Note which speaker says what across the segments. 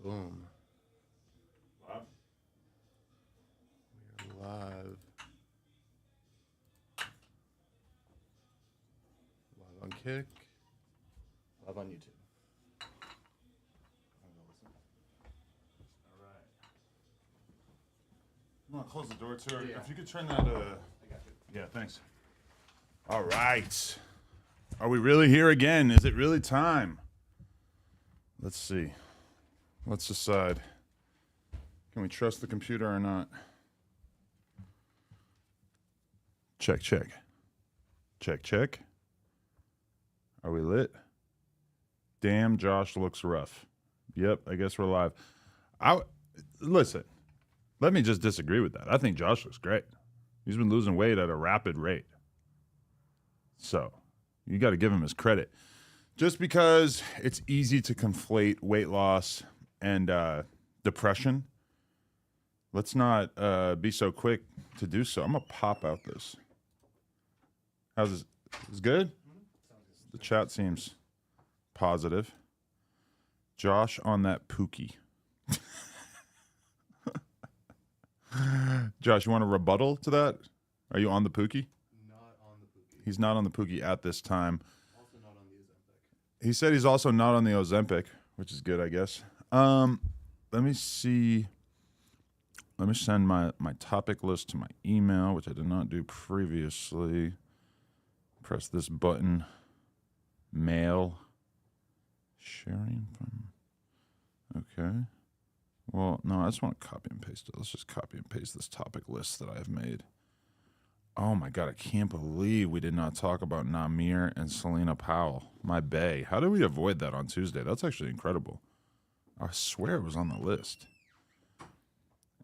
Speaker 1: Boom.
Speaker 2: Live?
Speaker 1: We're live. Live on Kick. Live on YouTube.
Speaker 2: All right. I'm gonna close the door too.
Speaker 1: Yeah.
Speaker 2: If you could turn that.
Speaker 1: I got you.
Speaker 2: Yeah, thanks. All right. Are we really here again? Is it really time? Let's see. Let's decide. Can we trust the computer or not? Check, check. Check, check. Are we lit? Damn, Josh looks rough. Yep, I guess we're live. Listen, let me just disagree with that. I think Josh looks great. He's been losing weight at a rapid rate. So, you got to give him his credit. Just because it's easy to conflate weight loss and depression, let's not be so quick to do so. I'm going to pop out this. How's this? Is good? The chat seems positive. Josh on that Pookie. Josh, you want a rebuttal to that? Are you on the Pookie?
Speaker 1: Not on the Pookie.
Speaker 2: He's not on the Pookie at this time.
Speaker 1: Also not on the Ozempic.
Speaker 2: He said he's also not on the Ozempic, which is good, I guess. Let me see. Let me send my topic list to my email, which I did not do previously. Press this button. Mail. Sharing from. Okay. Well, no, I just want to copy and paste it. Let's just copy and paste this topic list that I have made. Oh my God, I can't believe we did not talk about Namir and Selena Powell, my bae. How did we avoid that on Tuesday? That's actually incredible. I swear it was on the list.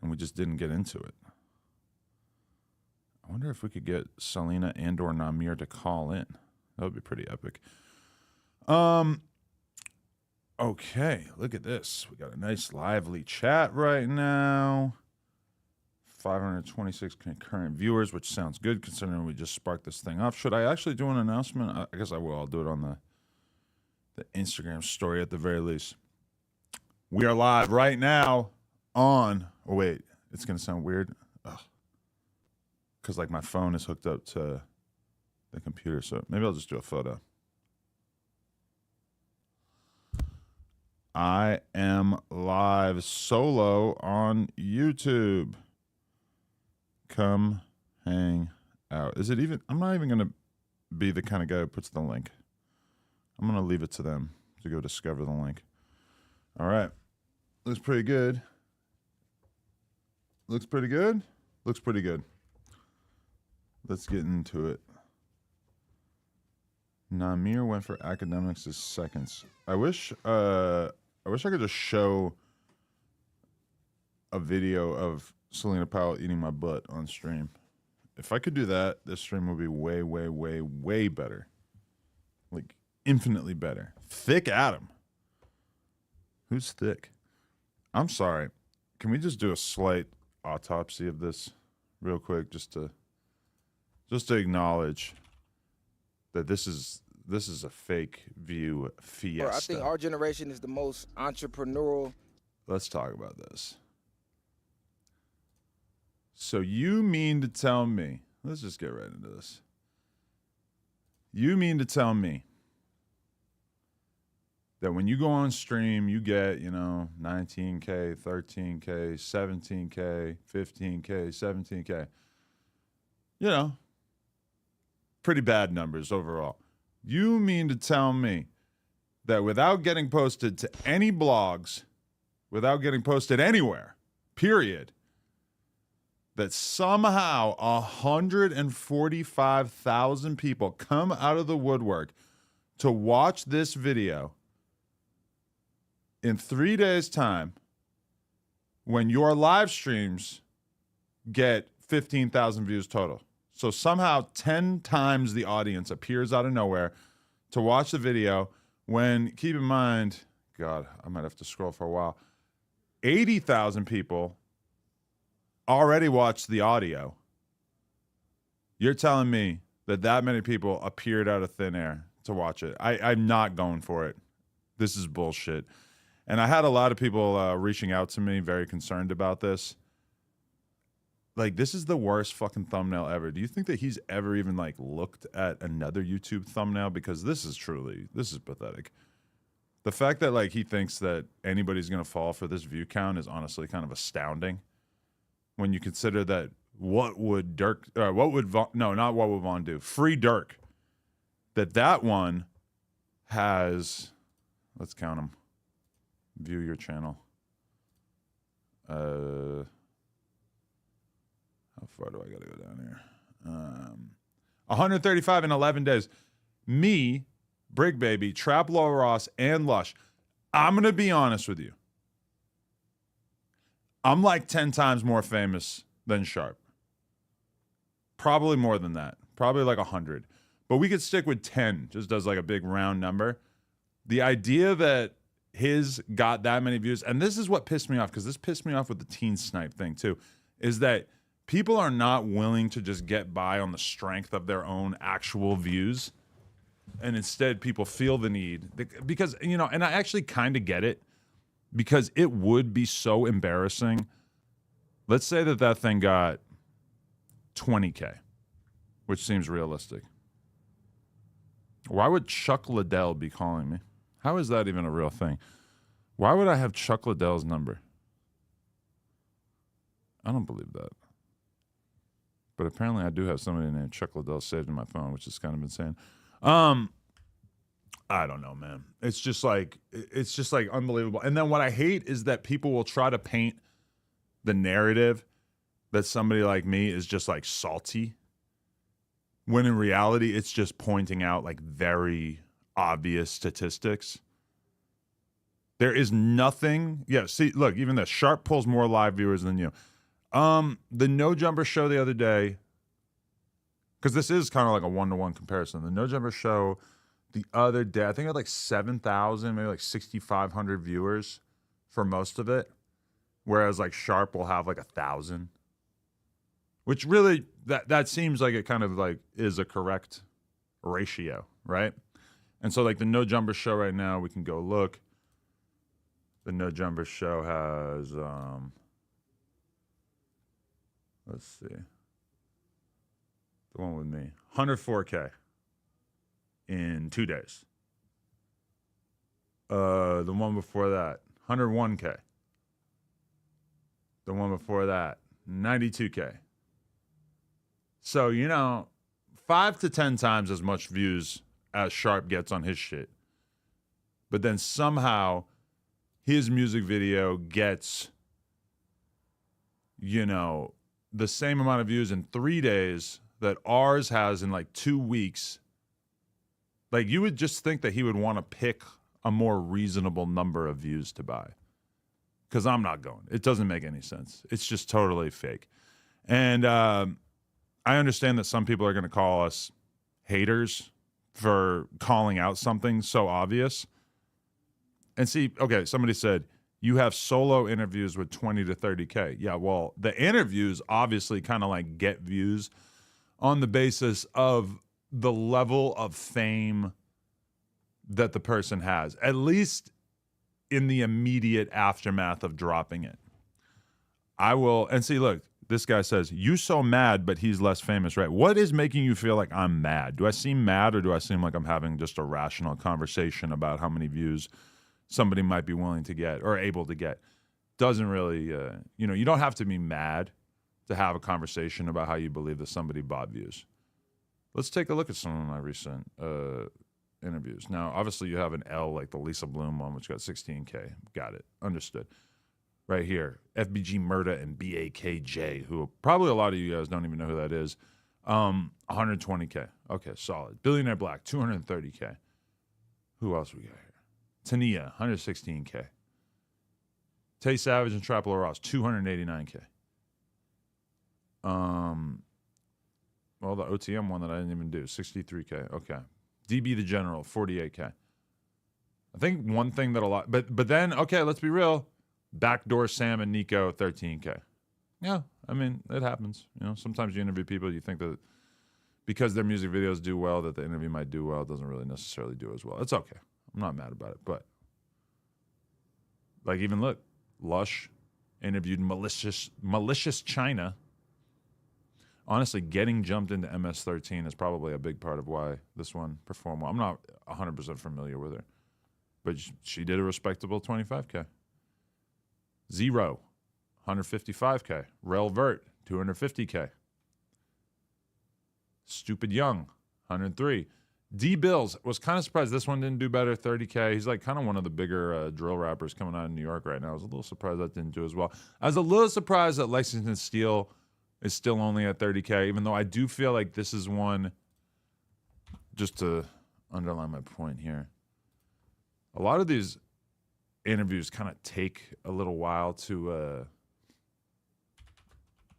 Speaker 2: And we just didn't get into it. I wonder if we could get Selena and or Namir to call in. That would be pretty epic. Okay, look at this. We got a nice lively chat right now. 526 concurrent viewers, which sounds good considering we just sparked this thing off. Should I actually do an announcement? I guess I will. I'll do it on the Instagram story at the very least. We are live right now on... Oh, wait. It's going to sound weird. Because, like, my phone is hooked up to the computer, so maybe I'll just do a photo. I am live solo on YouTube. Come hang out. Is it even? I'm not even going to be the kind of guy who puts the link. I'm going to leave it to them to go discover the link. All right. Looks pretty good. Looks pretty good? Looks pretty good. Let's get into it. Namir went for academics as seconds. I wish I could just show a video of Selena Powell eating my butt on stream. If I could do that, this stream would be way, way, way, way better. Like, infinitely better. Thick Adam. Who's thick? I'm sorry. Can we just do a slight autopsy of this real quick just to acknowledge that this is a fake view fiesta.
Speaker 3: I think our generation is the most entrepreneurial.
Speaker 2: Let's talk about this. So you mean to tell me, let's just get right into this. You mean to tell me that when you go on stream, you get, 19K, 13K, 17K, 15K, 17K. Pretty bad numbers overall. You mean to tell me that without getting posted to any blogs, without getting posted anywhere, period, that somehow 145,000 people come out of the woodwork to watch this video in 3 days' time when your live streams get 15,000 views total? So somehow 10 times the audience appears out of nowhere to watch the video when, keep in mind, God, I might have to scroll for a while, 80,000 people already watched the audio. You're telling me that many people appeared out of thin air to watch it. I'm not going for it. This is bullshit. And I had a lot of people reaching out to me, very concerned about this. Like, this is the worst fucking thumbnail ever. Do you think that he's ever even, like, looked at another YouTube thumbnail? Because this is pathetic. The fact that, like, he thinks that anybody's going to fall for this view count is honestly kind of astounding. When you consider that what would Vaughn do? Free Durk. That one has, let's count them. View your channel. How far do I got to go down here? 135 in 11 days. Me, Brig Baby, Trap Law Ross, and Lush. I'm going to be honest with you. I'm like 10 times more famous than Sharp. Probably more than that. Probably like 100. But we could stick with 10, just as like a big round number. The idea that his got that many views, and this is what pissed me off, because this pissed me off with the teen snipe thing too, is that people are not willing to just get by on the strength of their own actual views. And instead people feel the need, because, you know, and I actually kind of get it, because it would be so embarrassing. Let's say that thing got 20K, which seems realistic. Why would Chuck Liddell be calling me? How is that even a real thing? Why would I have Chuck Liddell's number? I don't believe that. But apparently I do have somebody named Chuck Liddell saved in my phone, which is kind of insane. I don't know, man. It's just like unbelievable. And then what I hate is that people will try to paint the narrative that somebody like me is just like salty, when in reality it's just pointing out like very obvious statistics. There is nothing. Yeah, see, look, even the Sharp pulls more live viewers than you. The No Jumper show the other day, because this is kind of like a one-to-one comparison. The No Jumper show the other day, I think it had like 7,000, maybe like 6,500 viewers for most of it, whereas like Sharp will have like 1,000, which really that seems like it kind of like is a correct ratio, right? And so like the No Jumper show right now, we can go look. The No Jumper show has let's see. The one with me. 104K in 2 days. The one before that, 101K. The one before that, 92K. So, you know, 5 to 10 times as much views as Sharp gets on his shit. But then somehow his music video gets, you know, the same amount of views in 3 days that ours has in like 2 weeks. Like, you would just think that he would want to pick a more reasonable number of views to buy. Because I'm not going. It doesn't make any sense. It's just totally fake. And I understand that some people are going to call us haters for calling out something so obvious. And see, okay, somebody said, you have solo interviews with 20 to 30K. Yeah, well, the interviews obviously kind of like get views on the basis of the level of fame that the person has, at least in the immediate aftermath of dropping it. I will, and see, look, this guy says, you so mad, but he's less famous, right? What is making you feel like I'm mad? Do I seem mad, or do I seem like I'm having just a rational conversation about how many views somebody might be willing to get or able to get? Doesn't really, you know, you don't have to be mad to have a conversation about how you believe that somebody bought views. Let's take a look at some of my recent interviews. Now, obviously, you have an L, like the Lisa Bloom one, which got 16K. Got it. Understood. Right here, FBG Murda and BAKJ, who probably a lot of you guys don't even know who that is. 120K. Okay, solid. Billionaire Black, 230K. Who else we got here? Tania, 116K. Tay Savage and Trap Lil Ross, 289K. Well, the OTM one that I didn't even do, 63K. Okay. DB the General, 48K. I think one thing that a lot, but then, okay, let's be real. Backdoor Sam and Nico, 13K. Yeah, I mean, it happens. You know, sometimes you interview people, you think that because their music videos do well, that the interview might do well. It doesn't really necessarily do as well. It's okay. I'm not mad about it, but. 100K. Okay, solid. Billionaire Black, 200K. Tay Savage and Trap Lil Ross, 289K. Like even look, Lush interviewed malicious China. Honestly, getting jumped into MS-13 is probably a big part of why this one performed well. I'm not 100% familiar with her, but she did a respectable 25K. Zero, 155K. Rel Vert, 250K. Stupid Young, 103. D Bills, was kind of surprised this one didn't do better, 30K. He's like kind of one of the bigger drill rappers coming out of New York right now. I was a little surprised that didn't do as well. I was a little surprised that Lexington Steele is still only at 30K, even though I do feel like this is one, just to underline my point here, a lot of these interviews kind of take a little while to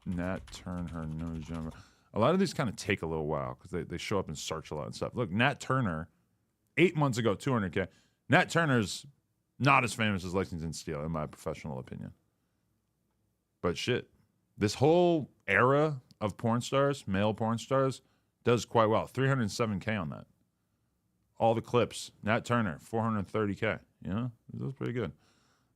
Speaker 2: Nat Turner, no genre. A lot of these kind of take a little while because they show up in search a lot and stuff. Look, Nat Turner, 8 months ago, 200K. Nat Turner's not as famous as Lexington Steele, in my professional opinion. But shit, this whole era of porn stars, male porn stars, does quite well. 307K on that. All the clips. Nat Turner, 430K. You know, it was pretty good.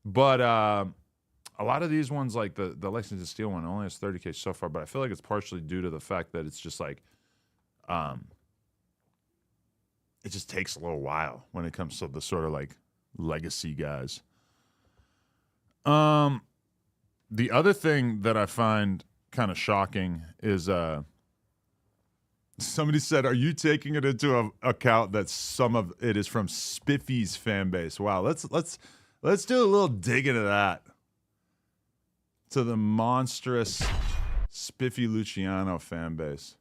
Speaker 2: But a lot of these ones, like the Lexington Steele one, only has 30K so far, but I feel like it's partially due to the fact that it's just like, it just takes a little while when it comes to the sort of like legacy guys. The other thing that I find kind of shocking is somebody said, "Are you taking it into account that some of it is from Spiffy's fan base?" Wow, let's do a little dig into that. To the monstrous Spiffie Luciano fan base.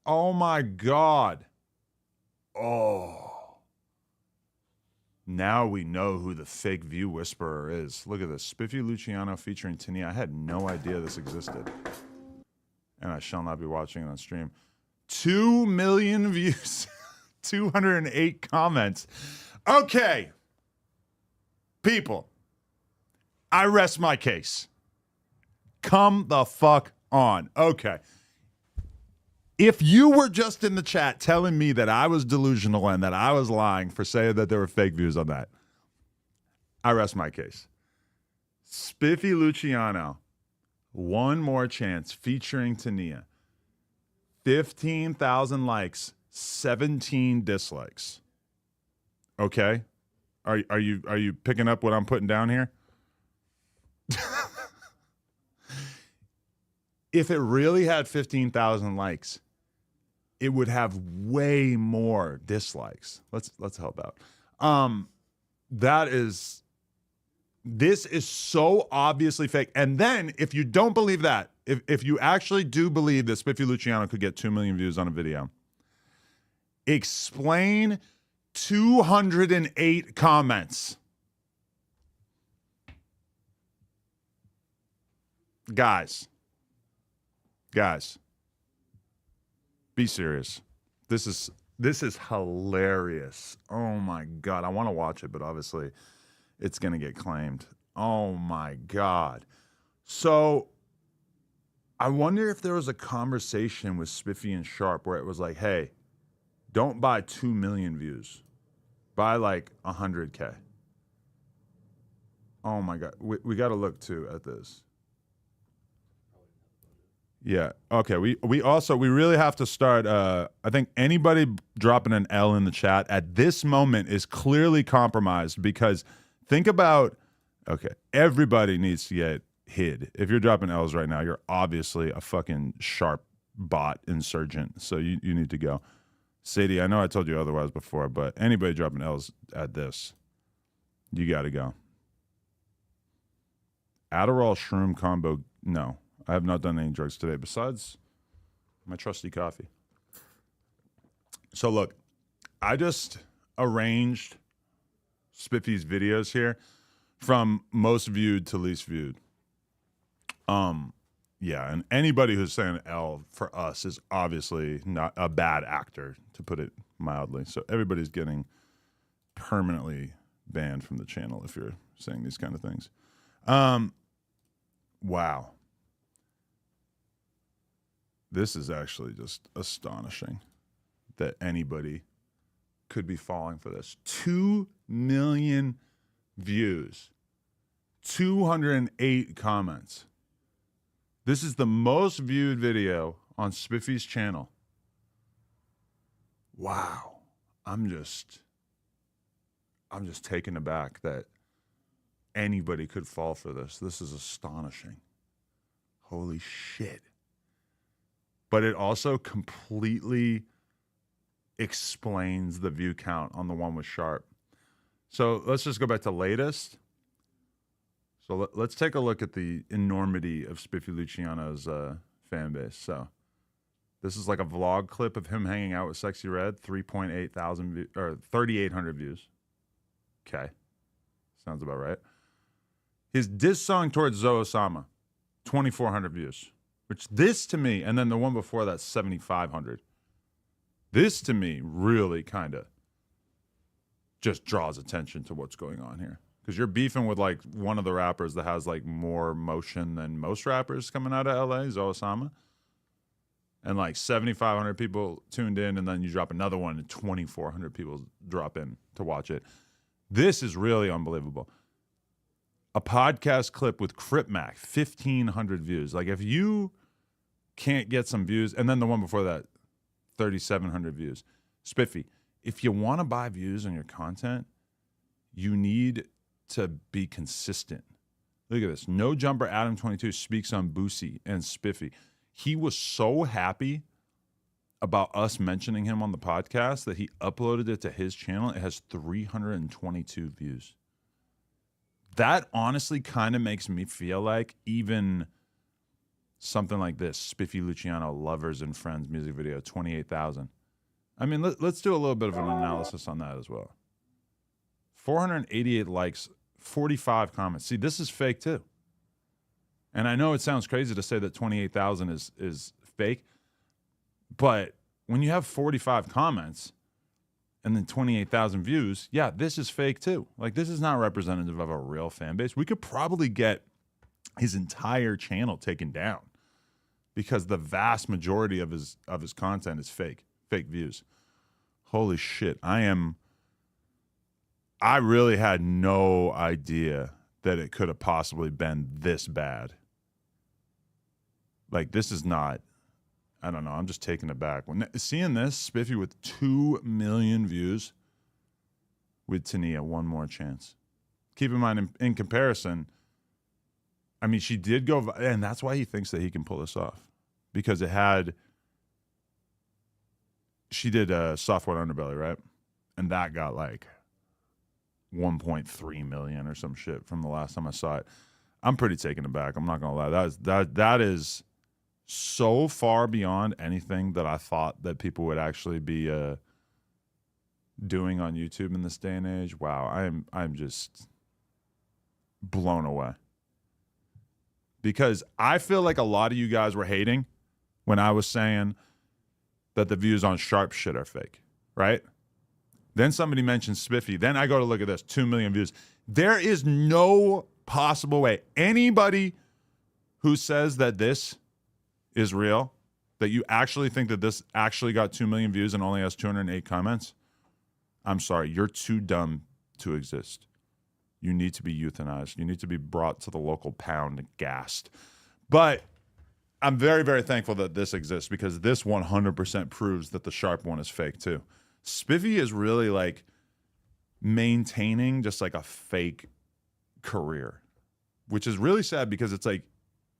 Speaker 2: Oh my God. Oh. Now we know who the fake view whisperer is. Look at this. Spiffie Luciano featuring Tania. I had no idea this existed. And I shall not be watching it on stream. 2 million views. 208 comments. Okay. People. I rest my case. Come the fuck on. Okay. If you were just in the chat telling me that I was delusional and that I was lying for saying that there were fake views on that, I rest my case. Spiffie Luciano, One More Chance, featuring Tania. 15,000 likes, 17 dislikes. Okay? Are you picking up what I'm putting down here? If it really had 15,000 likes, it would have way more dislikes. Let's help out. This is so obviously fake. And then if you don't believe that, if you actually do believe that Spiffie Luciano could get 2 million views on a video, explain 208 comments. Guys, be serious. This is hilarious. Oh my God. I want to watch it, but obviously it's going to get claimed. Oh my God. So I wonder if there was a conversation with Spiffie and Sharp where it was like, hey, don't buy 2 million views. Buy like 100K. Oh my God. We got to look too at this. Yeah. Okay. We really have to start. I think anybody dropping an L in the chat at this moment is clearly compromised, because think about, okay, everybody needs to get hid. If you're dropping L's right now, you're obviously a fucking Sharp bot insurgent. So you need to go. Sadie, I know I told you otherwise before, but anybody dropping L's at this, you got to go. Adderall shroom combo. No. I have not done any drugs today besides my trusty coffee. So look, I just arranged Spiffy's videos here from most viewed to least viewed. Yeah, and anybody who's saying L for us is obviously not a bad actor, to put it mildly. So everybody's getting permanently banned from the channel if you're saying these kind of things. Wow. This is actually just astonishing that anybody could be falling for this. 2 million views, 208 comments. This is the most viewed video on Spiffy's channel. Wow. I'm just taken aback that anybody could fall for this. This is astonishing. Holy shit. But it also completely explains the view count on the one with Sharp. So let's just go back to latest. So let's take a look at the enormity of Spiffie Luciano's fan base. So this is like a vlog clip of him hanging out with Sexy Red, 3.8 thousand views, or 3,800 views. Okay. Sounds about right. His diss song towards Zoe Osama, 2,400 views. Which this to me, and then the one before that's 7,500. This to me really kind of just draws attention to what's going on here. Because you're beefing with like one of the rappers that has like more motion than most rappers coming out of LA, Zoe Osama. And like 7,500 people tuned in, and then you drop another one and 2,400 people drop in to watch it. This is really unbelievable. A podcast clip with Crip Mac, 1,500 views. Like if you can't get some views, and then the one before that, 3,700 views. Spiffy, if you want to buy views on your content, you need to be consistent. Look at this. No Jumper Adam 22 speaks on Boosie and Spiffy. He was so happy about us mentioning him on the podcast that he uploaded it to his channel. It has 322 views. That honestly kind of makes me feel like even something like this, Spiffie Luciano, Lovers and Friends music video, 28,000. I mean, let's do a little bit of an analysis on that as well. 488 likes, 45 comments. See, this is fake too. And I know it sounds crazy to say that 28,000 is fake, but when you have 45 comments and then 28,000 views, yeah, this is fake too. Like, this is not representative of a real fan base. We could probably get his entire channel taken down because the vast majority of his content is fake views. Holy shit. I really had no idea that it could have possibly been this bad. Like, this is not, I don't know, I'm just taken aback. When seeing this, Spiffy with 2 million views with Tania, One More Chance. Keep in mind, in comparison, I mean, she did go, and that's why he thinks that he can pull this off. Because she did Software Underbelly, right? And that got like 1.3 million or some shit from the last time I saw it. I'm pretty taken aback. I'm not gonna lie. That is so far beyond anything that I thought that people would actually be doing on YouTube in this day and age. Wow, I'm just blown away. Because I feel like a lot of you guys were hating when I was saying that the views on Sharp shit are fake, right? Then somebody mentioned Spiffy. Then I go to look at this, 2 million views. There is no possible way. Anybody who says that this is real, that you actually think that this actually got 2 million views and only has 208 comments, I'm sorry, you're too dumb to exist. You need to be euthanized. You need to be brought to the local pound and gassed. But I'm very, very thankful that this exists because this 100% proves that the Sharp one is fake too. Spiffy is really like maintaining just like a fake career, which is really sad because it's like,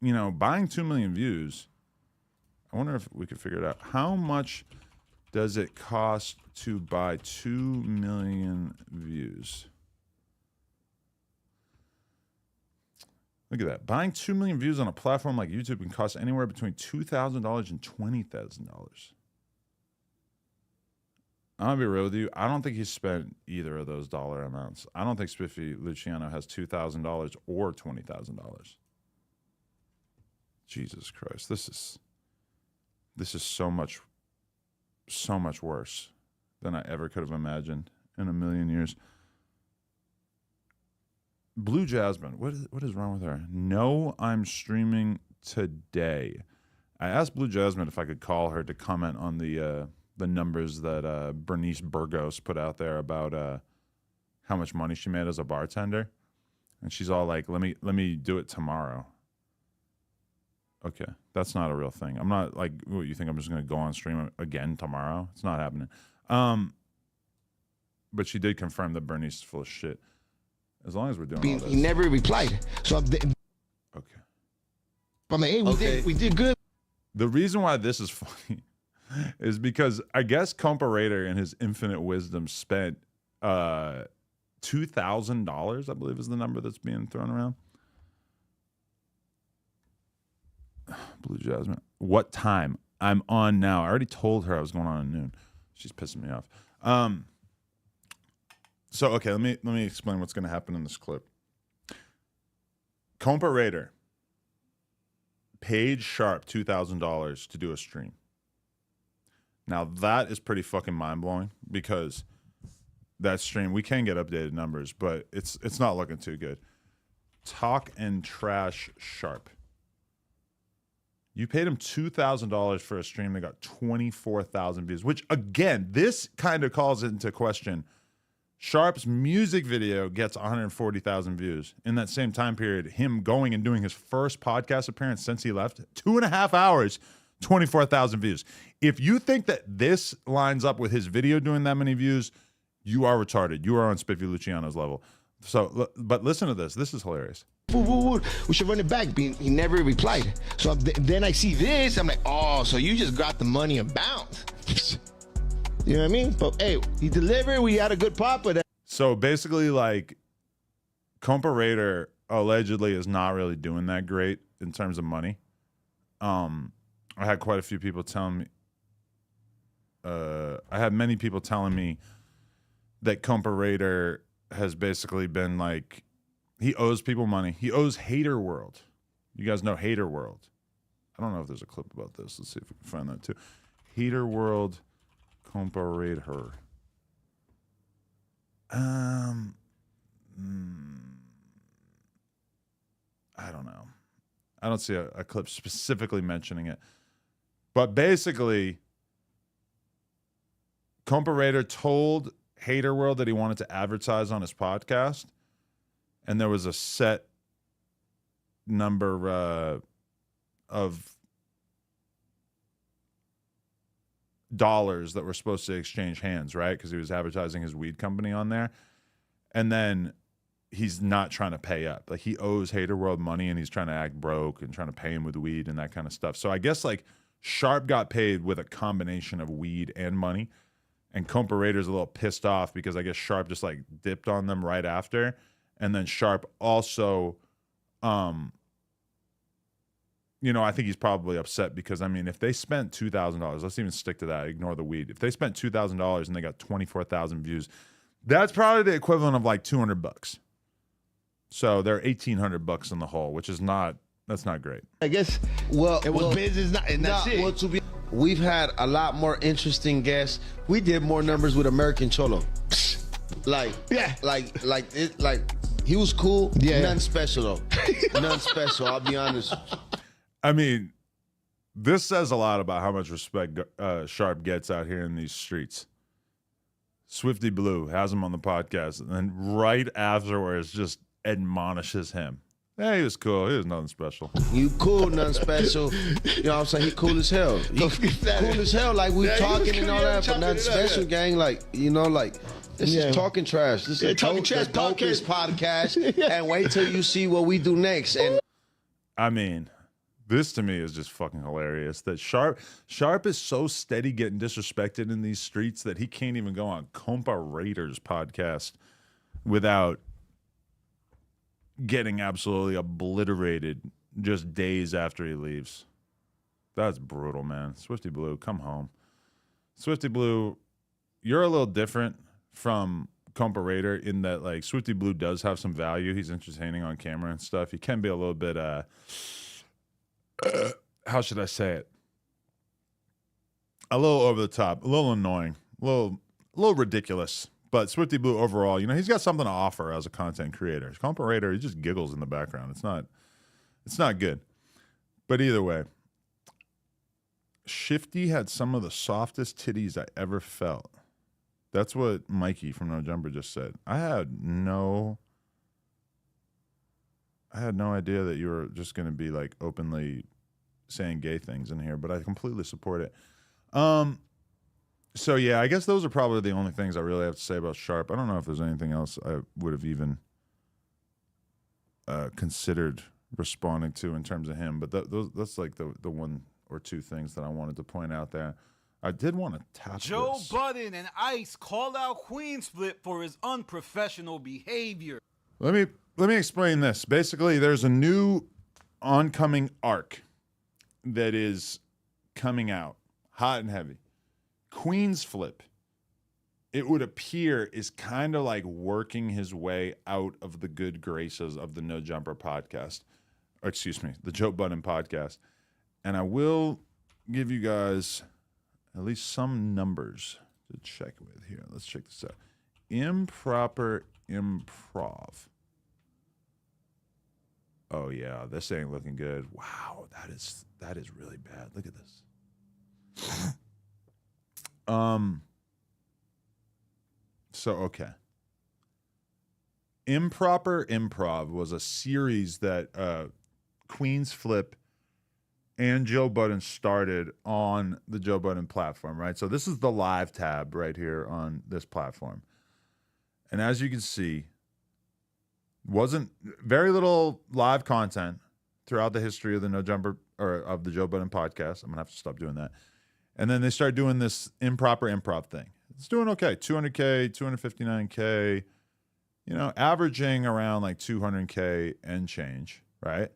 Speaker 2: you know, buying 2 million views. I wonder if we could figure it out. How much does it cost to buy 2 million views? Look at that. Buying 2 million views on a platform like YouTube can cost anywhere between $2,000 and $20,000. I'm going to be real with you. I don't think he spent either of those dollar amounts. I don't think Spiffie Luciano has $2,000 or $20,000. Jesus Christ. This is so much worse than I ever could have imagined in a million years. Blue Jasmine, what is wrong with her? No, I'm streaming today. I asked Blue Jasmine if I could call her to comment on the numbers that Bernice Burgos put out there about how much money she made as a bartender, and she's all like, let me do it tomorrow. Okay, that's not a real thing. I'm not like, what, you think I'm just gonna go on stream again tomorrow? It's not happening. But she did confirm that Bernice is full of shit. As long as we're doing all this.
Speaker 4: He never replied. So
Speaker 2: okay.
Speaker 4: I'm like, hey, we did good.
Speaker 2: The reason why this is funny is because I guess Compa Raider in his infinite wisdom spent $2,000, I believe is the number that's being thrown around. Blue Jasmine. What time? I'm on now. I already told her I was going on at noon. She's pissing me off. So okay, let me explain what's going to happen in this clip. Compa Raider paid Sharp $2,000 to do a stream. Now that is pretty fucking mind blowing because that stream, we can get updated numbers, but it's not looking too good. Talk and trash Sharp. You paid him $2,000 for a stream that got 24,000 views, which again, this kind of calls into question. Sharp's music video gets 140,000 views. In that same time period, him going and doing his first podcast appearance since he left, 2.5 hours, 24,000 views. If you think that this lines up with his video doing that many views, you are retarded. You are on Spiffie Luciano's level. So, but listen to this. This is hilarious.
Speaker 4: We should run it back. He never replied. So then I see this. I'm like, oh, so you just got the money and bounced. You know what I mean? But hey, he delivered. We had a good pop with that.
Speaker 2: So basically, like, Compa Raider allegedly is not really doing that great in terms of money. I had quite a few people telling me. I had many people telling me that Compa Raider has basically been like, he owes people money. He owes Hater World. You guys know Hater World. I don't know if there's a clip about this. Let's see if we can find that too. Hater World, Compa Raider. I don't know. I don't see a clip specifically mentioning it. But basically, Compa Raider told Hater World that he wanted to advertise on his podcast, and there was a set number of dollars that were supposed to exchange hands, right? Because he was advertising his weed company on there. And then he's not trying to pay up. Like, he owes Hater World money, and he's trying to act broke and trying to pay him with weed and that kind of stuff. So I guess, like, Sharp got paid with a combination of weed and money. And Compa Raider's a little pissed off because I guess Sharp just, like, dipped on them right after. And then Sharp also, you know, I think he's probably upset because, I mean, if they spent $2,000, let's even stick to that, ignore the weed. If they spent $2,000 and they got 24,000 views, that's probably the equivalent of like $200. So they're $1,800 in the hole, which is not, that's not great.
Speaker 4: I guess, it was business, and that's it.
Speaker 5: Well, we've had a lot more interesting guests. We did more numbers with American Cholo. Like he was cool. Yeah. Nothing special though. Nothing special. I'll be honest.
Speaker 2: I mean, this says a lot about how much respect Sharp gets out here in these streets. Swifty Blue has him on the podcast, and then right afterwards just admonishes him. Yeah, he was cool. He was nothing special.
Speaker 5: You cool, nothing special. You know what I'm saying? He cool as hell. He cool as hell. Like, we talking and all that, but nothing special, gang. Like, you know, like, this is Talking Trash. This is
Speaker 4: Talking Trash
Speaker 5: the dopest podcast. And wait till you see what we do next. And
Speaker 2: I mean, this to me is just fucking hilarious. That Sharp is so steady getting disrespected in these streets that he can't even go on Compa Raider's podcast without getting absolutely obliterated just days after he leaves. That's brutal, man. Swifty Blue, come home. Swifty Blue, you're a little different from Compa Raider in that, like, Swifty Blue does have some value. He's entertaining on camera and stuff. He can be a little bit how should I say it? A little over the top, a little annoying, a little ridiculous. But Swifty Blue overall, you know, he's got something to offer as a content creator. Compa Raider, he just giggles in the background. It's not good. But either way, Shifty had some of the softest titties I ever felt. That's what Mikey from No Jumper just said. I had no idea that you were just going to be like openly saying gay things in here, but I completely support it. So yeah, I guess those are probably the only things I really have to say about Sharp. I don't know if there's anything else I would have even considered responding to in terms of him, but that's like the one or two things that I wanted to point out there. I did want to tap
Speaker 6: Joe
Speaker 2: this.
Speaker 6: Budden and Ice called out Queen's Flip for his unprofessional behavior.
Speaker 2: Let me explain this. Basically, there's a new oncoming arc that is coming out hot and heavy. Queen's Flip, it would appear, is kind of like working his way out of the good graces of the No Jumper podcast. Or, excuse me, the Joe Budden podcast. And I will give you guys at least some numbers to check with here. Let's check this out. Improper improv. Oh yeah, this ain't looking good. Wow, that is really bad. Look at this. So okay. Improper Improv was a series that Queen's Flip and Joe Budden started on the Joe Budden platform, right? So this is the live tab right here on this platform. And as you can see, wasn't very little live content throughout the history of the No Jumper or of the Joe Budden podcast. I'm gonna have to stop doing that. And then they start doing this improper improv thing. It's doing okay. 200K, 259K, you know, averaging around like 200K and change, right?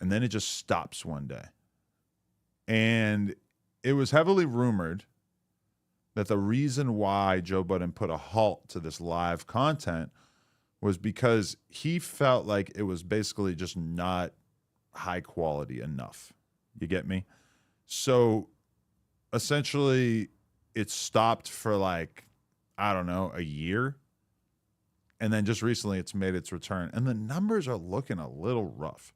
Speaker 2: And then it just stops one day. And it was heavily rumored that the reason why Joe Budden put a halt to this live content was because he felt like it was basically just not high quality enough. You get me? So essentially it stopped for like, I don't know, a year. And then just recently it's made its return. And the numbers are looking a little rough.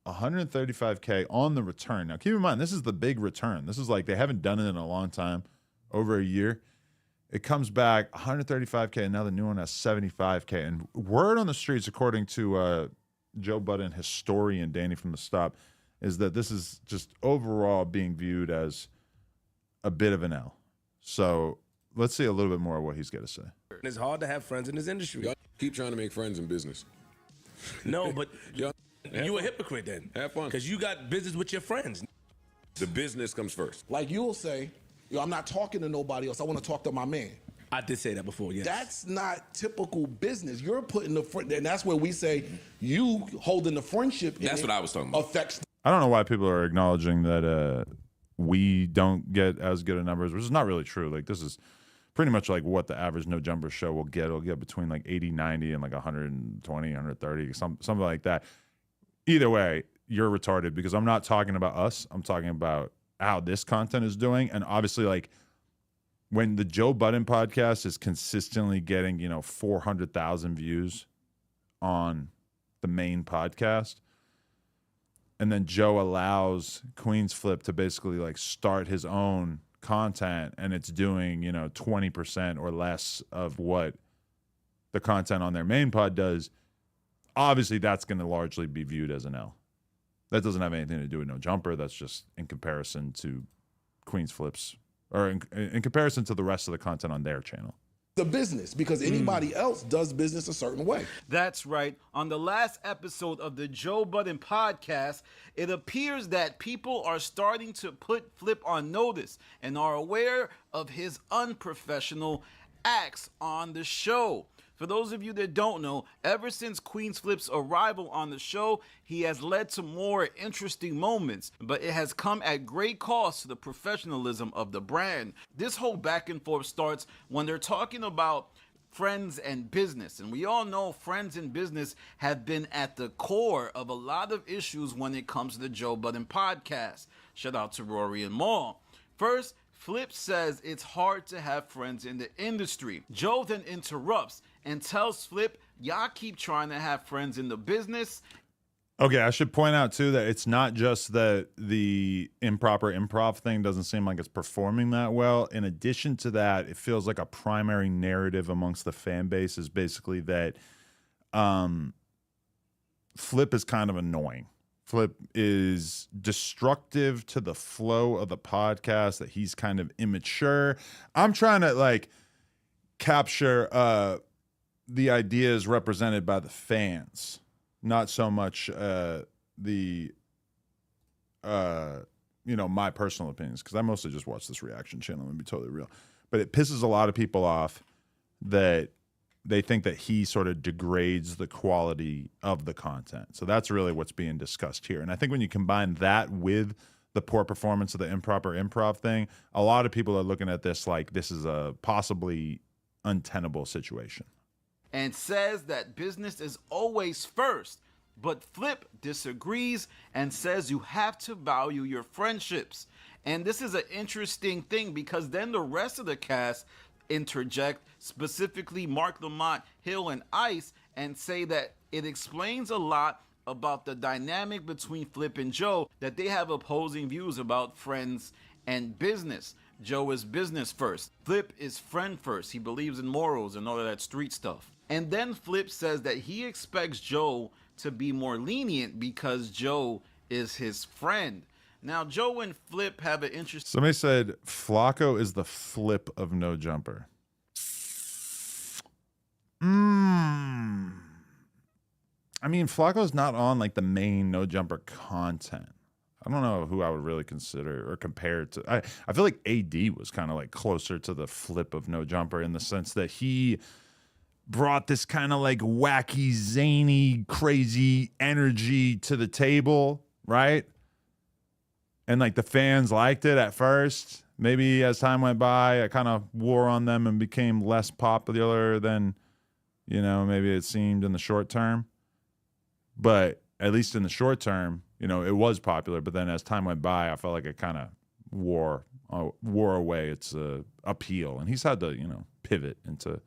Speaker 2: 135K on the return. Now, keep in mind, this is the big return. This is like they haven't done it in a long time, over a year. It comes back 135K, and now the new one has 75K. And word on the streets, according to Joe Budden historian Danny from the Stop, is that this is just overall being viewed as a bit of an L. So let's see a little bit more of what he's got to say.
Speaker 7: It's hard to have friends in this industry.
Speaker 8: Y'all keep trying to make friends in business.
Speaker 7: No, but
Speaker 8: Y'all
Speaker 7: you a hypocrite then.
Speaker 8: Have fun.
Speaker 7: Because you got business with your friends.
Speaker 8: The business comes first.
Speaker 9: Like you'll say, yo, I'm not talking to nobody else. I want to talk to my man.
Speaker 7: I did say that before, yes.
Speaker 9: That's not typical business. You're putting the friend, and that's where we say you holding the friendship.
Speaker 8: That's what I was talking about.
Speaker 9: Affects.
Speaker 2: I don't know why people are acknowledging that we don't get as good of numbers, which is not really true. Like, this is pretty much like what the average No Jumper show will get. It'll get between like 80, 90 and like 120, 130, something like that. Either way, you're retarded, because I'm not talking about us. I'm talking about how this content is doing. And obviously, like, when the Joe Budden podcast is consistently getting, 400,000 views on the main podcast, and then Joe allows Queen's Flip to basically like start his own content, and it's doing, 20% or less of what the content on their main pod does, obviously that's going to largely be viewed as an L. That doesn't have anything to do with No Jumper. That's just in comparison to Queen's Flip's, or in comparison to the rest of the content on their channel.
Speaker 9: The business, because anybody else does business a certain way.
Speaker 6: That's right. On the last episode of the Joe Budden podcast, it appears that people are starting to put Flip on notice and are aware of his unprofessional acts on the show. For those of you that don't know, ever since Queen's Flip's arrival on the show, he has led to more interesting moments, but it has come at great cost to the professionalism of the brand. This whole back and forth starts when they're talking about friends and business, and we all know friends and business have been at the core of a lot of issues when it comes to the Joe Budden podcast. Shout out to Rory and Maul. First, Flip says it's hard to have friends in the industry. Joe then interrupts and tells Flip, y'all keep trying to have friends in the business.
Speaker 2: Okay, I should point out too that it's not just that the improper improv thing doesn't seem like it's performing that well. In addition to that, it feels like a primary narrative amongst the fan base is basically that Flip is kind of annoying. Flip is destructive to the flow of the podcast, that he's kind of immature. I'm trying to like capture the ideas represented by the fans, not so much my personal opinions, because I mostly just watch this reaction channel and be totally real. But it pisses a lot of people off that they think that he sort of degrades the quality of the content. So that's really what's being discussed here. And I think when you combine that with the poor performance of the improper improv thing, a lot of people are looking at this like this is a possibly untenable situation.
Speaker 6: And says that business is always first. But Flip disagrees and says you have to value your friendships. And this is an interesting thing because then the rest of the cast interject, specifically Mark Lamont, Hill, and Ice, and say that it explains a lot about the dynamic between Flip and Joe, that they have opposing views about friends and business. Joe is business first. Flip is friend first. He believes in morals and all of that street stuff. And then Flip says that he expects Joe to be more lenient because Joe is his friend. Now, Joe and Flip have an interest.
Speaker 2: Somebody said Flacco is the Flip of No Jumper. I mean, Flacco's not on like the main No Jumper content. I don't know who I would really consider or compare it to. I feel like AD was kind of like closer to the Flip of No Jumper in the sense that he brought this kind of like wacky, zany, crazy energy to the table, right? And like the fans liked it at first. Maybe as time went by, it kind of wore on them and became less popular than, maybe it seemed in the short term. But at least in the short term, it was popular. But then as time went by, I felt like it kind of wore away its appeal. And he's had to, pivot into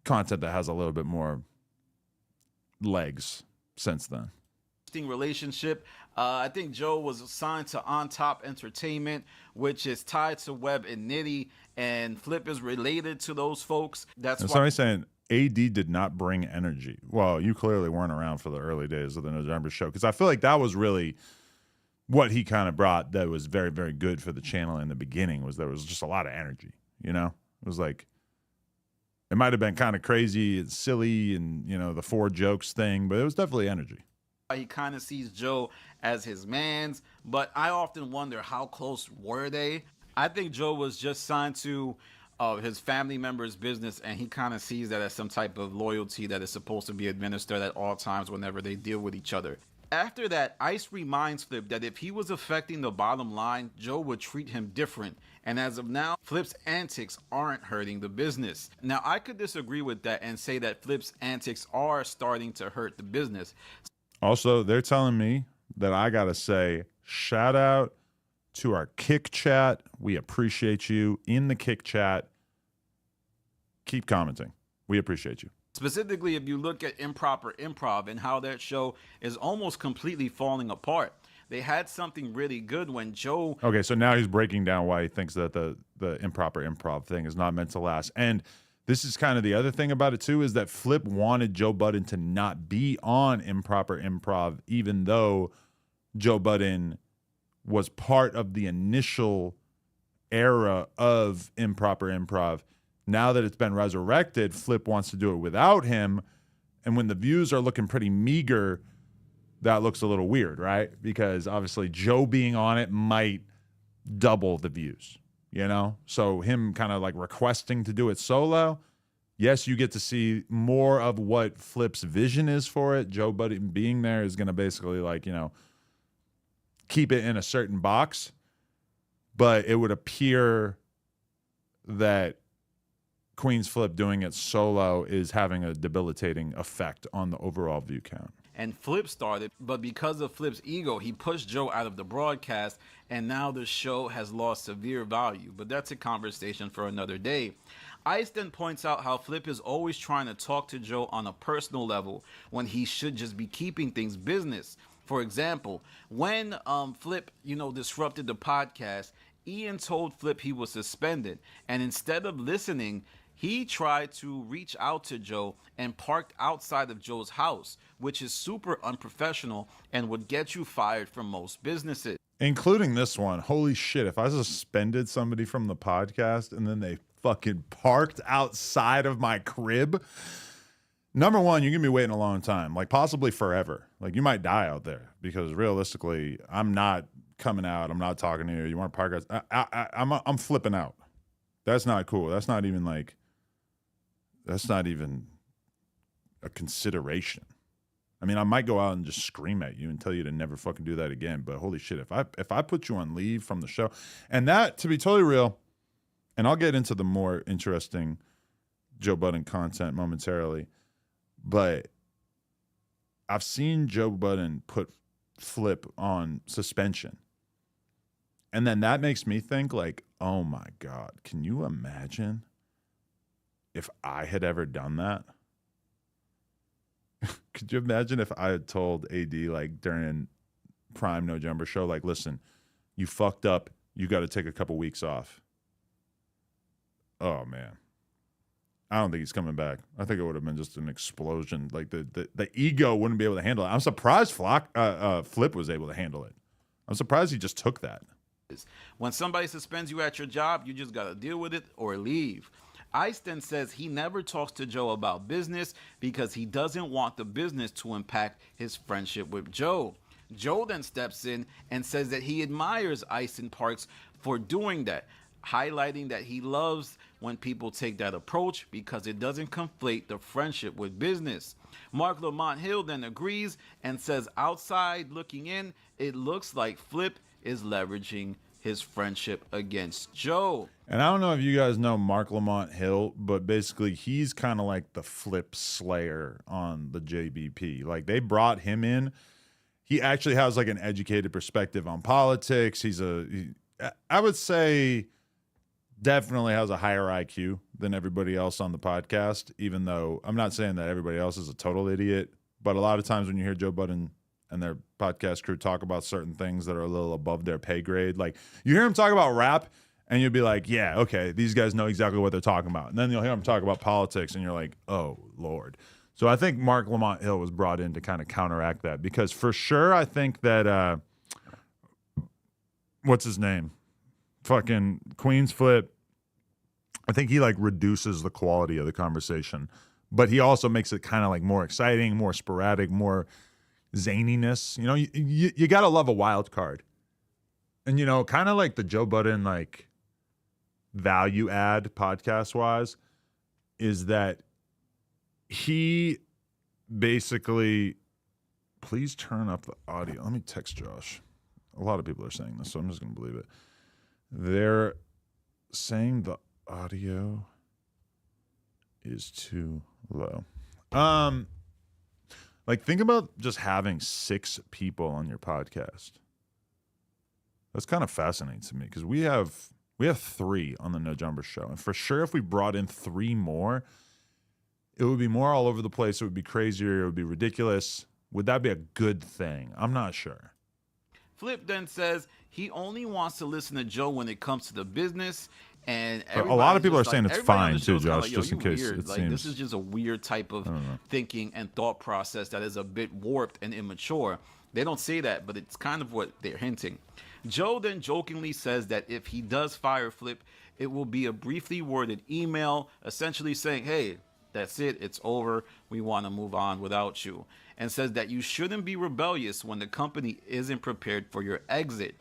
Speaker 2: content that has a little bit more legs since then.
Speaker 6: Relationship. I think Joe was assigned to On Top Entertainment, which is tied to Web and Nitty, and Flip is related to those folks. That's why
Speaker 2: somebody saying AD did not bring energy. Well, you clearly weren't around for the early days of the November show, because I feel like that was really what he kind of brought that was very, very good for the channel in the beginning. Was there was just a lot of energy. It was like, it might have been kind of crazy and silly and the 4 jokes thing, but it was definitely energy.
Speaker 6: He kind of sees Joe as his mans, but I often wonder how close were they? I think Joe was just signed to his family member's business, and he kind of sees that as some type of loyalty that is supposed to be administered at all times whenever they deal with each other. After that, Ice reminds Flip that if he was affecting the bottom line, Joe would treat him different. And as of now, Flip's antics aren't hurting the business. Now, I could disagree with that and say that Flip's antics are starting to hurt the business.
Speaker 2: Also, they're telling me that I got to say, shout out to our Kick Chat. We appreciate you in the Kick Chat. Keep commenting. We appreciate you.
Speaker 6: Specifically, if you look at Improper Improv and how that show is almost completely falling apart. They had something really good when Joe...
Speaker 2: Okay, so now he's breaking down why he thinks that the Improper Improv thing is not meant to last. And this is kind of the other thing about it, too, is that Flip wanted Joe Budden to not be on Improper Improv, even though Joe Budden was part of the initial era of Improper Improv. Now that it's been resurrected, Flip wants to do it without him. And when the views are looking pretty meager, that looks a little weird, right? Because obviously Joe being on it might double the views. So him kind of like requesting to do it solo. Yes, you get to see more of what Flip's vision is for it. Joe Budden being there is going to basically like, keep it in a certain box. But it would appear that Queen's Flip doing it solo is having a debilitating effect on the overall view count.
Speaker 6: and Flip started, but because of Flip's ego, he pushed Joe out of the broadcast, and now the show has lost severe value. But that's a conversation for another day. Ice then points out how Flip is always trying to talk to Joe on a personal level when he should just be keeping things business. For example, when Flip, disrupted the podcast, Ian told Flip he was suspended, and instead of listening, he tried to reach out to Joe and parked outside of Joe's house, which is super unprofessional and would get you fired from most businesses.
Speaker 2: Including this one. Holy shit, if I suspended somebody from the podcast and then they fucking parked outside of my crib, number one, you're going to be waiting a long time, like possibly forever. Like you might die out there because realistically, I'm not coming out. I'm not talking to you. You want to park out? I'm flipping out. That's not cool. That's not even a consideration. I mean, I might go out and just scream at you and tell you to never fucking do that again. But holy shit, if I put you on leave from the show, and that, to be totally real, and I'll get into the more interesting Joe Budden content momentarily, but I've seen Joe Budden put Flip on suspension. And then that makes me think like, oh my God, can you imagine if I had ever done that? Could you imagine if I had told AD like during Prime No Jumper show, like, listen, you fucked up. You got to take a couple weeks off. Oh man. I don't think he's coming back. I think it would have been just an explosion. Like the ego wouldn't be able to handle it. I'm surprised Flip was able to handle it. I'm surprised he just took that.
Speaker 6: When somebody suspends you at your job, you just got to deal with it or leave. Ice then says he never talks to Joe about business because he doesn't want the business to impact his friendship with Joe. Joe then steps in and says that he admires Ice and Parks for doing that, highlighting that he loves when people take that approach because it doesn't conflate the friendship with business. Mark Lamont Hill then agrees and says outside looking in, it looks like Flip is leveraging his friendship against Joe.
Speaker 2: And I don't know if you guys know Mark Lamont Hill, but basically he's kind of like the Flip slayer on the JBP. Like they brought him in. He actually has like an educated perspective on politics. I would say definitely has a higher IQ than everybody else on the podcast, even though I'm not saying that everybody else is a total idiot. But a lot of times when you hear Joe Budden and their podcast crew talk about certain things that are a little above their pay grade, like you hear them talk about rap and you'll be like, yeah, okay, these guys know exactly what they're talking about. And then you'll hear them talk about politics and you're like, oh, Lord. So I think Mark Lamont Hill was brought in to kind of counteract that because for sure I think that, what's his name? Fucking Queen's Flip. I think he like reduces the quality of the conversation, but he also makes it kind of like more exciting, more sporadic, more zaniness. You know, you got to love a wild card. And, you know, kind of like the Joe Budden, like value add podcast wise is that he basically, please turn up the audio. Let me text Josh. A lot of people are saying this, so I'm just going to believe it. They're saying the audio is too low. Like think about just having 6 people on your podcast. That's kind of fascinating to me because we have 3 on the No Jumper show, and for sure if we brought in 3 more, it would be more all over the place. It would be crazier. It would be ridiculous. Would that be a good thing? I'm not sure.
Speaker 6: Flip then says he only wants to listen to Joe when it comes to the business. And
Speaker 2: a lot of people are saying it's fine too,
Speaker 6: Josh,
Speaker 2: like, just in case
Speaker 6: weird.
Speaker 2: it
Speaker 6: like,
Speaker 2: seems.
Speaker 6: This is just a weird type of thinking and thought process that is a bit warped and immature. They don't say that, but it's kind of what they're hinting. Joe then jokingly says that if he does fire Flip, it will be a briefly worded email essentially saying, hey, that's it, it's over, we want to move on without you. And says that you shouldn't be rebellious when the company isn't prepared for your exit.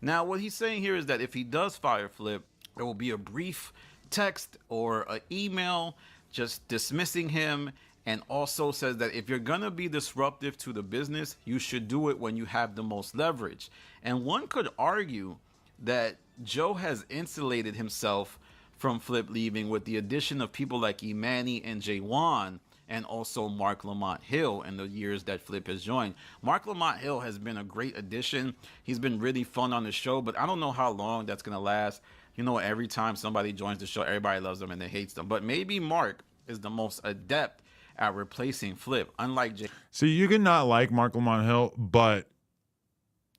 Speaker 6: Now, what he's saying here is that if he does fire Flip, there will be a brief text or an email just dismissing him, and also says that if you're going to be disruptive to the business, you should do it when you have the most leverage. And one could argue that Joe has insulated himself from Flip leaving with the addition of people like Imani and Jaywan, and also Mark Lamont Hill in the years that Flip has joined. Mark Lamont Hill has been a great addition. He's been really fun on the show, but I don't know how long that's going to last. You know, every time somebody joins the show, everybody loves them and they hates them. But maybe Mark is the most adept at replacing Flip, unlike Jay.
Speaker 2: See, you can not like Mark Lamont Hill, but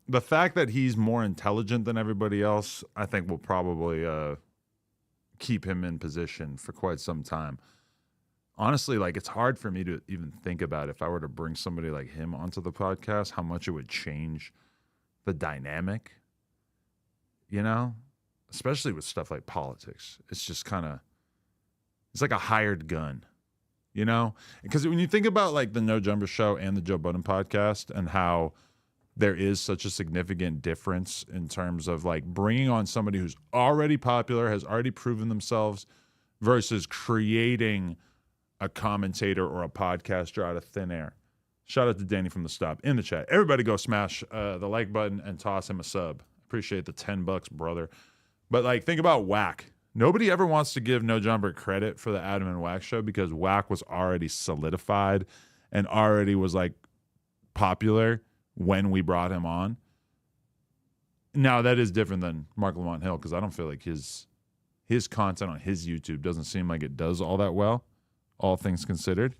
Speaker 2: the fact that he's more intelligent than everybody else, I think will probably keep him in position for quite some time. Honestly, like, it's hard for me to even think about if I were to bring somebody like him onto the podcast, how much it would change the dynamic, you know? Especially with stuff like politics. It's just kind of, it's like a hired gun, you know? Because when you think about like the No Jumper Show and the Joe Budden podcast and how there is such a significant difference in terms of like bringing on somebody who's already popular, has already proven themselves, versus creating a commentator or a podcaster out of thin air. Shout out to Danny from the Stop in the chat. Everybody go smash the like button and toss him a sub. Appreciate the $10, brother. But like, think about Whack. Nobody ever wants to give No Jumper credit for the Adam and Whack show because Whack was already solidified and already was like popular when we brought him on. Now that is different than Mark Lamont Hill because I don't feel like his content on his YouTube doesn't seem like it does all that well, all things considered.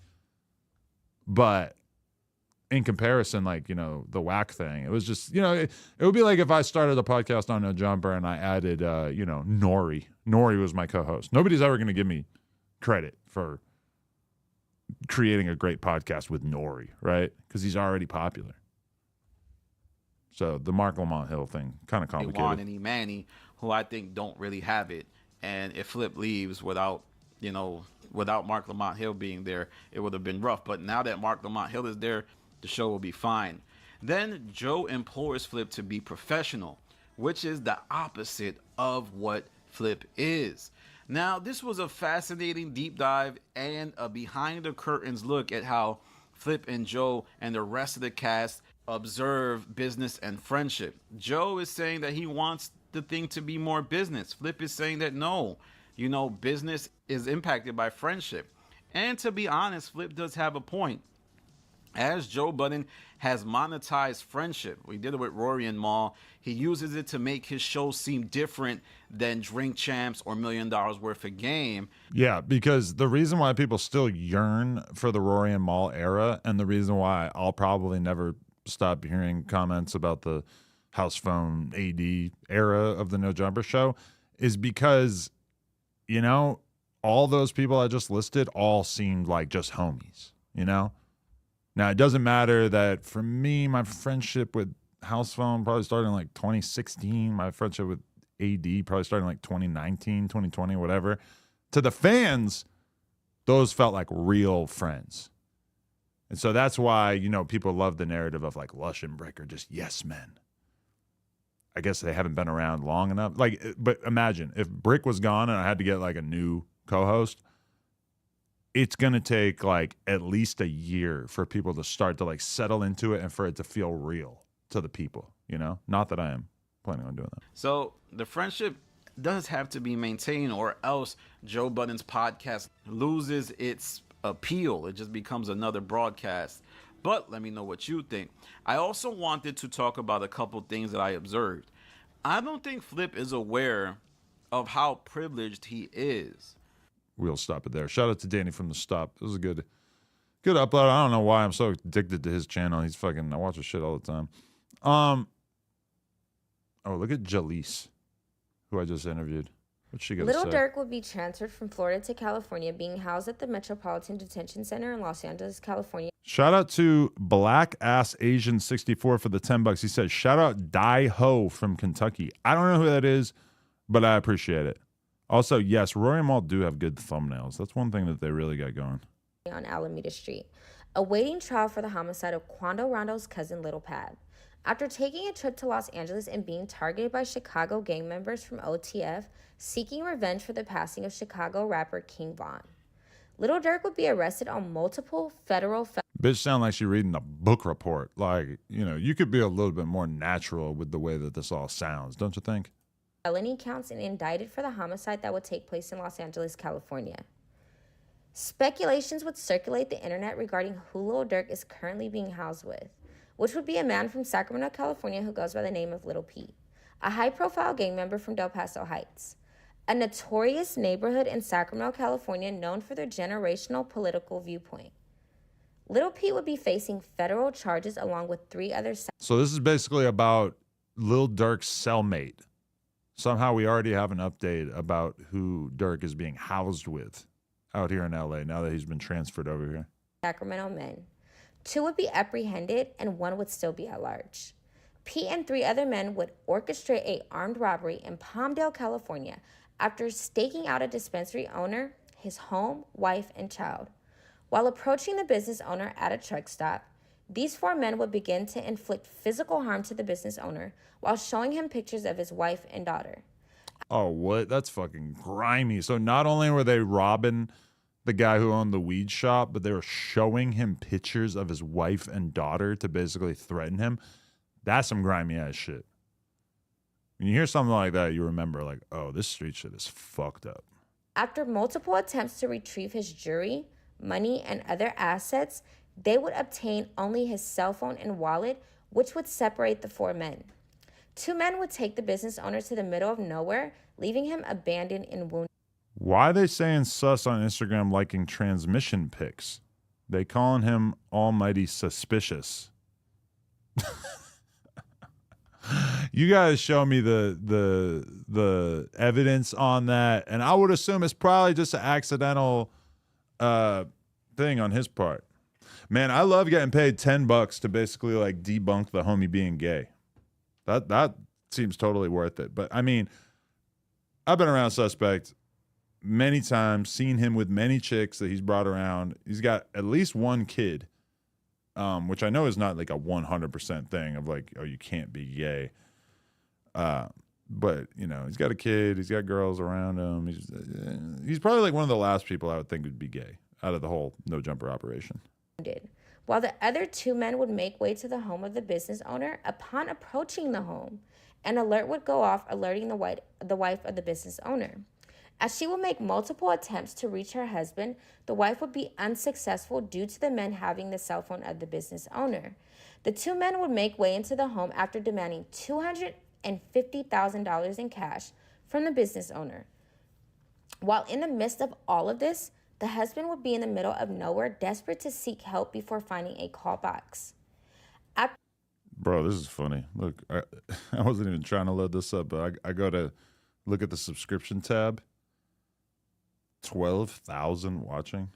Speaker 2: But in comparison, like, you know, the Whack thing, it was just, you know, it would be like if I started a podcast on No Jumper and I added, you know, Nori. Nori was my co-host. Nobody's ever going to give me credit for creating a great podcast with Nori, right? Because he's already popular. So the Mark Lamont Hill thing, kind of complicated.
Speaker 6: Juan and Imani, who I think don't really have it. And if Flip leaves without, you know, without Mark Lamont Hill being there, it would have been rough. But now that Mark Lamont Hill is there, the show will be fine. Then Joe implores Flip to be professional, which is the opposite of what Flip is. Now, this was a fascinating deep dive and a behind the curtains look at how Flip and Joe and the rest of the cast observe business and friendship. Joe is saying that he wants the thing to be more business. Flip is saying that no, you know, business is impacted by friendship. And to be honest, Flip does have a point. As Joe Budden has monetized friendship, we did it with Rory and Mal, he uses it to make his show seem different than Drink Champs or $1 Million Worth of Game.
Speaker 2: Yeah, because the reason why people still yearn for the Rory and Mal era, and the reason why I'll probably never stop hearing comments about the house phone AD era of the No Jumper Show, is because, you know, all those people I just listed all seemed like just homies, you know? Now, it doesn't matter that for me, my friendship with house phone probably started in like 2016. My friendship with AD probably started in like 2019, 2020, whatever. To the fans, those felt like real friends. And so that's why, you know, people love the narrative of like Lush and Brick are just yes men. I guess they haven't been around long enough. Like, but imagine if Brick was gone and I had to get like a new co-host, it's going to take like at least a year for people to start to like settle into it and for it to feel real to the people, you know? Not that I am planning on doing that.
Speaker 6: So the friendship does have to be maintained or else Joe Budden's podcast loses its appeal. It just becomes another broadcast. But let me know what you think. I also wanted to talk about a couple things that I observed. I don't think Flip is aware of how privileged he is.
Speaker 2: We'll stop it there. Shout out to Danny from the Stop. It was a good upload. I don't know why I'm so addicted to his channel. He's fucking, I watch his shit all the time. Oh, look at Jalise, who I just interviewed. What's she gonna say?
Speaker 10: Lil Durk will be transferred from Florida to California, being housed at the Metropolitan Detention Center in Los Angeles, California.
Speaker 2: Shout out to Black Ass Asian 64 for the $10. He says, shout out Die Ho from Kentucky. I don't know who that is, but I appreciate it. Also, yes, Rory and Mal do have good thumbnails. That's one thing that they really got going.
Speaker 10: On Alameda Street, awaiting trial for the homicide of Quando Rondo's cousin, Little Pad. After taking a trip to Los Angeles and being targeted by Chicago gang members from OTF, seeking revenge for the passing of Chicago rapper King Von. Lil Durk would be arrested on multiple federal...
Speaker 2: Bitch sound like she reading a book report. Like, you know, you could be a little bit more natural with the way that this all sounds, don't you think?
Speaker 10: Felony counts and indicted for the homicide that would take place in Los Angeles, California. Speculations would circulate the internet regarding who Lil Durk is currently being housed with, which would be a man from Sacramento, California who goes by the name of Lil P, a high-profile gang member from Del Paso Heights, a notorious neighborhood in Sacramento, California known for their generational political viewpoint. Lil P would be facing federal charges along with 3 other...
Speaker 2: So this is basically about Lil Durk's cellmate. Somehow we already have an update about who Durk is being housed with out here in LA now that he's been transferred over here.
Speaker 10: Sacramento men. 2 would be apprehended and 1 would still be at large. P and 3 other men would orchestrate a armed robbery in Palmdale, California after staking out a dispensary owner, his home, wife, and child. While approaching the business owner at a truck stop, these 4 men would begin to inflict physical harm to the business owner while showing him pictures of his wife and daughter.
Speaker 2: Oh, what? That's fucking grimy. So not only were they robbing the guy who owned the weed shop, but they were showing him pictures of his wife and daughter to basically threaten him. That's some grimy ass shit. When you hear something like that, you remember like, oh, this street shit is fucked up.
Speaker 10: After multiple attempts to retrieve his jewelry, money, and other assets, they would obtain only his cell phone and wallet, which would separate the 4 men. 2 men would take the business owner to the middle of nowhere, leaving him abandoned and wounded.
Speaker 2: Why are they saying sus on Instagram liking transmission pics? They calling him almighty suspicious. You guys show me the evidence on that, and I would assume it's probably just an accidental thing on his part. Man, I love getting paid $10 to basically like debunk the homie being gay. That seems totally worth it. But I mean, I've been around Suspect many times, seen him with many chicks that he's brought around. He's got at least 1 kid, which I know is not like a 100% thing of like, oh, you can't be gay. But you know, he's got a kid, he's got girls around him. He's probably like one of the last people I would think would be gay out of the whole no jumper operation.
Speaker 10: While the other 2 men would make way to the home of the business owner. Upon approaching the home, an alert would go off alerting the wife of the business owner. As she would make multiple attempts to reach her husband, the wife would be unsuccessful due to the men having the cell phone of the business owner. The 2 men would make way into the home after demanding $250,000 in cash from the business owner. While in the midst of all of this, the husband would be in the middle of nowhere, desperate to seek help before finding a call box.
Speaker 2: Bro, this is funny. Look, I wasn't even trying to load this up, but I go to look at the subscription tab. 12,000 watching.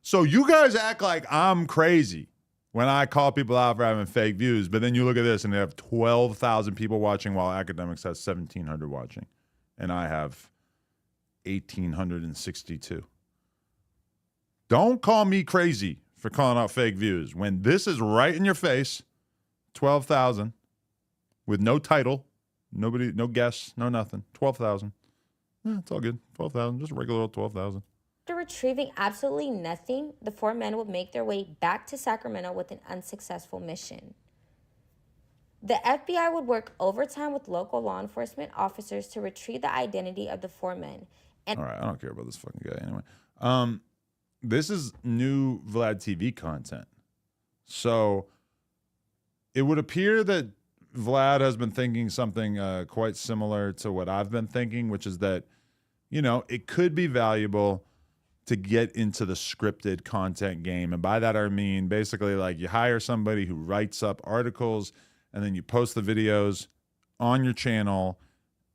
Speaker 2: So you guys act like I'm crazy when I call people out for having fake views, but then you look at this and they have 12,000 people watching while Academics has 1,700 watching. And I have 1,862. Don't call me crazy for calling out fake views when this is right in your face. 12,000 with no title, nobody, no guests, no nothing. 12,000. It's all good. 12,000, just a regular old 12,000.
Speaker 10: After retrieving absolutely nothing, the 4 men would make their way back to Sacramento with an unsuccessful mission. The FBI would work overtime with local law enforcement officers to retrieve the identity of the 4 men.
Speaker 2: All right, I don't care about this fucking guy anyway. This is new Vlad TV content. So it would appear that Vlad has been thinking something quite similar to what I've been thinking, which is that, you know, it could be valuable to get into the scripted content game. And by that, I mean, basically like you hire somebody who writes up articles and then you post the videos on your channel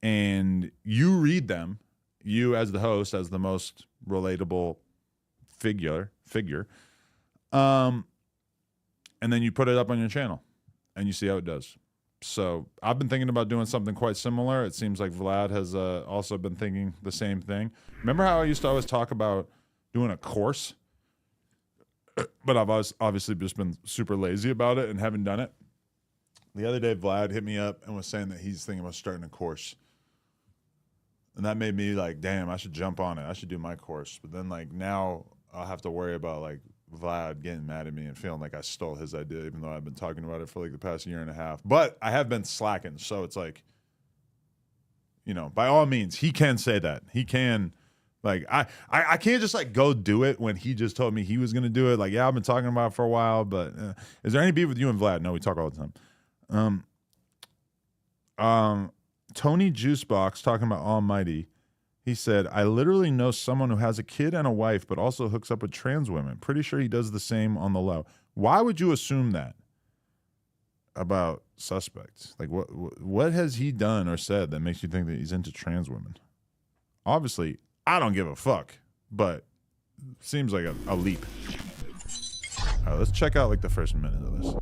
Speaker 2: and you read them, you as the host, as the most relatable figure, and then you put it up on your channel and you see how it does. So I've been thinking about doing something quite similar. It seems like Vlad has also been thinking the same thing. Remember how I used to always talk about doing a course? But I've obviously just been super lazy about it and haven't done it. The other day, Vlad hit me up and was saying that he's thinking about starting a course. And that made me like, damn, I should jump on it. I should do my course. But then like now I'll have to worry about like Vlad getting mad at me and feeling like I stole his idea, even though I've been talking about it for like the past year and a half. But I have been slacking. So it's like, you know, by all means, he can say that. He can Like I can't just like go do it when he just told me he was gonna do it. Like, yeah, I've been talking about it for a while, but is there any beef with you and Vlad? No, we talk all the time. Tony Juicebox talking about Almighty. He said, I literally know someone who has a kid and a wife, but also hooks up with trans women. Pretty sure he does the same on the low. Why would you assume that about suspects? Like, what has he done or said that makes you think that he's into trans women? Obviously, I don't give a fuck, but seems like a leap. All right, let's check out like the first minute of this.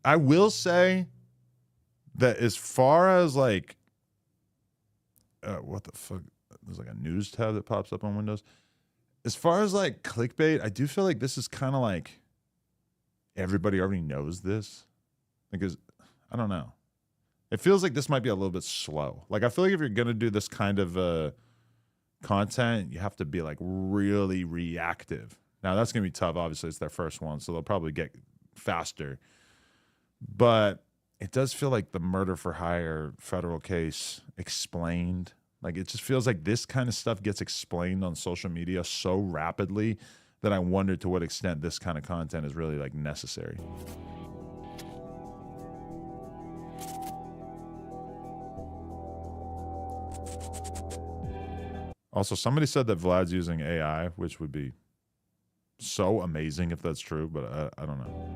Speaker 2: I will say that as far as like, what the fuck? There's like a news tab that pops up on Windows. As far as like clickbait, I do feel like this is kind of like everybody already knows this. Because I don't know. It feels like this might be a little bit slow. Like I feel like if you're gonna do this kind of content, you have to be like really reactive. Now that's gonna be tough. Obviously, it's their first one, so they'll probably get faster. But it does feel like the murder for hire federal case explained. Like it just feels like this kind of stuff gets explained on social media so rapidly that I wonder to what extent this kind of content is really like necessary. Also, somebody said that Vlad's using AI, which would be so amazing if that's true, but I don't know.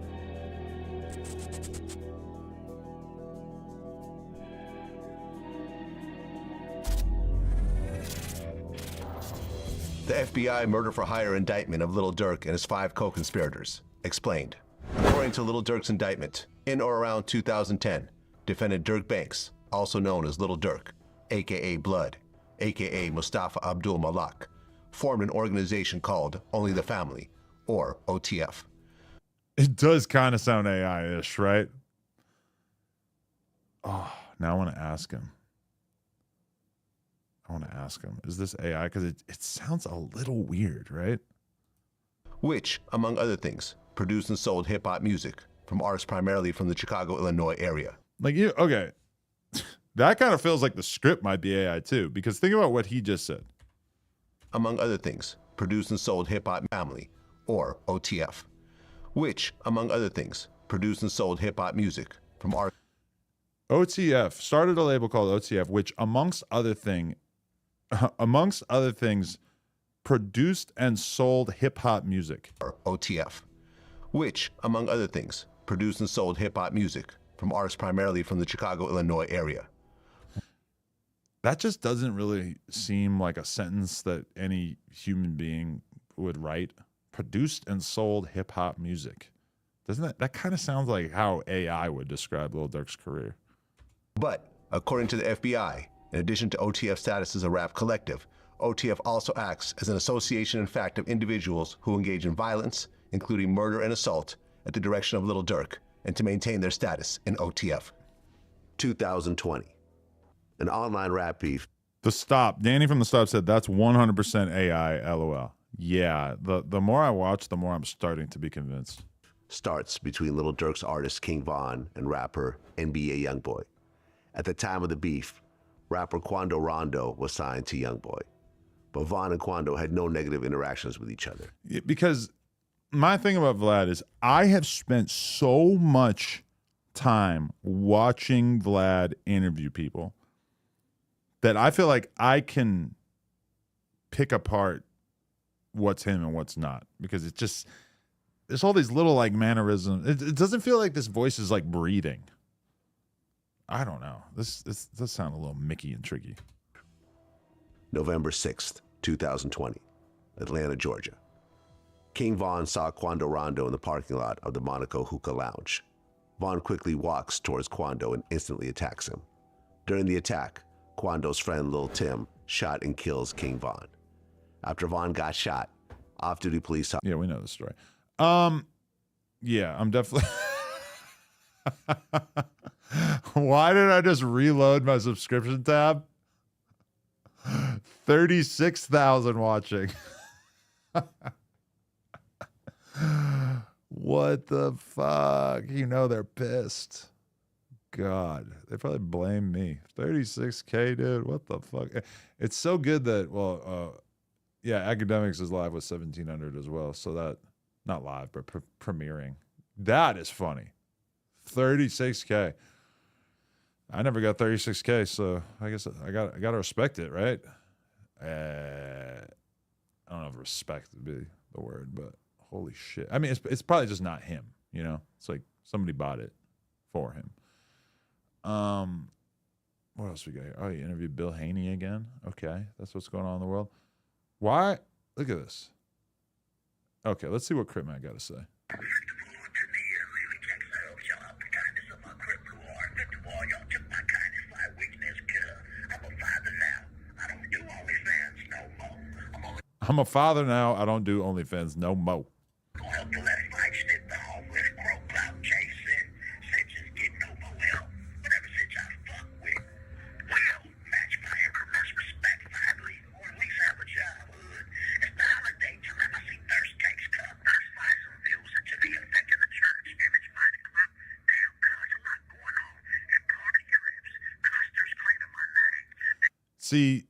Speaker 11: The FBI murder-for-hire indictment of Lil Durk and his 5 co-conspirators. Explained. According to Lil Durk's indictment, in or around 2010, defendant Dirk Banks, also known as Lil Durk, aka Blood, aka Mustafa Abdul Malak, formed an organization called Only the Family, or OTF.
Speaker 2: It does kind of sound AI-ish, right? Oh, now I want to ask him. Is this AI? Because it sounds a little weird, right?
Speaker 11: Which, among other things, produced and sold hip-hop music from artists primarily from the Chicago, Illinois area.
Speaker 2: Like, okay. That kind of feels like the script might be AI too, because think about what he just said.
Speaker 11: Among other things, produced and sold hip-hop family, or OTF. Which, among other things, produced and sold hip-hop music from artists.
Speaker 2: OTF started a label called OTF, which amongst other things, produced and sold hip-hop music.
Speaker 11: Or OTF. Which, among other things, produced and sold hip-hop music from artists primarily from the Chicago, Illinois area.
Speaker 2: That just doesn't really seem like a sentence that any human being would write. Produced and sold hip-hop music. Doesn't that kind of sounds like how AI would describe Lil Durk's career?
Speaker 11: But, according to the FBI, in addition to OTF status as a rap collective, OTF also acts as an association in fact of individuals who engage in violence, including murder and assault, at the direction of Lil Durk, and to maintain their status in OTF. 2020. An online rap beef.
Speaker 2: The Stop. Danny from The Stop said that's 100% AI, LOL. Yeah, the more I watch, the more I'm starting to be convinced.
Speaker 11: Starts between Lil Durk's artist King Von and rapper NBA Youngboy. At the time of the beef, rapper Quando Rondo was signed to Youngboy. But Von and Quando had no negative interactions with each other.
Speaker 2: Because my thing about Vlad is I have spent so much time watching Vlad interview people that I feel like I can pick apart what's him and what's not, because it's just, there's all these little like mannerisms. It doesn't feel like this voice is like breathing. I don't know. This does sound a little Mickey and tricky.
Speaker 11: November 6th, 2020, Atlanta, Georgia. King Von saw Quando Rondo in the parking lot of the Monaco Hookah Lounge. Von quickly walks towards Quando and instantly attacks him. During the attack, Quando's friend Lil Tim shot and kills King Von. After Von got shot, off-duty police...
Speaker 2: Yeah, we know the story. Yeah, I'm definitely... Why did I just reload my subscription tab? 36,000 watching. What the fuck? You know they're pissed. God. They probably blame me. 36K, dude. What the fuck? It's so good that, yeah, Academics is live with 1,700 as well. So that, not live, but premiering. That is funny. 36K. I never got 36K, so I guess I got to respect it, right? I don't know if respect would be the word, but holy shit. I mean, it's probably just not him, you know? It's like somebody bought it for him. What else we got here? Oh, you interviewed Bill Haney again? Okay, that's what's going on in the world. Why? Look at this. Okay, let's see what Crip Man got to say. I'm a father now. I don't do OnlyFans no more. See,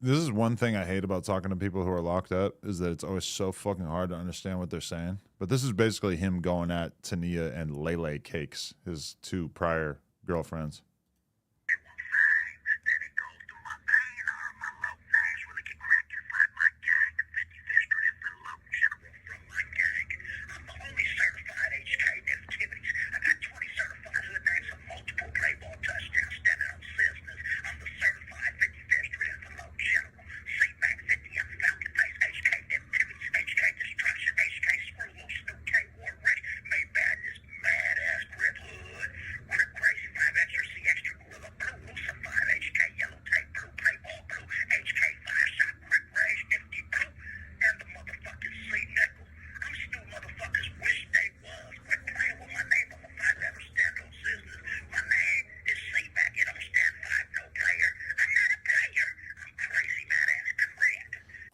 Speaker 2: this is one thing I hate about talking to people who are locked up is that it's always so fucking hard to understand what they're saying. But this is basically him going at Tania and Lele Cakes, his two prior girlfriends.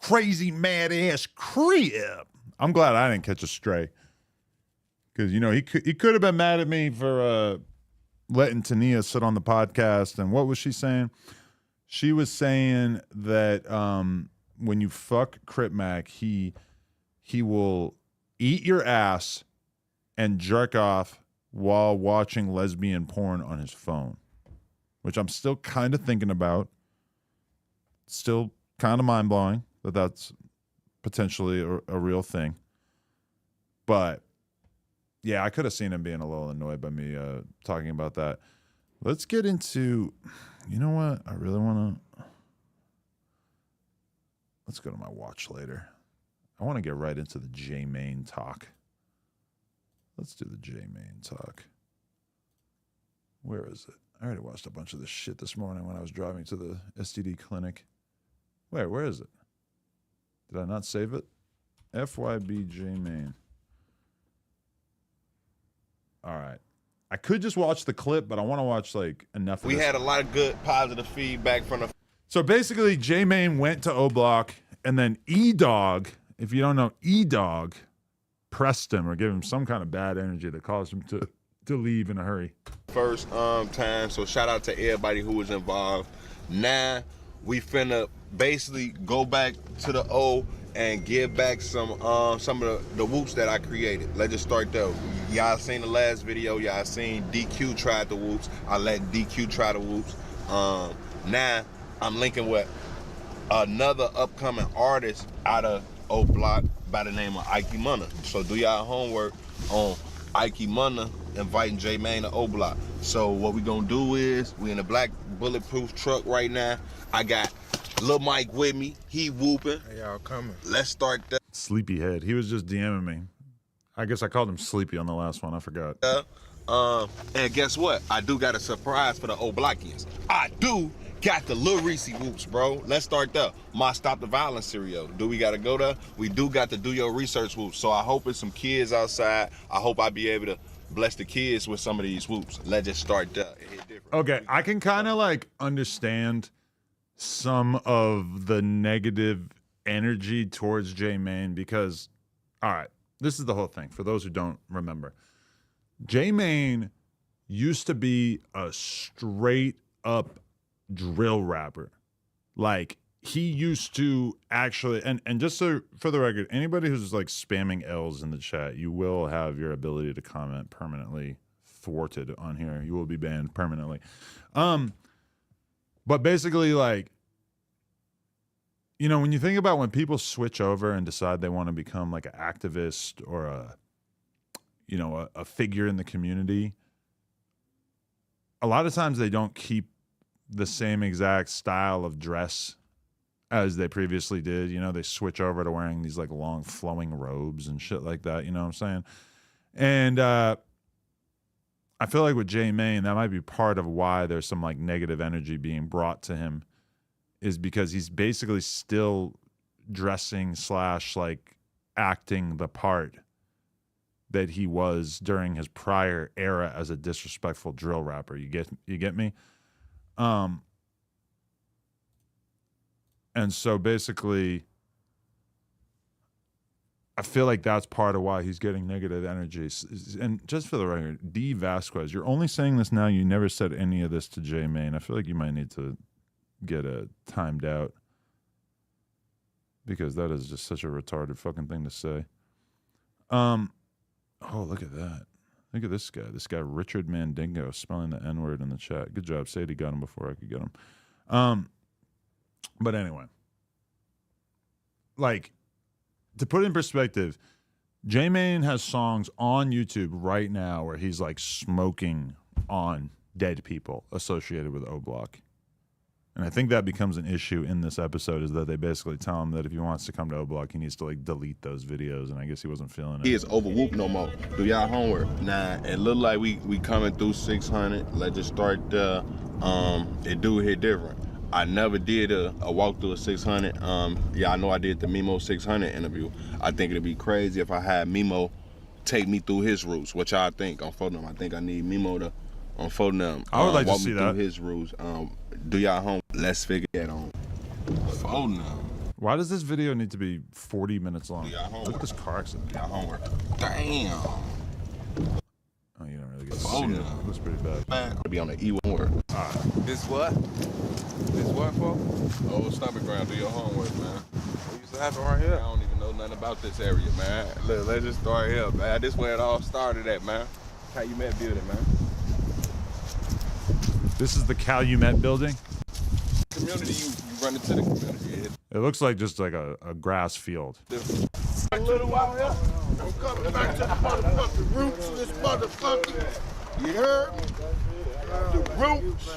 Speaker 2: Crazy mad ass crib. I'm glad I didn't catch a stray, because you know he could have been mad at me for letting Tania sit on the podcast. And what was she saying? She was saying that when you fuck Crip Mac, he will eat your ass and jerk off while watching lesbian porn on his phone, which I'm still kind of thinking about. Still kind of mind blowing that that's potentially a real thing. But yeah, I could have seen him being a little annoyed by me talking about that. Let's get into, you know what? I really want to, let's go to my watch later. I want to get right into the J-Main talk. Let's do the J-Main talk. Where is it? I already watched a bunch of this shit this morning when I was driving to the STD clinic. Where is it? Did I not save it? FYB J-Main. All right. I could just watch the clip, but I want to watch like enough of
Speaker 12: We
Speaker 2: this.
Speaker 12: had a lot of good positive feedback from the...
Speaker 2: So basically, J-Main went to O-Block, and then E-Dogg, if you don't know, E-Dogg pressed him or gave him some kind of bad energy that caused him to leave in a hurry.
Speaker 12: First time, so shout out to everybody who was involved. Now, we finna basically go back to the O and give back some of the whoops that I created. Let's just start there. Y'all seen the last video. Y'all seen DQ tried the whoops. I let DQ try the whoops. Now I'm linking with another upcoming artist out of O Block by the name of Ike Munna. So do y'all homework on Ike Munna inviting J-Main to O Block. So what we gonna do is we in a black bulletproof truck right now. I got Lil Mike with me. He whooping.
Speaker 5: Hey, y'all coming.
Speaker 12: Let's start that.
Speaker 2: Sleepyhead. He was just DMing me. I guess I called him Sleepy on the last one. I forgot.
Speaker 12: And guess what? I do got a surprise for the O-Blockians. I do got the Lil Reese whoops, bro. Let's start there. My Stop the Violence cereal. Do we gotta go there? We do got to do your research whoops. So I hope it's some kids outside. I hope I be able to bless the kids with some of these whoops. Let's just start there.
Speaker 2: Okay, I can kind of like understand some of the negative energy towards J-Main because, all right, this is the whole thing. For those who don't remember, J-Main used to be a straight up drill rapper. Like, he used to actually, and just so for the record, anybody who's like spamming L's in the chat, you will have your ability to comment permanently thwarted on here. You will be banned permanently. But basically, like, you know, when you think about when people switch over and decide they want to become like an activist or a figure in the community, a lot of times they don't keep the same exact style of dress as they previously did. You know, they switch over to wearing these like long flowing robes and shit like that. You know what I'm saying? And I feel like with J Mane, that might be part of why there's some like negative energy being brought to him, is because he's basically still dressing / like acting the part that he was during his prior era as a disrespectful drill rapper. You get me? And so basically, I feel like that's part of why he's getting negative energy. And just for the record, D. Vasquez, you're only saying this now. You never said any of this to J Mane. I feel like you might need to get a timed out, because that is just such a retarded fucking thing to say. Oh, look at that. Look at this guy. This guy, Richard Mandingo, spelling the N-word in the chat. Good job. Sadie got him before I could get him. But anyway, like, to put it in perspective, J Mane has songs on YouTube right now where he's like smoking on dead people associated with O Block. And I think that becomes an issue in this episode, is that they basically tell him that if he wants to come to O Block, he needs to like delete those videos. And I guess he wasn't feeling it.
Speaker 12: He is overwhooped no more. Do y'all homework? Nah, it look like we coming through 600. Let's just start it do hit different. I never did a walk through a 600. Yeah, I know I did the Mimo 600 interview. I think it'd be crazy if I had Mimo take me through his routes. What y'all think on Folding? I think I need Mimo to unfold them.
Speaker 2: I would like to
Speaker 12: walk
Speaker 2: see
Speaker 12: me
Speaker 2: that.
Speaker 12: Through his routes. Do y'all home? Let's figure that on. Folding them.
Speaker 2: Why does this video need to be 40 minutes long? Look at this car accident.
Speaker 12: Do y'all homework? Damn.
Speaker 2: Oh, you don't really get to see it. It looks pretty bad.
Speaker 12: Be on the E homework.
Speaker 13: This what? This what for?
Speaker 12: Oh, stomach ground. Do your homework, man.
Speaker 13: What used to happen right here?
Speaker 12: I don't even know nothing about this area, man. Let's just start here, man. This is where it all started at, man. Calumet building, man.
Speaker 2: This is the Calumet building?
Speaker 12: Community, you run into the community.
Speaker 2: It looks like just like a grass field.
Speaker 12: A little while here. I'm coming back to the motherfucking roots of this motherfucker. You heard? The roots.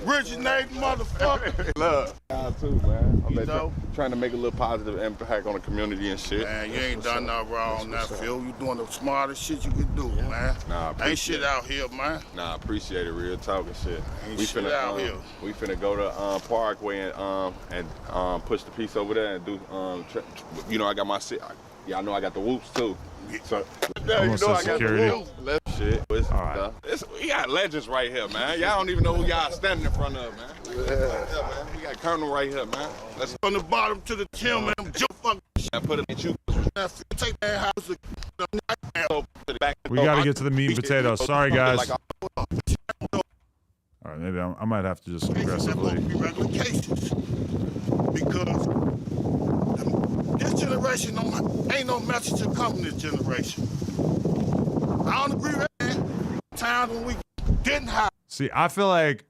Speaker 12: Originating motherfucker. Love. Y'all too, man. I'm trying to make a little positive impact on the community and shit.
Speaker 14: Man, you ain't done nothing wrong on that field. You doing the smartest shit you can do, man.
Speaker 12: Nah,
Speaker 14: ain't shit out here, man.
Speaker 12: Nah, appreciate it. Real talking shit.
Speaker 14: Ain't shit out here.
Speaker 12: We finna go to Parkway and push the piece over there and do you know I got my shit. Y'all know I got the whoops too. So
Speaker 2: almost
Speaker 12: you know I got
Speaker 2: security.
Speaker 12: the whoops. Shit.
Speaker 2: All right.
Speaker 12: We got legends right here, man. Y'all don't even know who y'all standing in front of, man. Yeah, man. We got Colonel right here, man. Let's
Speaker 14: from the bottom to the tail, man. Joe fucking shit.
Speaker 12: I put it in you.
Speaker 14: Take that house.
Speaker 2: We got to get to the meat and potatoes. Sorry, guys. All right, maybe I might have to just aggressively.
Speaker 14: Regular cases. Because this generation ain't no message to come in this generation. I don't agree with that. Times when we didn't have.
Speaker 2: See, I feel like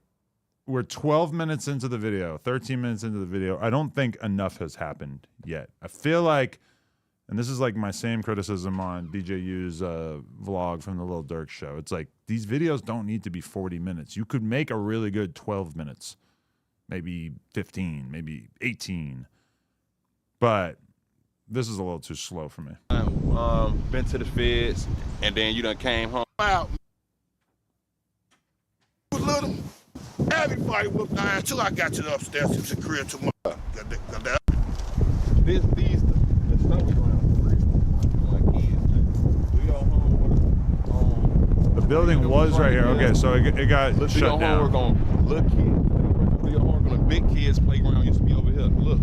Speaker 2: we're 12 minutes into the video, 13 minutes into the video. I don't think enough has happened yet. I feel like, and this is like my same criticism on DJU's vlog from the Lil Durk show. It's like, these videos don't need to be 40 minutes. You could make a really good 12 minutes, maybe 15, maybe 18. But this is a little too slow for me.
Speaker 12: Been to the feds, and then you done came home.
Speaker 14: Wow. Little, everybody whooped my ass till I got to the upstairs to the crib to my.
Speaker 12: The stuff was
Speaker 2: The building was right here. Okay, so it got shut down.
Speaker 12: Look, kid. Do your homework on a big kids playground used to be over here. Look.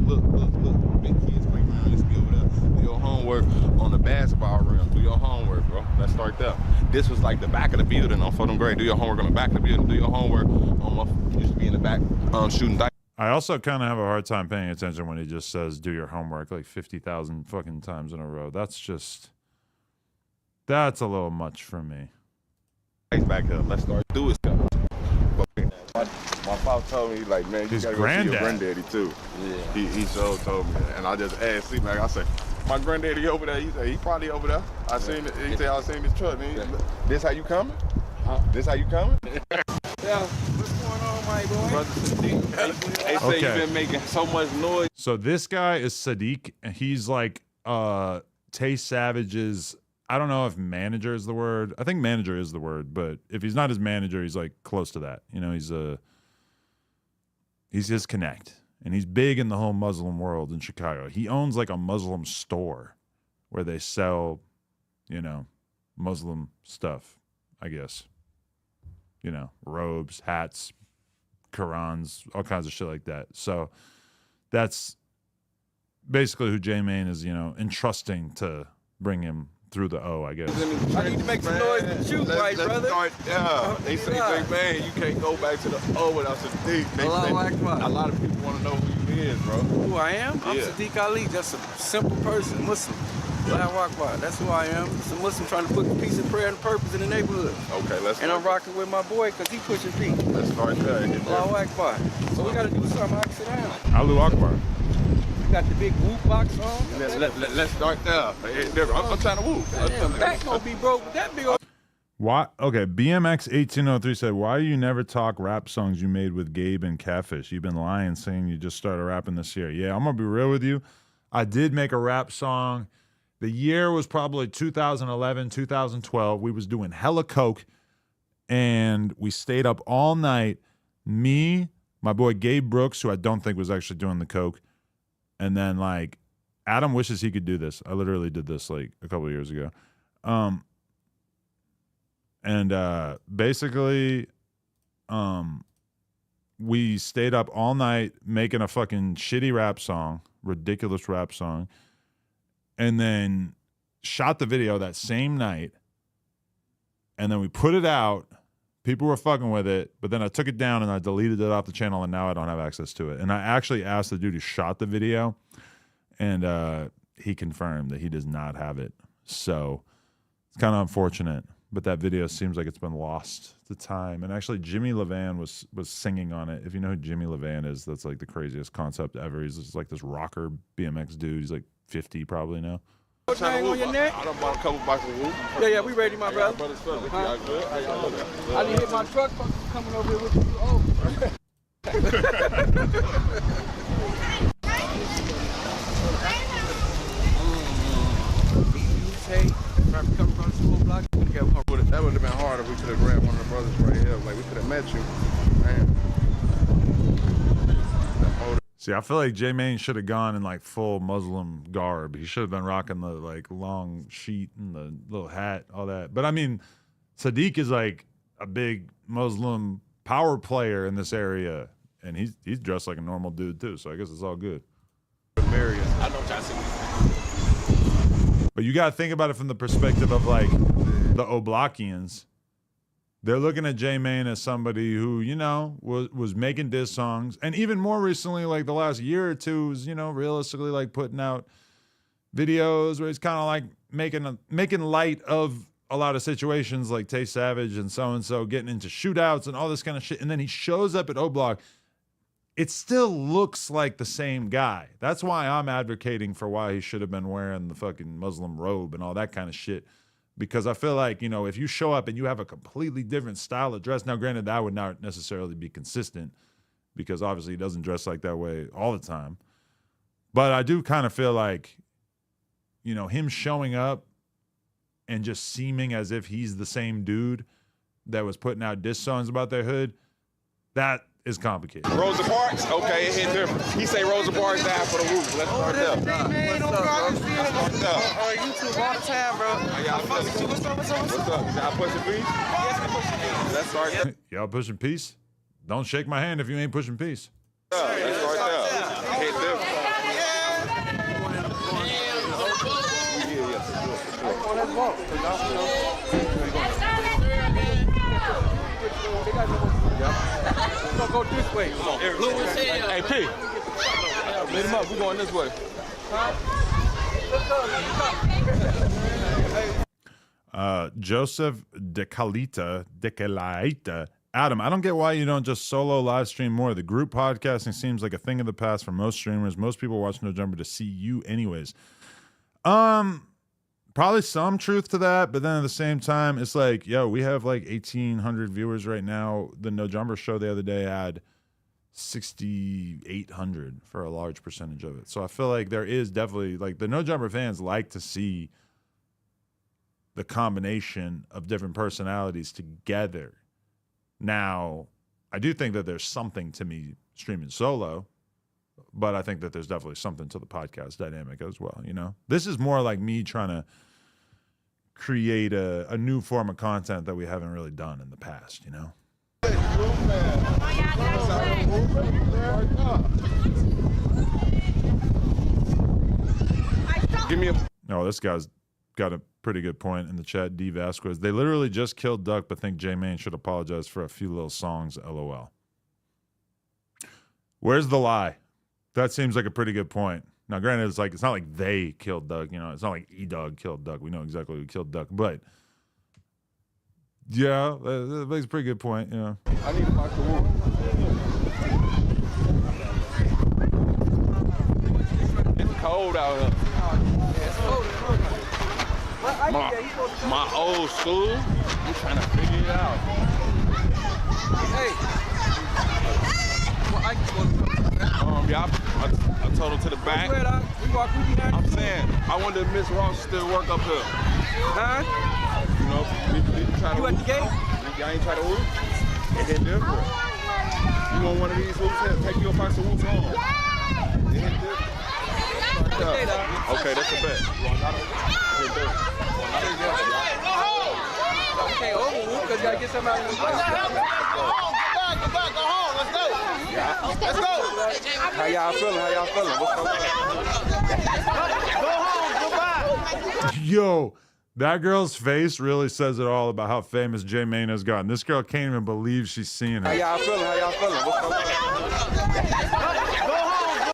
Speaker 12: Big kids playground used to be over there. Do your homework on the basketball rim. Do your homework, bro. Let's start there. This was like the back of the building on 4th grade. Do your homework on the back of the building. Do your homework on my, used to be in the back shooting dice.
Speaker 2: I also kind of have a hard time paying attention when he just says "do your homework" like 50,000 fucking times in a row. That's a little much for me.
Speaker 12: Back up. Let's start do it stuff. My father told me, like, man, you gotta go see your granddaddy too. Yeah. He so told me that. And I just asked him, like, I said, my granddaddy over there. He said he probably over there. I seen it. He said I seen his truck. This how you coming? This how you coming?
Speaker 13: Yeah. What's going on, my boy? Brother Sadiq. They say you've been making so much noise.
Speaker 2: So this guy is Sadiq. He's like Tay Savage's, I don't know if manager is the word. I think manager is the word, but if he's not his manager, he's like close to that. You know, he's his connect. And he's big in the whole Muslim world in Chicago. He owns like a Muslim store where they sell, you know, Muslim stuff, I guess. You know, robes, hats, Qurans, all kinds of shit like that. So that's basically who J-Mane is, you know, entrusting to bring him through the O, I guess.
Speaker 13: I need to make some noise to shoot, right, brother?
Speaker 12: They say, man, you can't go back to the O without Sadiq. A lot of people want to know who you is, bro.
Speaker 13: Who I am? I'm Sadiq Ali, just a simple person, Muslim. That's who I am. It's a Muslim trying to put peace and prayer and purpose in the neighborhood.
Speaker 12: Okay, let's
Speaker 13: And I'm rocking with my boy because he pushing peace.
Speaker 12: Let's start there.
Speaker 13: Allahu Akbar. So we got to do something. I can sit down.
Speaker 2: Allahu Akbar.
Speaker 13: Got the big whoop box on.
Speaker 12: Let's start there. I'm trying to whoop.
Speaker 13: Back gonna be broke with that big old.
Speaker 2: Why? Okay, BMX1803 said, "Why you never talk rap songs you made with Gabe and Catfish? You've been lying, saying you just started rapping this year." Yeah, I'm gonna be real with you. I did make a rap song. The year was probably 2011, 2012. We was doing hella coke, and we stayed up all night. Me, my boy Gabe Brooks, who I don't think was actually doing the coke, and then like Adam wishes he could do this. I literally did this like a couple of years ago. Basically, we stayed up all night making a fucking shitty rap song, ridiculous rap song, and then shot the video that same night, and then we put it out. People were fucking with it, but then I took it down and I deleted it off the channel, and now I don't have access to it. And I actually asked the dude who shot the video, and he confirmed that he does not have it. So it's kind of unfortunate, but that video seems like it's been lost to time. And actually, Jimmy Levan was singing on it. If you know who Jimmy Levan is, that's like the craziest concept ever. He's just like this rocker BMX dude. He's like 50 probably now.
Speaker 13: What hang on your neck?
Speaker 12: I done bought a couple boxes of whoop.
Speaker 13: Yeah, we ready, my brother. I didn't hit my truck coming over here with you. Oh.
Speaker 12: That would have been hard if we could have grabbed one of the brothers right here. Like, we could have met you. Man.
Speaker 2: See, I feel like J-Mane should have gone in like full Muslim garb. He should have been rocking the like long sheet and the little hat, all that. But I mean, Sadiq is like a big Muslim power player in this area, and he's dressed like a normal dude too. So I guess it's all good.
Speaker 7: I know y'all see me.
Speaker 2: But you got to think about it from the perspective of like the Oblakians. They're looking at J-Mane as somebody who, you know, was making diss songs. And even more recently, like the last year or two, is, you know, realistically like putting out videos where he's kind of like making light of a lot of situations like Tay Savage and so getting into shootouts and all this kind of shit. And then he shows up at O-Block. It still looks like the same guy. That's why I'm advocating for why he should have been wearing the fucking Muslim robe and all that kind of shit. Because I feel like, you know, if you show up and you have a completely different style of dress, now granted, that would not necessarily be consistent because obviously he doesn't dress like that way all the time. But I do kind of feel like, you know, him showing up and just seeming as if he's the same dude that was putting out diss songs about their hood, that is complicated.
Speaker 12: Rosa Parks? Okay, it hit different. He say Rosa Parks died for the roof. Let's start there.
Speaker 13: What's up, YouTube all the time, bro. What's up?
Speaker 12: Y'all pushing peace?
Speaker 13: Yes, we pushing peace.
Speaker 12: Let's start there.
Speaker 2: Y'all pushing peace? Don't shake my hand if you ain't pushing peace.
Speaker 12: That's right there. Hit different.
Speaker 13: Let's walk. We're gonna go this way. Come on. Hey, P. Let him up. We're going this way.
Speaker 2: Joseph DeCalaita. Adam, I don't get why you don't just solo live stream more. The group podcasting seems like a thing of the past for most streamers. Most people watch No Jumper to see you anyways. Probably some truth to that, but then at the same time, it's like, yo, we have like 1,800 viewers right now. The No Jumper show the other day had 6,800 for a large percentage of it. So I feel like there is definitely, like, the No Jumper fans like to see the combination of different personalities together. Now, I do think that there's something to me streaming solo, but I think that there's definitely something to the podcast dynamic as well, you know? This is more like me trying to create a new form of content that we haven't really done in the past, you know?
Speaker 12: Give me a...
Speaker 2: Oh, this guy's got a pretty good point in the chat. D. Vasquez. They literally just killed Duck, but think J-Mane should apologize for a few little songs, LOL. Where's the lie? That seems like a pretty good point. Now, granted, it's not like they killed Duck. You know, it's not like E-Dog killed Duck. We know exactly who killed Duck. But, yeah, that makes a pretty good point, you know.
Speaker 13: I need to mark the wood.
Speaker 7: It's cold out here. My old school, I'm trying to figure it out.
Speaker 13: Hey. Well, I
Speaker 7: Yeah, I told him to the back. I'm saying, I wonder if Miss Ross still work up here.
Speaker 13: Huh?
Speaker 7: You know, did you try to
Speaker 13: You at the gate?
Speaker 7: Y'all ain't try to whoop? It hit different. You want one of these whoops here? Take your box of whoops home. It hit different. Okay, that's a bet. It hit different.
Speaker 13: You can't overwhoop because you got to get somebody in the place.
Speaker 14: Go home. Let's go. Let's go.
Speaker 7: How y'all feeling? What's going on?
Speaker 14: Go home. Goodbye.
Speaker 2: Yo, that girl's face really says it all about how famous J-Mane has gotten. This girl can't even believe she's seeing her.
Speaker 7: How y'all feeling? What's going on?
Speaker 14: Go home.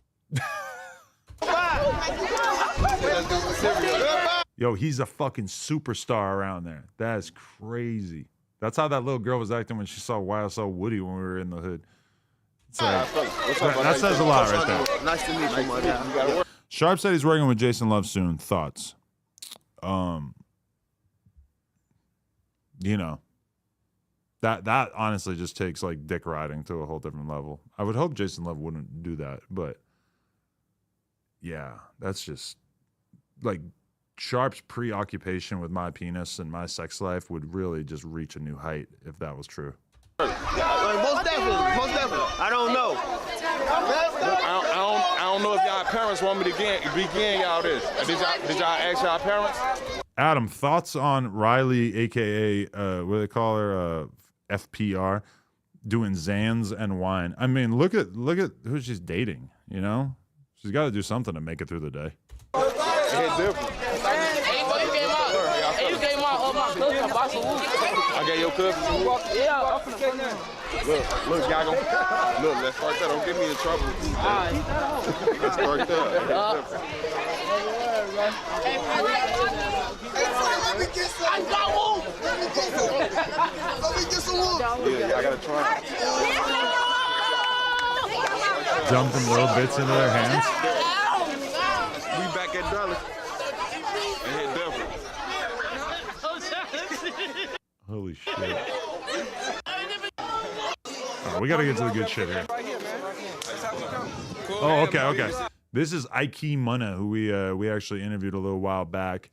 Speaker 14: Goodbye.
Speaker 2: Yo, he's a fucking superstar around there. That is crazy. That's how that little girl was acting when she saw YSL Woody when we were in the hood. It's like, that says a lot right there.
Speaker 5: Nice to meet you, my guy.
Speaker 2: Sharp said he's working with Jason Love soon. Thoughts? You know, that honestly just takes like dick riding to a whole different level. I would hope Jason Love wouldn't do that, but yeah, that's just like Sharp's preoccupation with my penis and my sex life would really just reach a new height if that was true.
Speaker 5: Most definitely. I don't know.
Speaker 7: I don't know if y'all parents want me to begin y'all this. Did y'all ask y'all parents?
Speaker 2: Adam, thoughts on Riley, aka what do they call her, FPR, doing Zans and wine? I mean, look at who she's dating. You know, she's got to do something to make it through the day.
Speaker 7: It's different.
Speaker 15: You gave my cousin a box of whoop.
Speaker 7: I gave your cousin some whoop?
Speaker 15: Yeah, I'm finna get now.
Speaker 7: Look, y'all go. Look, let's start that. Don't get me in trouble. Let's start that.
Speaker 14: Let me get some. I got whoop. Let me get some whoop.
Speaker 7: Yeah, I gotta try.
Speaker 2: Dumping little bits into their hands.
Speaker 7: We back at Dallas. And hit different.
Speaker 2: Holy shit. We got to get to the good shit here. Oh, okay. This is Ike Munna, who we actually interviewed a little while back.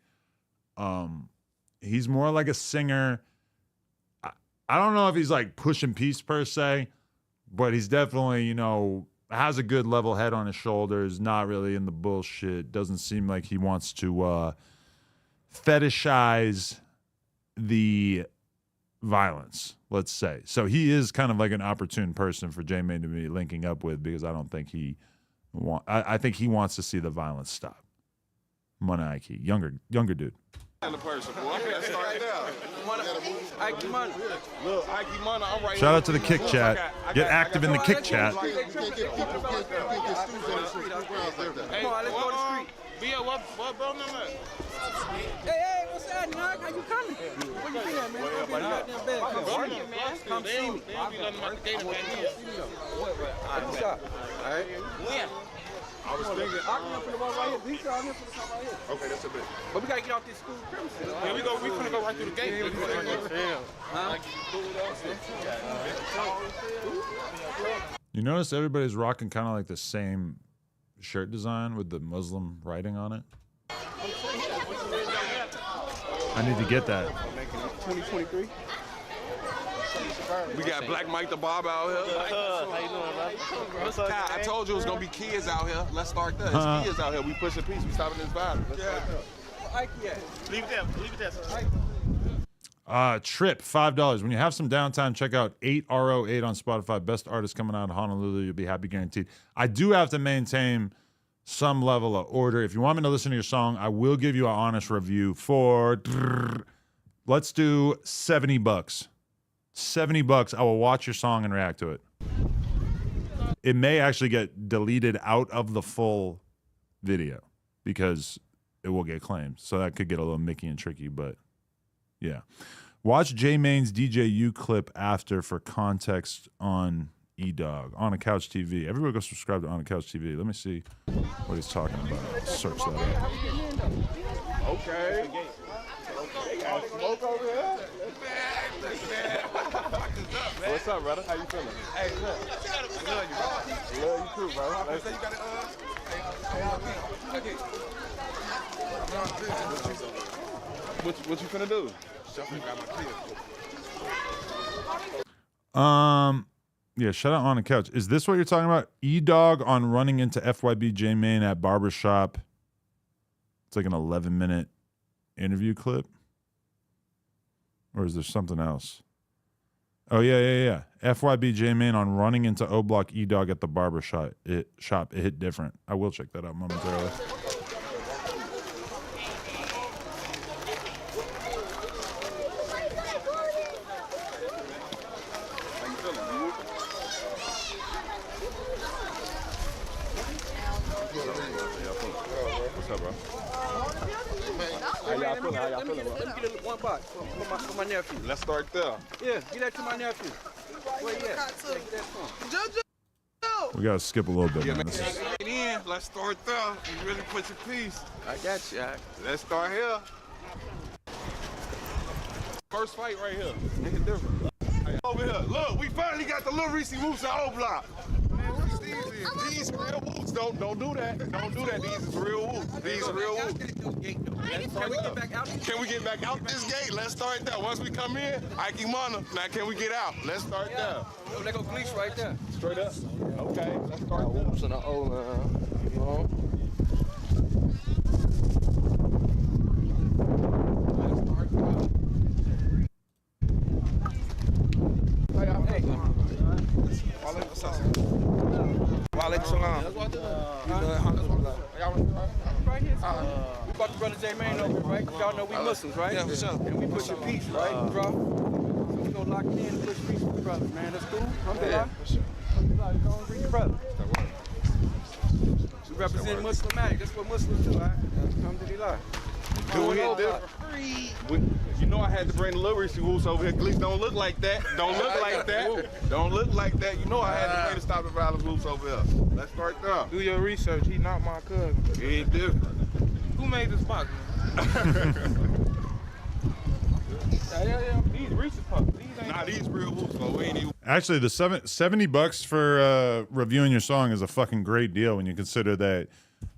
Speaker 2: He's more like a singer. I don't know if he's like pushing peace per se, but he's definitely, you know, has a good level head on his shoulders, not really in the bullshit. Doesn't seem like he wants to fetishize the violence. let's say. So he is kind of like an opportune person for J-Mane to be linking up with, because I don't think I think he wants to see the violence stop. Money Ike, younger dude. Shout out to the Kick Chat. Get active in the Kick Chat.
Speaker 15: Hey, come on, let's go to the street. Bia, what bone number? Hey, what's that, Nog? How you coming? Where you been at, man? Come see me. What's up? All right. When? I was thinking. I'm here for the one right here. These are here for the top right here. Okay, that's a bit. But we gotta get off this school premises. Yeah, we finna go right through the gate.
Speaker 2: You notice everybody's rocking kind of like the same shirt design with the Muslim writing on it? I need to get that.
Speaker 13: 2023.
Speaker 7: We got Black Mike the Bob out here.
Speaker 15: How you doing, brother?
Speaker 7: Kai, I told you it was gonna be kids out here. Let's start there. It's kids out here. We pushing peace. We stopping this violence. Let's start there.
Speaker 15: Leave it there. Leave it there.
Speaker 2: Trip, $5. When you have some downtime, check out 8RO8 on Spotify. Best artist coming out of Honolulu. You'll be happy, guaranteed. I do have to maintain some level of order. If you want me to listen to your song, I will give you an honest review for, let's do $70. $70. I will watch your song and react to it. It may actually get deleted out of the full video because it will get claimed. So that could get a little Mickey and tricky, but yeah. Watch J-Mane's DJU clip after for context on E-Dog. On a Couch TV. Everybody go subscribe to On a Couch TV. Let me see what he's talking about. Search that up.
Speaker 7: Okay. Got smoke over here. What's up, brother? How you feeling? Hey, look. Love you, bro. Love you too, bro. What you finna do?
Speaker 2: Yeah, shut out On the Couch. Is this what you're talking about? E-Dog on running into FYB J-Mane at barbershop. It's like an 11-minute interview clip. Or is there something else? Oh, yeah. FYB J-Mane on running into O-Block E-Dog at the barbershop. It hit different. I will check that out momentarily.
Speaker 7: What's up, bro?
Speaker 13: How y'all feeling? Let me get one box for my nephew.
Speaker 7: Let's start there.
Speaker 13: Yeah, get that to my nephew. Where you at? Yeah, get that to him.
Speaker 2: We gotta skip a little bit, man.
Speaker 7: Let's start there. You really put your piece.
Speaker 13: I got you.
Speaker 7: Let's start here. First fight right here. Nigga different. Over here. Look, we finally got the little Reese Woops at O-Block. These real whoops. Don't do that. Don't do that. These is real whoops. These are real whoops.
Speaker 13: Can we get back out?
Speaker 7: Can we get back out this gate? Let's start there. Once we come in, Ike Mana. Now can we get out? Let's start there.
Speaker 13: Let go bleach right there.
Speaker 7: Straight up. Okay. Let's start there.
Speaker 13: Whoops in the O line. You know? We brought the brother J-Mane over, right? Y'all know we Muslims, right? Yeah, for sure. And we push your peace, right? Bro? So we go lock it in and push peace with the brothers, man. That's cool?
Speaker 7: Yeah, for sure.
Speaker 13: Don't read the brother. We represent Muslimatic. That's what Muslims do, right? Alhamdulillah.
Speaker 7: Doing it different. You know I had to bring the little Reese Woops over here. At least don't look like that. Don't look like that. Don't look like that. You know I had to bring the Stop the Violence Woops over here. Let's start there.
Speaker 13: Do your research. He not my cousin.
Speaker 7: He ain't different.
Speaker 13: Who made this box, man? Yeah. These Reese's Puffs.
Speaker 7: Nah, these real Woops, though. We ain't even.
Speaker 2: Actually, the $70 for reviewing your song is a fucking great deal when you consider that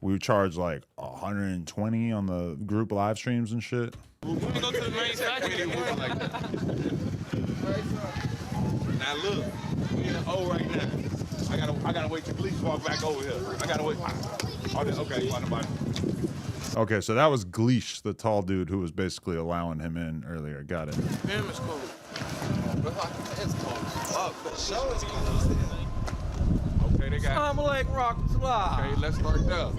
Speaker 2: we charge like $120 on the group live streams and shit.
Speaker 15: We go to the manufacturer.
Speaker 7: Now look, we in the O right now. I gotta wait till police walk back over here. I gotta wait. Oh, this okay.
Speaker 2: Okay, so that was Gleesh, the tall dude who was basically allowing him in earlier. Got it.
Speaker 15: Him is cool.
Speaker 13: It's cold as fuck. Show is
Speaker 15: Okay, they got.
Speaker 13: I'm like rock slide.
Speaker 15: Okay, let's start there.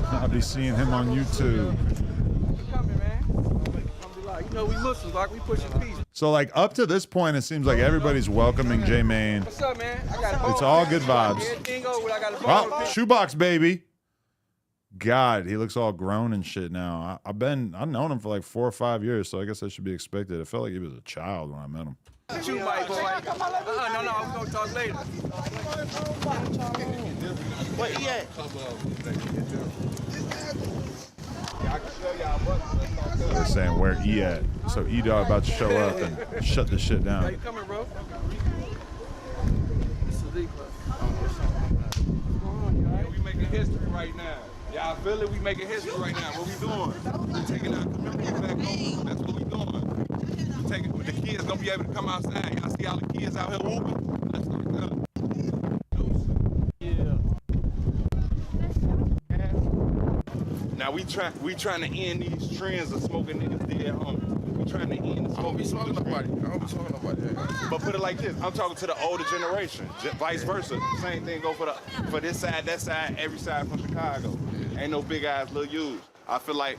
Speaker 2: I'll be seeing him on YouTube.
Speaker 13: Coming, man. You know we Muslims, like we pushing peace.
Speaker 2: So like up to this point, it seems like everybody's welcoming J-Mane.
Speaker 13: What's up, man? I got
Speaker 2: It's all good vibes.
Speaker 13: everything over. I got a
Speaker 2: Oh, shoebox baby. God, he looks all grown and shit now. I've known him for like 4 or 5 years, so I guess that should be expected. I felt like he was a child when I met him.
Speaker 13: You might boy. No, I'm gonna talk later. Where he at?
Speaker 2: They're saying where E at. So E-Dog about to show up and shut the shit
Speaker 13: How
Speaker 2: down.
Speaker 13: you coming, bro?
Speaker 15: We making history right now. Y'all feel it? We making history right now. What we doing? We taking our community back home. That's what we doing. We taking the kids gonna be able to come outside. Y'all see all the kids out here whooping? Let's start there. Now we trying to end these trends of smoking niggas dead homies. We trying to end the smoking. I don't be smoking nobody. But put it like this: I'm talking to the older generation. Vice versa. Same thing go for this side, that side, every side from Chicago. Ain't no big ass little U's. I feel like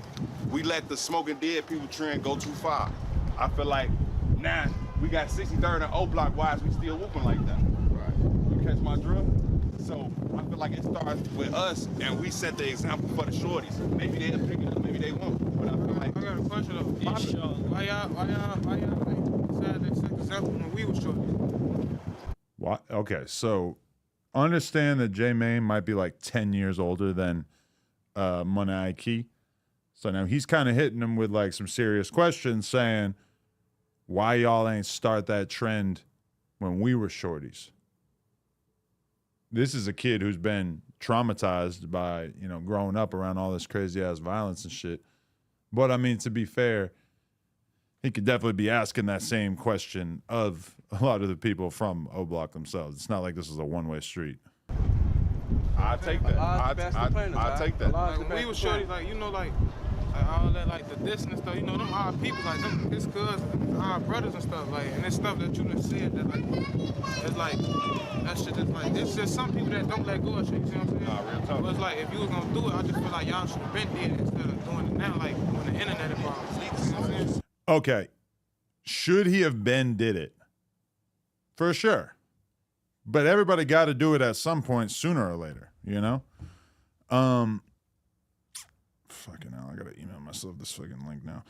Speaker 15: we let the smoking dead people trend go too far. I feel like now we got 63rd and O Block. Why is we still whooping like that? Right. You catch my drill? So I feel like it starts with us, and we set the example for the shorties. Maybe they'll pick it up, maybe they won't. But I feel like
Speaker 16: I got a question though. Why y'all decided to set the example when we was shorties?
Speaker 2: What? Okay, so understand that J-Mane might be like 10 years older than Money Key. So now he's kind of hitting him with like some serious questions, saying, why y'all ain't start that trend when we were shorties? This is a kid who's been traumatized by, growing up around all this crazy ass violence and shit. But I mean, to be fair, he could definitely be asking that same question of a lot of the people from O Block themselves. It's not like this is a one-way street.
Speaker 15: I take that. I take that.
Speaker 16: Like when we was shorties, like all that, like the dissing and stuff, them our people, like them, his cousins, our brothers and stuff, like, and it's stuff that you done said that, like, it's like, that shit is like, it's just some people that don't let go of shit, you see what I'm saying?
Speaker 15: Nah, real talk.
Speaker 16: But it's like, if you was gonna do it, I just feel like y'all should have been dead instead of doing it now, like, when the internet involved, you see what I'm saying?
Speaker 2: Okay. Should he have been did it? For sure. But everybody got to do it at some point sooner or later, Fucking hell, I got to email myself this fucking link now.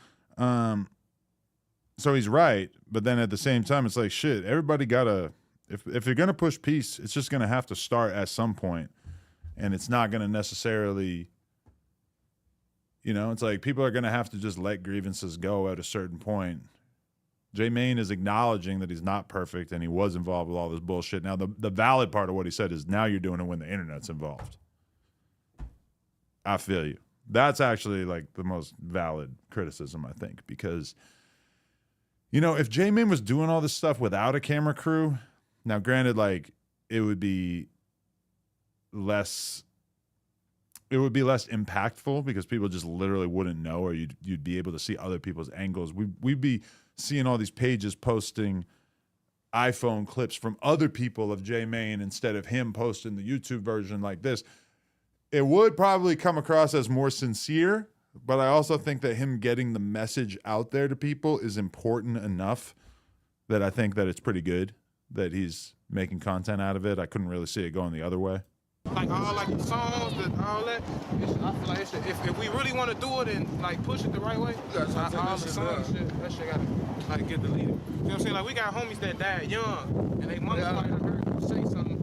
Speaker 2: So he's right, but then at the same time, it's like, shit, everybody got to, if you're going to push peace, it's just going to have to start at some point, and it's not going to necessarily, it's like people are going to have to just let grievances go at a certain point. J-Mane is acknowledging that he's not perfect and he was involved with all this bullshit. Now, the valid part of what he said is now you're doing it when the internet's involved. I feel you. That's actually like the most valid criticism, I think, because, if J-Mane was doing all this stuff without a camera crew, now granted, like it would be less impactful because people just literally wouldn't know, or you'd be able to see other people's angles. We'd be seeing all these pages posting iPhone clips from other people of J-Mane instead of him posting the YouTube version like this. It would probably come across as more sincere, but I also think that him getting the message out there to people is important enough that I think that it's pretty good that he's making content out of it. I couldn't really see it going the other way.
Speaker 16: Like all like the songs, all that. I feel like if we really want to do it and like push it the right way, all the songs, that shit gotta like get deleted. You know what I'm saying? Like we got homies that died young, and they moms might have heard them say something.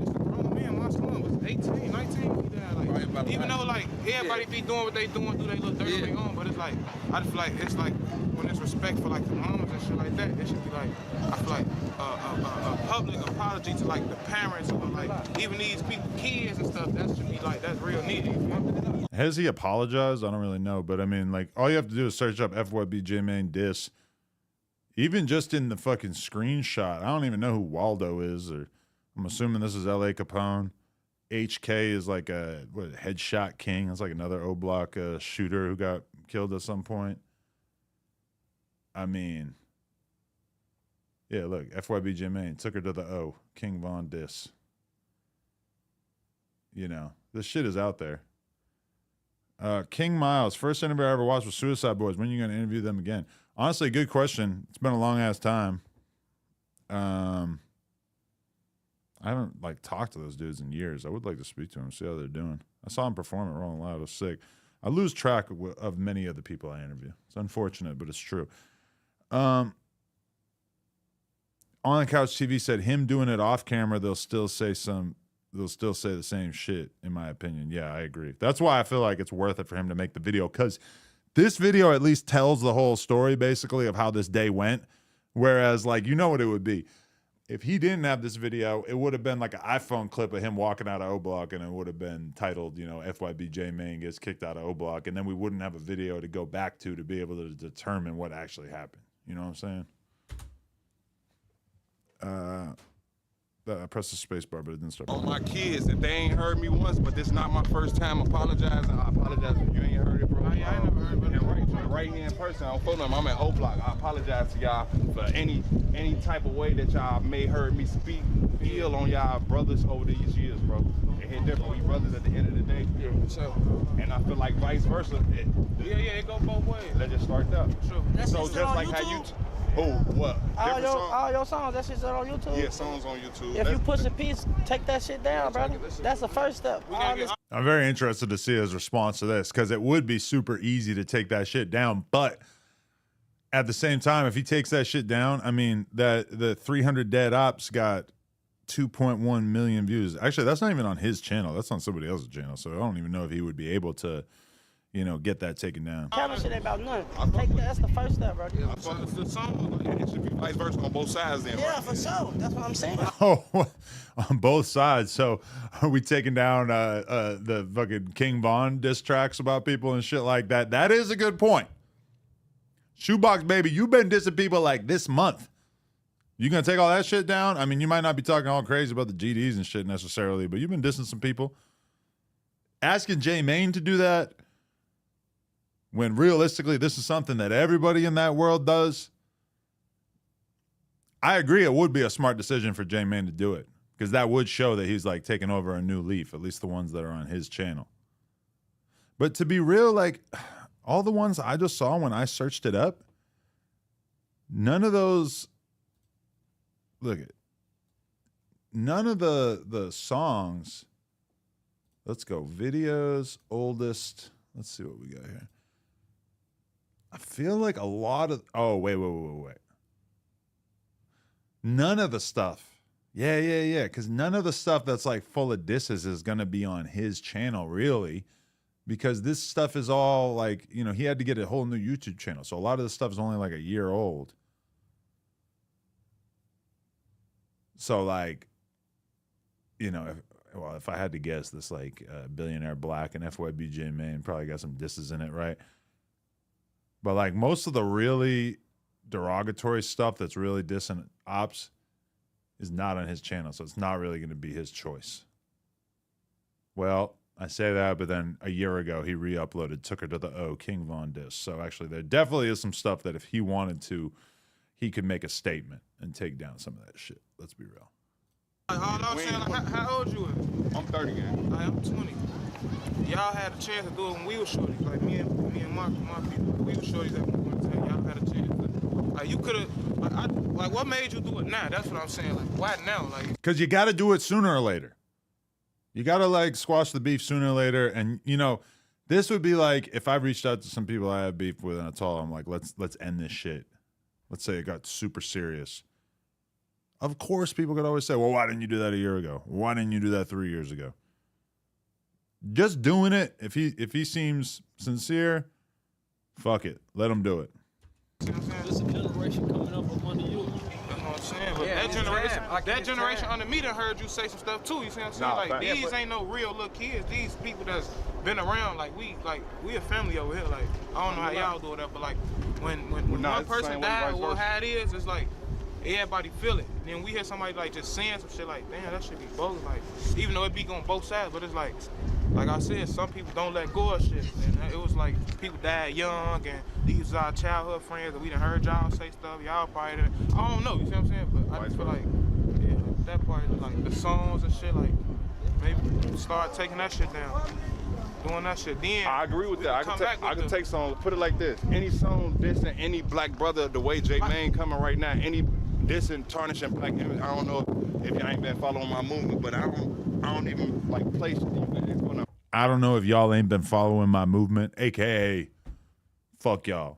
Speaker 16: It's a grown man. My son was 18, 19. He died. Like even though like everybody be doing what they doing, do they look dirty on their own, but it's like I feel like it's like when it's respect for like the mamas and shit like that, it should be like I feel like a public apology to like the parents or like even these people, kids and stuff. That should be like that's real needed.
Speaker 2: Has he apologized? I don't really know, but I mean, like all you have to do is search up FYB J-Mane diss. Even just in the fucking screenshot, I don't even know who Waldo is, or I'm assuming this is L.A. Capone. HK is like a headshot king. That's like another O Block shooter who got killed at some point. I mean, yeah, look, FYB Jermaine took her to the O. King Von diss. You know, this shit is out there. King Miles, first interview I ever watched was Suicide Boys. When are you going to interview them again? Honestly, good question. It's been a long ass time. I haven't like talked to those dudes in years. I would like to speak to them, see how they're doing. I saw them perform at Rolling Loud. It was sick. I lose track of many of the people I interview. It's unfortunate, but it's true. On the Couch TV said him doing it off camera, they'll still say the same shit, in my opinion. Yeah, I agree. That's why I feel like it's worth it for him to make the video, because this video at least tells the whole story, basically, of how this day went. Whereas, like, you know what it would be. If he didn't have this video, it would have been like an iPhone clip of him walking out of O Block, and it would have been titled, you know, FYB J-Main gets kicked out of O Block, and then we wouldn't have a video to go back to be able to determine what actually happened. You know what I'm saying? I pressed the space bar, but it didn't start.
Speaker 15: On my kids, if they ain't heard me once, but this is not my first time apologizing, I apologize if you ain't heard it, bro. I ain't never heard it, but right here in person, on phone number, I'm at O Block. I apologize to y'all for any type of way that y'all may heard me speak ill on y'all brothers over these years, bro. It hit different. We brothers at the end of the day. Yeah, so. And I feel like vice versa. It go both ways. Let's just start there. Sure. So just like how you. Oh, what?
Speaker 17: All your songs, that shit's on YouTube?
Speaker 15: Yeah, songs on YouTube.
Speaker 17: If you push a piece, take that shit down, brother. That's the first step.
Speaker 2: I'm very interested to see his response to this, because it would be super easy to take that shit down. But at the same time, if he takes that shit down, I mean, the 300 Dead Ops got 2.1 million views. Actually, that's not even on his channel. That's on somebody else's channel. So I don't even know if he would be able to, you know, get that taken down.
Speaker 17: Camera shit ain't about nothing. That's the first step, bro.
Speaker 15: Yeah, it's the song. It should be vice versa on both sides then,
Speaker 17: yeah,
Speaker 15: right?
Speaker 17: for sure. That's what I'm saying.
Speaker 2: Oh, on both sides. So are we taking down the fucking King Von diss tracks about people and shit like that? That is a good point. Shoebox Baby, you've been dissing people like this month. You gonna take all that shit down? I mean, you might not be talking all crazy about the GDs and shit necessarily, but you've been dissing some people. Asking J-Main to do that, when realistically this is something that everybody in that world does, I agree it would be a smart decision for J-Main to do it, because that would show that he's like taking over a new leaf, at least the ones that are on his channel. But to be real, like all the ones I just saw when I searched it up, none of those, look at, none of the songs, let's go, videos, oldest, let's see what we got here. I feel like a lot of, oh, wait. None of the stuff. Yeah. Because none of the stuff that's like full of disses is going to be on his channel, really. Because this stuff is all like, you know, he had to get a whole new YouTube channel. So a lot of this stuff is only like a year old. So like, you know, if I had to guess, this like Billionaire Black and FYB J-Main probably got some disses in it, right? But like most of the really derogatory stuff that's really dissing Ops is not on his channel, so it's not really going to be his choice. Well, I say that, but then a year ago he re-uploaded Took Her to the O, King Von diss. So actually there definitely is some stuff that if he wanted to, he could make a statement and take down some of that shit. Let's be real.
Speaker 16: How old you is?
Speaker 15: I'm 30, man.
Speaker 16: I'm 20. Y'all had a chance to do it when we were shorties. Like me and my people, we were shorties at one time. Y'all had a chance to, like, you could have, like what made you do it now? That's what I'm saying. Like, why now? Like,
Speaker 2: because you got to do it sooner or later. You got to like squash the beef sooner or later. And you know, this would be like if I reached out to some people I have beef with and I told them like, let's end this shit. Let's say it got super serious. Of course, people could always say, well, why didn't you do that a year ago? Why didn't you do that 3 years ago? Just doing it, if he seems sincere, fuck it. Let him do it.
Speaker 13: There's a generation coming up under you.
Speaker 16: That's what I'm saying. But yeah, that generation under me done heard you say some stuff too. You see what I'm saying?
Speaker 15: Nah,
Speaker 16: like these ain't no real little kids. These people that's been around, like we a family over here. Like I don't know how y'all do it, but like when one person died or how it is, it's like everybody feel it. And then we hear somebody like just saying some shit like, damn, that should be both. Like even though it be going both sides, but it's like like I said, some people don't let go of shit. And it was like people died young, and these was our childhood friends, and we done heard y'all say stuff. Y'all probably done, I don't know, you see what I'm saying? But I just feel like, yeah, that part, like the songs and shit, like maybe start taking that shit down. Doing that shit, then
Speaker 15: I agree with that. I can take songs, put it like this. Any song dissing any black brother the way J Mane coming right now, any dissing, tarnishing black image. I don't know if y'all ain't been following my movement, but I don't even like place it.
Speaker 2: I don't know if y'all ain't been following my movement, aka fuck y'all.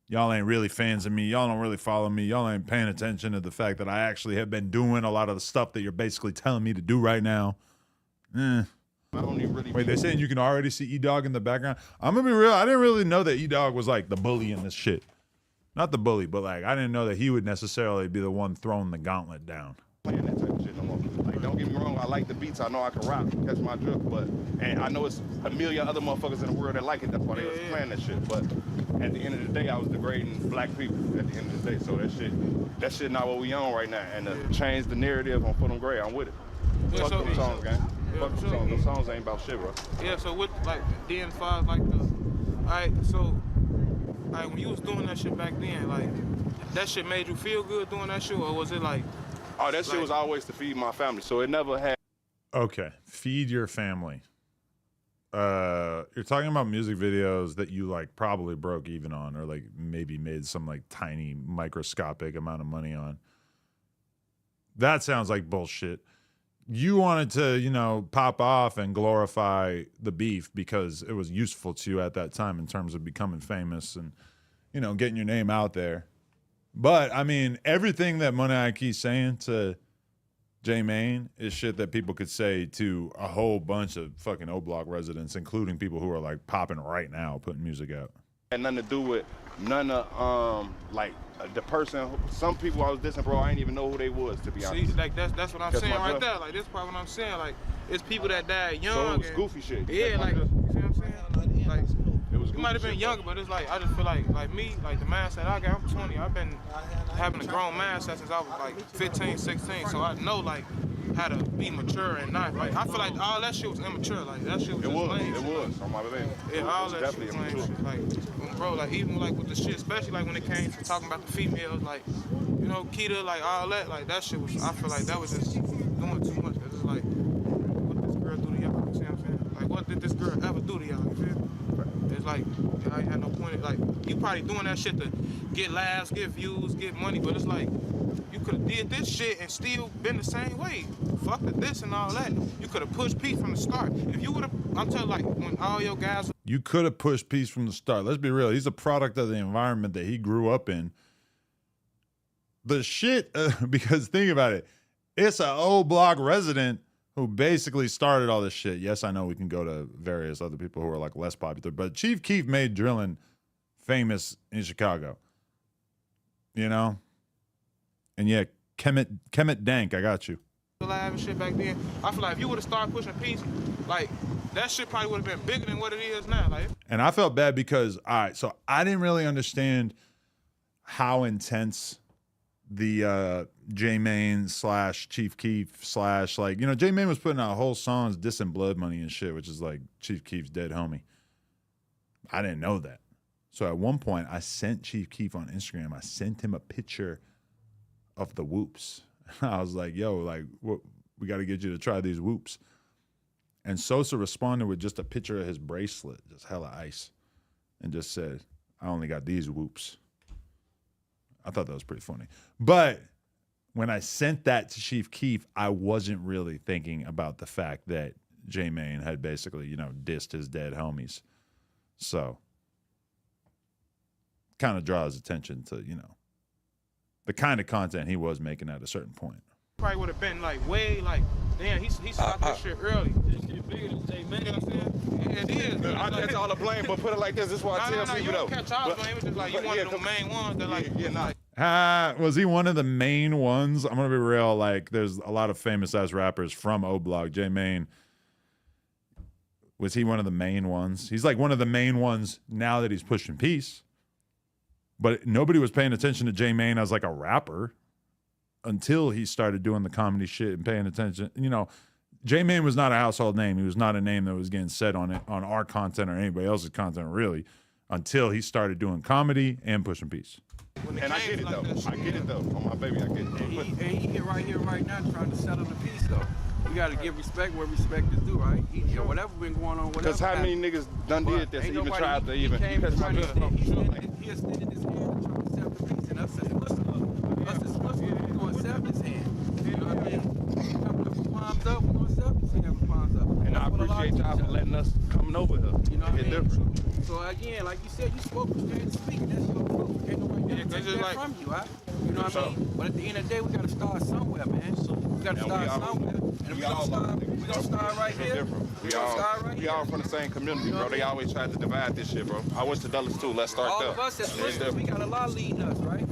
Speaker 2: Y'all ain't really fans of me. Y'all don't really follow me. Y'all ain't paying attention to the fact that I actually have been doing a lot of the stuff that you're basically telling me to do right now.
Speaker 15: I don't even really.
Speaker 2: Wait, they're saying you can already see E-Dog in the background? I'm gonna be real. I didn't really know that E-Dog was like the bully in this shit. Not the bully, but like I didn't know that he would necessarily be the one throwing the gauntlet down.
Speaker 15: Playing that type of shit no more. Like, don't get me wrong, I like the beats. I know I can rap, catch my drift, and I know it's a million other motherfuckers in the world that like it. That's why they was playing that shit. But at the end of the day, I was degrading black people at the end of the day. So that shit not what we on right now. And to change the narrative on Put 'em Gray, I'm with it.
Speaker 16: Yeah,
Speaker 15: Fuck
Speaker 16: so,
Speaker 15: them songs, gang.
Speaker 16: Yeah,
Speaker 15: Fuck them
Speaker 16: sure.
Speaker 15: songs. Them songs ain't about shit, bro.
Speaker 16: Yeah, so what, like, then as far as like alright, so, like when you was doing that shit back then, like, that shit made you feel good doing that shit, or was it like?
Speaker 15: Oh, that shit was always to feed my family, so it never had.
Speaker 2: Okay, feed your family. You're talking about music videos that you like probably broke even on, or like maybe made some like tiny microscopic amount of money on. That sounds like bullshit. You wanted to, you know, pop off and glorify the beef because it was useful to you at that time in terms of becoming famous and, you know, getting your name out there. But, I mean, everything that Money IQ's saying to J Mane is shit that people could say to a whole bunch of fucking O-Block residents, including people who are, like, popping right now, putting music out.
Speaker 15: Had nothing to do with none of, like, the person. Some people I was dissing, bro, I ain't even know who they was, to be honest.
Speaker 16: See, like that's what I'm saying right there. Like this part what I'm saying. Like it's people that died young.
Speaker 15: So it was goofy shit.
Speaker 16: Yeah, like you see what I'm saying? Like
Speaker 15: it was.
Speaker 16: You might have been younger, but it's like I just feel like me, like the mindset I got. I'm 20. I've been having a grown mindset since I was like 15, 16. So I know like how to be mature and not like. I feel like all that shit was immature. Like that shit was just lame.
Speaker 15: It was on my baby.
Speaker 16: Yeah, all that shit was lame. Like, bro, like even like with the shit, especially like when it came to talking about the females, like you know, Keita, like all that, like that shit was. I feel like that was just doing too much. It's like, what did this girl do to y'all? You see what I'm saying? Like, what did this girl ever do to y'all? You feel? It's like I ain't had no point. Like you probably doing that shit to get laughs, get views, get money, but it's like you could have did this shit and still been the same way. Fuck the this and all that. You could have pushed Pete from the start. If you would have, I'm telling like when all your guys.
Speaker 2: You could have pushed Peace from the start. Let's be real. He's a product of the environment that he grew up in. The shit, because think about it. It's an O-Block resident who basically started all this shit. Yes, I know we can go to various other people who are like less popular, but Chief Keef made drilling famous in Chicago. You know? And yeah, Kemet Dank, I got you.
Speaker 16: Live and shit back then. I feel like if you would have started pushing Peace, like that shit probably would have been bigger than what it is now. Like,
Speaker 2: and I felt bad because, all right, so I didn't really understand how intense the J Mane / Chief Keef / like, you know, J Mane was putting out whole songs dissing Blood Money and shit, which is like Chief Keef's dead homie. I didn't know that. So at one point, I sent Chief Keef on Instagram. I sent him a picture of the whoops. I was like, yo, like, what, we got to get you to try these whoops. And Sosa responded with just a picture of his bracelet, just hella ice, and just said, I only got these whoops. I thought that was pretty funny. But when I sent that to Chief Keef, I wasn't really thinking about the fact that J Mane had basically, you know, dissed his dead homies. So kind of draws attention to, you know, the kind of content he was making at a certain point.
Speaker 16: Probably would have been like way like, damn, he stopped this shit early. This shit bigger than J Mane, you know what I'm saying? Yeah, it is.
Speaker 15: I catch all the blame, but put it like this. This is why I tell people
Speaker 16: you
Speaker 15: though.
Speaker 16: don't catch all the blame. It's just like you one of the main ones that like.
Speaker 2: Was he one of the main ones? I'm gonna be real. Like, there's a lot of famous ass rappers from O-Block. J Mane, was he one of the main ones? He's like one of the main ones now that he's pushing peace. But nobody was paying attention to J Mane as like a rapper until he started doing the comedy shit and paying attention. You know, J-Mane was not a household name. He was not a name that was getting said on our content or anybody else's content, really, until he started doing comedy and pushing peace.
Speaker 15: And I get it, though. I get it, though. On my baby, I get it.
Speaker 13: And he here right now trying to settle the peace, though. We got to give respect where respect is due, right? Whatever been going on, whatever.
Speaker 15: Because how many niggas done did this, even tried to even...
Speaker 13: He extended his hand trying to settle the peace, and us as Muslims, we're going to accept his hand. You know what I mean? Come with the palms up, we're going to accept his hand with palms up.
Speaker 15: And I appreciate y'all for letting us come over here.
Speaker 13: You know what I mean?
Speaker 15: Different.
Speaker 13: So again, like you said, you spoke with straight to speak. That's your proof. Ain't nobody gonna take that from you, right? You know what I mean? But at the end of the day, we gotta start somewhere, man. We gotta start somewhere. And we gonna start right here.
Speaker 15: We all from the same community, bro. They always try to divide this shit, bro. I wish the Dulles too. Let's start
Speaker 13: all
Speaker 15: there.
Speaker 13: All of us as Muslims, we got a lot leading us, right?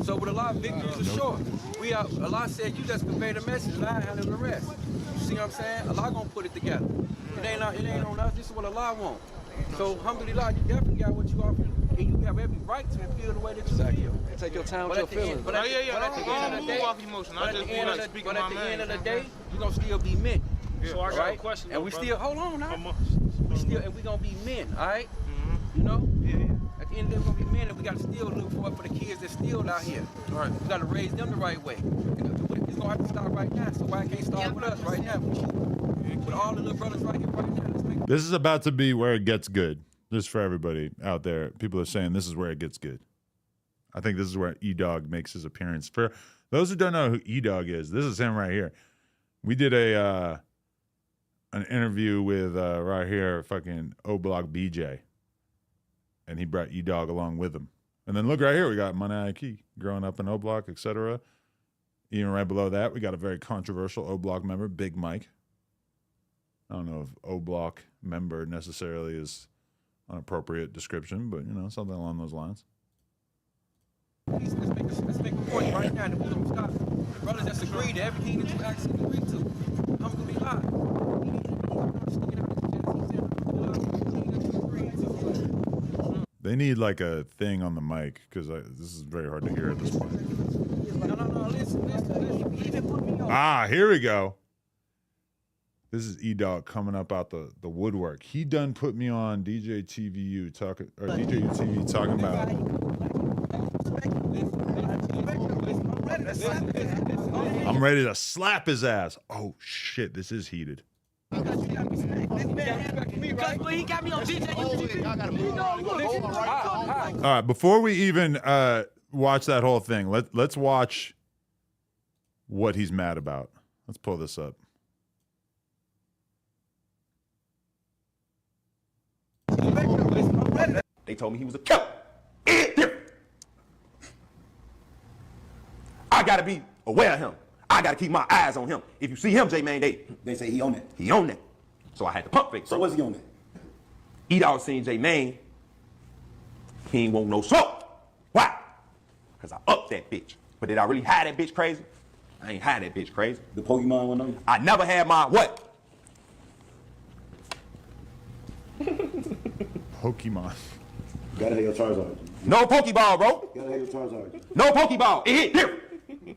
Speaker 13: So with a lot of victories ashore, a lot said you just convey the message and I handle the rest. You see what I'm saying? Allah gonna put it together. It ain't on us. This is what Allah wants. So, alhamdulillah, you definitely got what you offer, and you have every right to feel the way that you feel.
Speaker 17: Take your time with your feelings.
Speaker 13: But at the end of the day, you're going to still be men.
Speaker 17: So I got a question.
Speaker 13: And we still, hold on now. And we going to be men, all right? You know? At the end of the day, we're going to be men, and we got to still look for the kids that's still out here. All right. We got to raise them the right way. It's going to have to start right now, so why can't start with us right now? With all the little brothers right here, right now.
Speaker 2: This is about to be where it gets good. Just for everybody out there, people are saying this is where it gets good. I think this is where E-Dog makes his appearance. For those who don't know who E-Dog is, this is him right here. We did an interview with right here, fucking O-Block BJ, and he brought E-Dog along with him. And then look right here, we got Money Key growing up in O-Block, etc. Even right below that, we got a very controversial O-Block member, Big Mike. I don't know if O-Block member necessarily is an appropriate description, but, you know, something along those lines.
Speaker 13: Let's make a point right now that we don't stop. The brothers that's agreed to everything that you actually agreed to, I'm going to be live.
Speaker 2: They need like a thing on the mic because this is very hard to hear at this point.
Speaker 13: No, listen. Even put me on.
Speaker 2: Ah, here we go. This is E-Dog coming up out the woodwork. He done put me on DJ TVU talking about. I'm ready to slap his ass. Oh shit, this is heated.
Speaker 17: He got me on DJ.
Speaker 2: All right, before we even watch that whole thing, let's watch what he's mad about. Let's pull this up.
Speaker 18: They told me he was a killer. I gotta be aware of him. I gotta keep my eyes on him. If you see him, J-Mane, they say he on it. He on that. So I had to pump fake. So what's he on that? E-Dog seen J-Mane. He ain't want no smoke. Why? Because I upped that bitch. But did I really have that bitch crazy? I ain't had that bitch crazy. The Pokemon one on you? I never had my what?
Speaker 2: Pokemon.
Speaker 18: Gotta have your Charizard. No Pokeball, bro. Gotta have your Charizard. No Pokeball. It hit different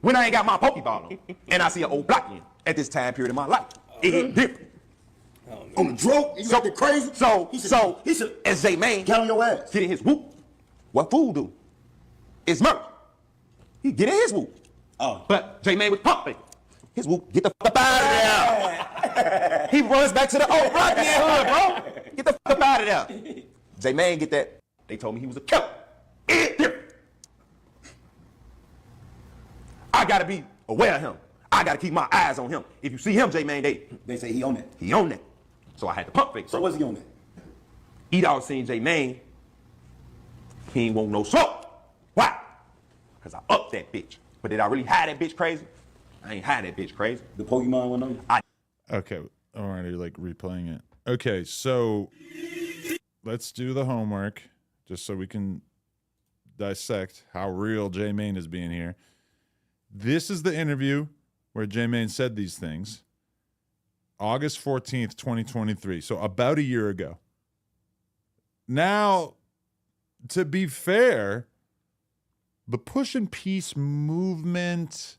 Speaker 18: when I ain't got my Pokeball on. And I see an old block in at this time period of my life. It hit different. On the drug, you got the crazy. So, as J-Mane get on your ass, getting his whoop. What fool do? It's murder. He get in his whoop. Oh. But J-Mane was pumping. His whoop, get the fuck out of there. He runs back to the old Rocky hood, bro. Get the fuck out of there. J-Mane get that. They told me he was a killer. I gotta be aware of him. I gotta keep my eyes on him. If you see him, J-Mane, they say he on that. He on that. So I had to pump fake. So what's he on that? E-Dog seen J-Mane. He ain't want no smoke. Why? Because I upped that bitch. But did I really have that bitch crazy? I ain't had that bitch crazy. The Pokemon one on you?
Speaker 2: Okay, I'm already like replaying it. Okay, so let's do the homework just so we can dissect how real J-Mane is being here. This is the interview where J-Mane said these things. August 14th, 2023. So about a year ago. Now, to be fair, the push and peace movement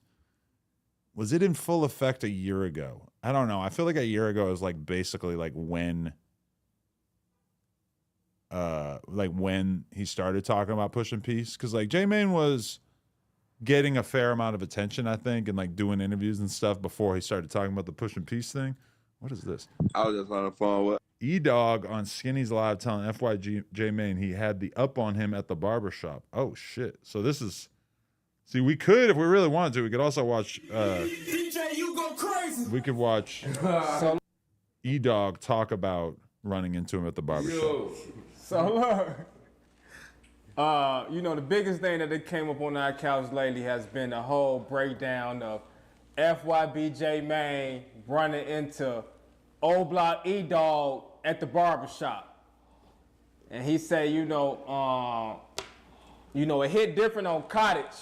Speaker 2: was it in full effect a year ago? I don't know. I feel like a year ago is like basically like when he started talking about pushing peace. Because like J-Mane was getting a fair amount of attention, I think, and like doing interviews and stuff before he started talking about the pushing peace thing. What is this?
Speaker 12: I was just on the phone with
Speaker 2: E-Dogg on Skinny's Live telling FYG J-Mane he had the up on him at the barbershop. Oh, shit. So this is... See, we could, if we really wanted to, we could also watch...
Speaker 19: DJ, you go crazy.
Speaker 2: We could watch E-Dogg talk about running into him at the barbershop.
Speaker 20: So look, you know, the biggest thing that came up on our couch lately has been the whole breakdown of FYB J-Mane running into Old Block E-Dogg at the barbershop. And he said, it hit different on Cottage.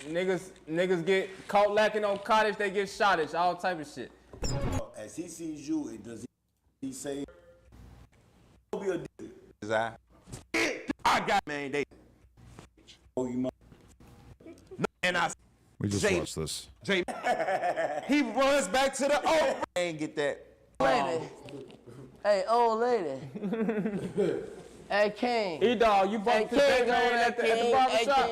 Speaker 20: Niggas get caught lacking on Cottage, they get shottage, all type of shit.
Speaker 19: As he sees you, and does he say, be a
Speaker 18: I got man, they.
Speaker 19: Oh, you
Speaker 18: And I.
Speaker 2: We just watched this.
Speaker 18: He runs back to the old. Ain't get that.
Speaker 17: Lady. Hey, old lady. Hey, King.
Speaker 20: E-Dogg, you bumped the J-Mane at the barbershop.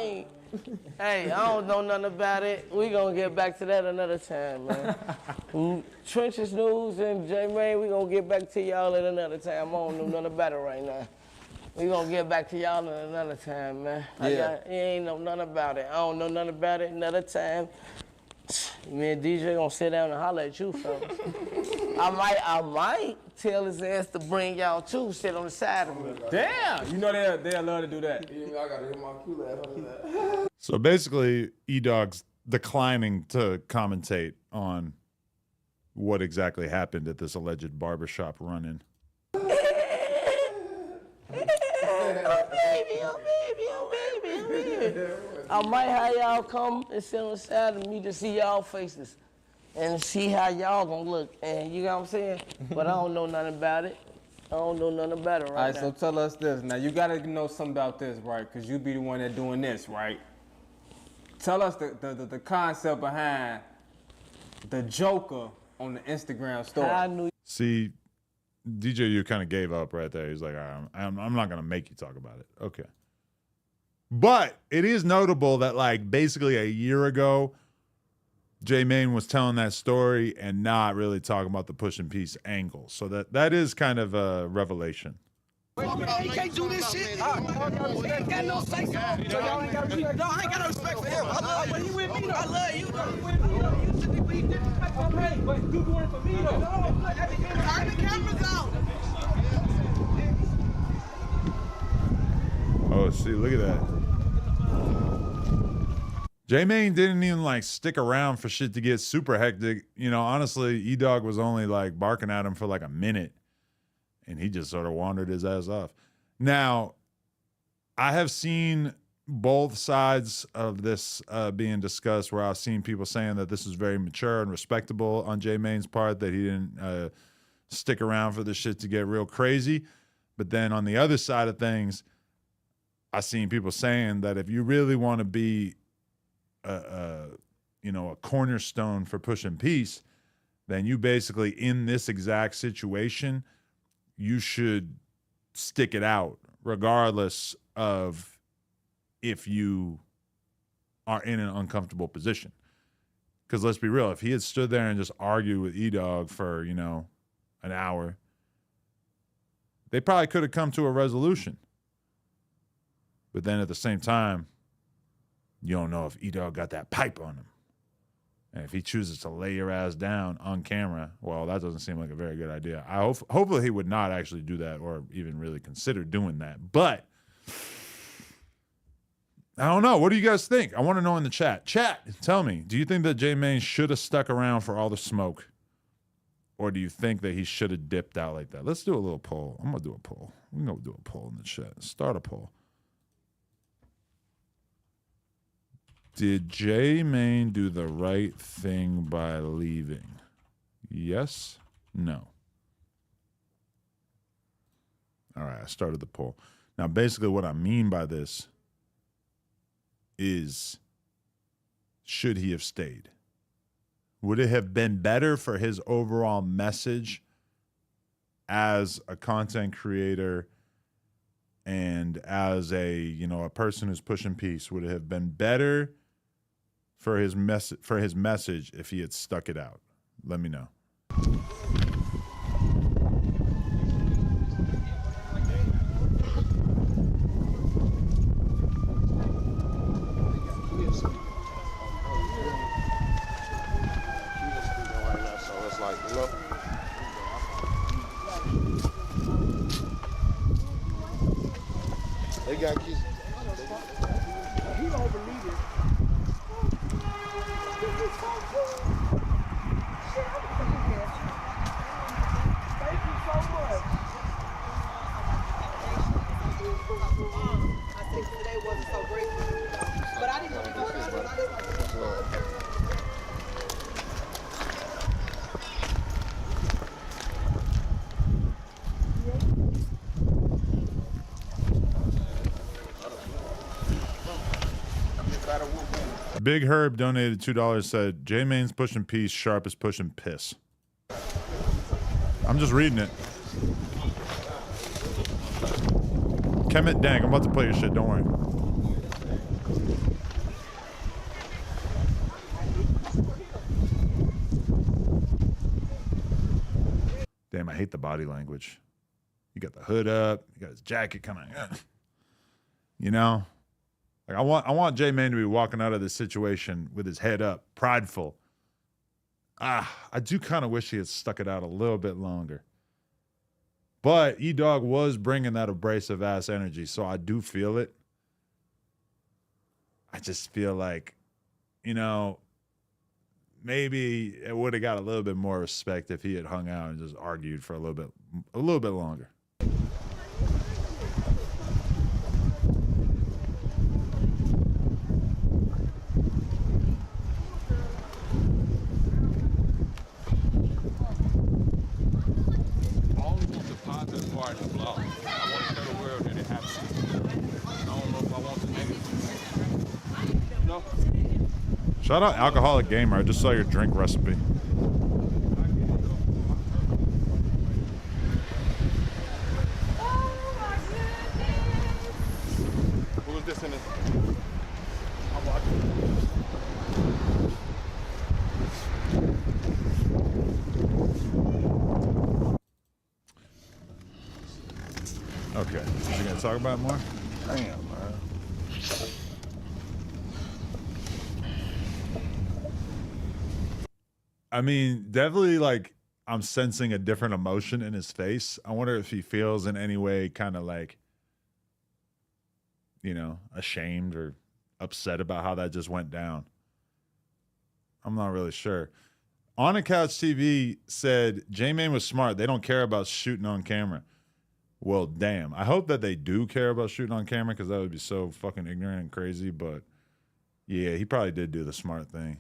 Speaker 17: Hey, I don't know nothing about it. We gonna get back to that another time, man. Trenches News and J-Mane, we gonna get back to y'all at another time. I don't know nothing about it right now. We gonna get back to y'all at another time, man.
Speaker 20: Yeah.
Speaker 17: You ain't know nothing about it. I don't know nothing about it. Another time. Me and DJ gonna sit down and holler at you, fellas. I might tell his ass to bring y'all too, sit on the side of me.
Speaker 20: Damn, you know they'll love to do that.
Speaker 17: I gotta hear my cue laugh.
Speaker 2: So basically, E-Dogg's declining to commentate on what exactly happened at this alleged barbershop run-in.
Speaker 17: I might have y'all come and sit on the side of me to see y'all faces and see how y'all gonna look. And you know what I'm saying? But I don't know nothing about it. I don't know nothing about it right now.
Speaker 20: All right, so tell us this. Now, you gotta know something about this, right? Because you be the one that doing this, right? Tell us the concept behind the Joker on the Instagram story.
Speaker 2: See, DJ, you kind of gave up right there. He's like, all right, I'm not going to make you talk about it. Okay. But it is notable that, like, basically a year ago, J-Mane was telling that story and not really talking about the push and peace angle. So that is kind of a revelation.
Speaker 19: You can't do this shit. I got no say so. Y'all ain't got respect. No, I ain't got no respect for him. I love you. You with me though. I love you though. You with me though. You should be disrespectful for me, but you doing it for me though. No, turn the cameras out.
Speaker 2: Oh, see, look at that. J-Mane didn't even like stick around for shit to get super hectic. You know, honestly, E-Dogg was only like barking at him for like a minute. And he just sort of wandered his ass off. Now, I have seen both sides of this being discussed, where I've seen people saying that this is very mature and respectable on J-Mane's part, that he didn't stick around for this shit to get real crazy. But then on the other side of things, I've seen people saying that if you really want to be a cornerstone for pushing peace, then you basically, in this exact situation, you should stick it out regardless of if you are in an uncomfortable position. Because let's be real, if he had stood there and just argued with E-Dogg for, an hour, they probably could have come to a resolution. But then at the same time, you don't know if E-Dogg got that pipe on him. And if he chooses to lay your ass down on camera, well, that doesn't seem like a very good idea. Hopefully he would not actually do that or even really consider doing that. But I don't know. What do you guys think? I want to know in the chat. Chat, tell me, do you think that J-Mane should have stuck around for all the smoke? Or do you think that he should have dipped out like that? Let's do a little poll. I'm going to do a poll. We're going to do a poll in the chat. Start a poll. Did J-Mane do the right thing by leaving? Yes? No? All right, I started the poll. Now, basically what I mean by this is, should he have stayed? Would it have been better for his overall message as a content creator and as a person who's pushing peace? Would it have been better for his message if he had stuck it out? Let me know.
Speaker 12: They got kids.
Speaker 19: He don't believe it. Thank you so much.
Speaker 21: I think today wasn't so great, but I didn't know
Speaker 2: Big Herb donated $2, said, J-Main's pushing peace, Sharp is pushing piss. I'm just reading it. Kemet Dank, I'm about to play your shit, don't worry. Damn, I hate the body language. You got the hood up, you got his jacket kind of, you know? Like I want J-Main to be walking out of this situation with his head up, prideful. I do kind of wish he had stuck it out a little bit longer. But E-Dog was bringing that abrasive ass energy, so I do feel it. I just feel like, maybe it would have got a little bit more respect if he had hung out and just argued for a little bit longer. Shout out Alcoholic Gamer. I just saw your drink recipe.
Speaker 15: Who is this in this?
Speaker 2: Okay. Is you gonna talk about it more?
Speaker 15: Damn, man.
Speaker 2: I mean, definitely, like, I'm sensing a different emotion in his face. I wonder if he feels in any way kind of like, ashamed or upset about how that just went down. I'm not really sure. On a Couch TV said, J-Main was smart. They don't care about shooting on camera. Well, damn. I hope that they do care about shooting on camera because that would be so fucking ignorant and crazy. But, yeah, he probably did do the smart thing.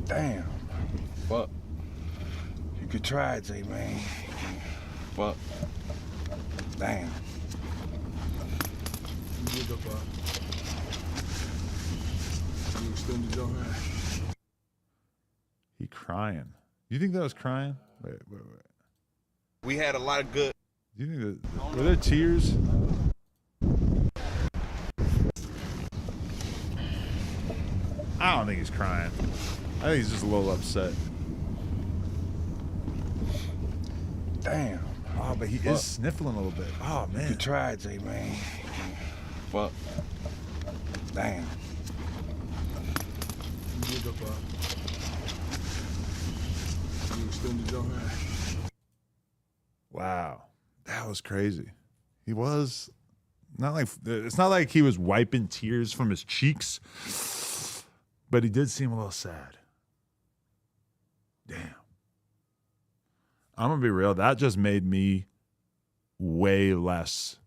Speaker 16: Damn. Fuck. You could try it, J-Man. Fuck. Damn.
Speaker 19: You extended your hand.
Speaker 2: He crying. You think that was crying? Wait.
Speaker 12: We had a lot of good.
Speaker 2: Do you think that were there tears? I don't think he's crying. I think he's just a little upset.
Speaker 16: Damn.
Speaker 2: Oh, but he is sniffling a little bit. Oh, man.
Speaker 16: You could try it, J-Man. Fuck. Damn.
Speaker 19: You extended your hand.
Speaker 2: Wow. That was crazy. He was it's not like he was wiping tears from his cheeks, but he did seem a little sad. Damn. I'm going to be real. That just made me way less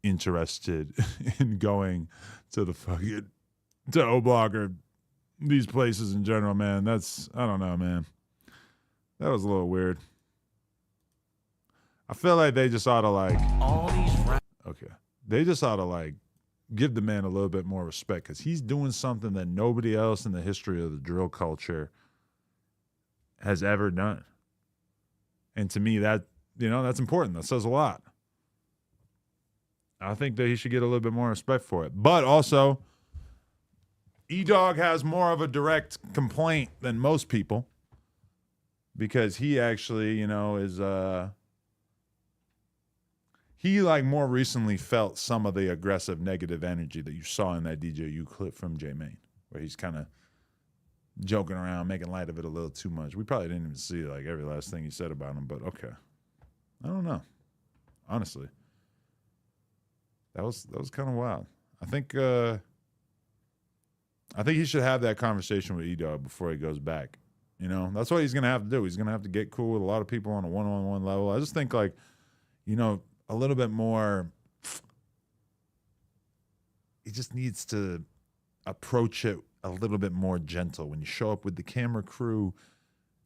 Speaker 2: interested in going to to O-Block or these places in general, man. I don't know, man. That was a little weird. I feel like they just ought to okay. They just ought to give the man a little bit more respect because he's doing something that nobody else in the history of the drill culture has ever done. And to me, that, that's important. That says a lot. I think that he should get a little bit more respect for it. But also, E-Dogg has more of a direct complaint than most people because he actually, is he more recently felt some of the aggressive negative energy that you saw in that DJU clip from J-Mane, where he's kind of joking around, making light of it a little too much. We probably didn't even see every last thing he said about him, but okay. I don't know. Honestly. That was kind of wild. I think he should have that conversation with E-Dogg before he goes back. That's what he's going to have to do. He's going to have to get cool with a lot of people on a one-on-one level. I just think a little bit more, he just needs to approach it a little bit more gentle. When you show up with the camera crew,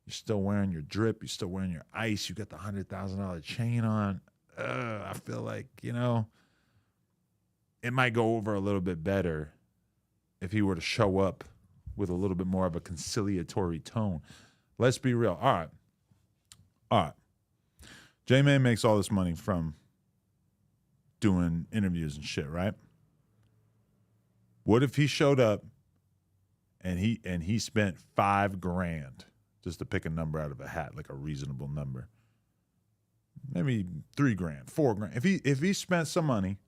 Speaker 2: you're still wearing your drip, you're still wearing your ice, you got the $100,000 chain on. I feel like, it might go over a little bit better if he were to show up with a little bit more of a conciliatory tone. Let's be real. All right. J-Mane makes all this money from doing interviews and shit, right? What if he showed up and he spent $5,000 just to pick a number out of a hat, like a reasonable number? Maybe $3,000, $4,000. If he spent some money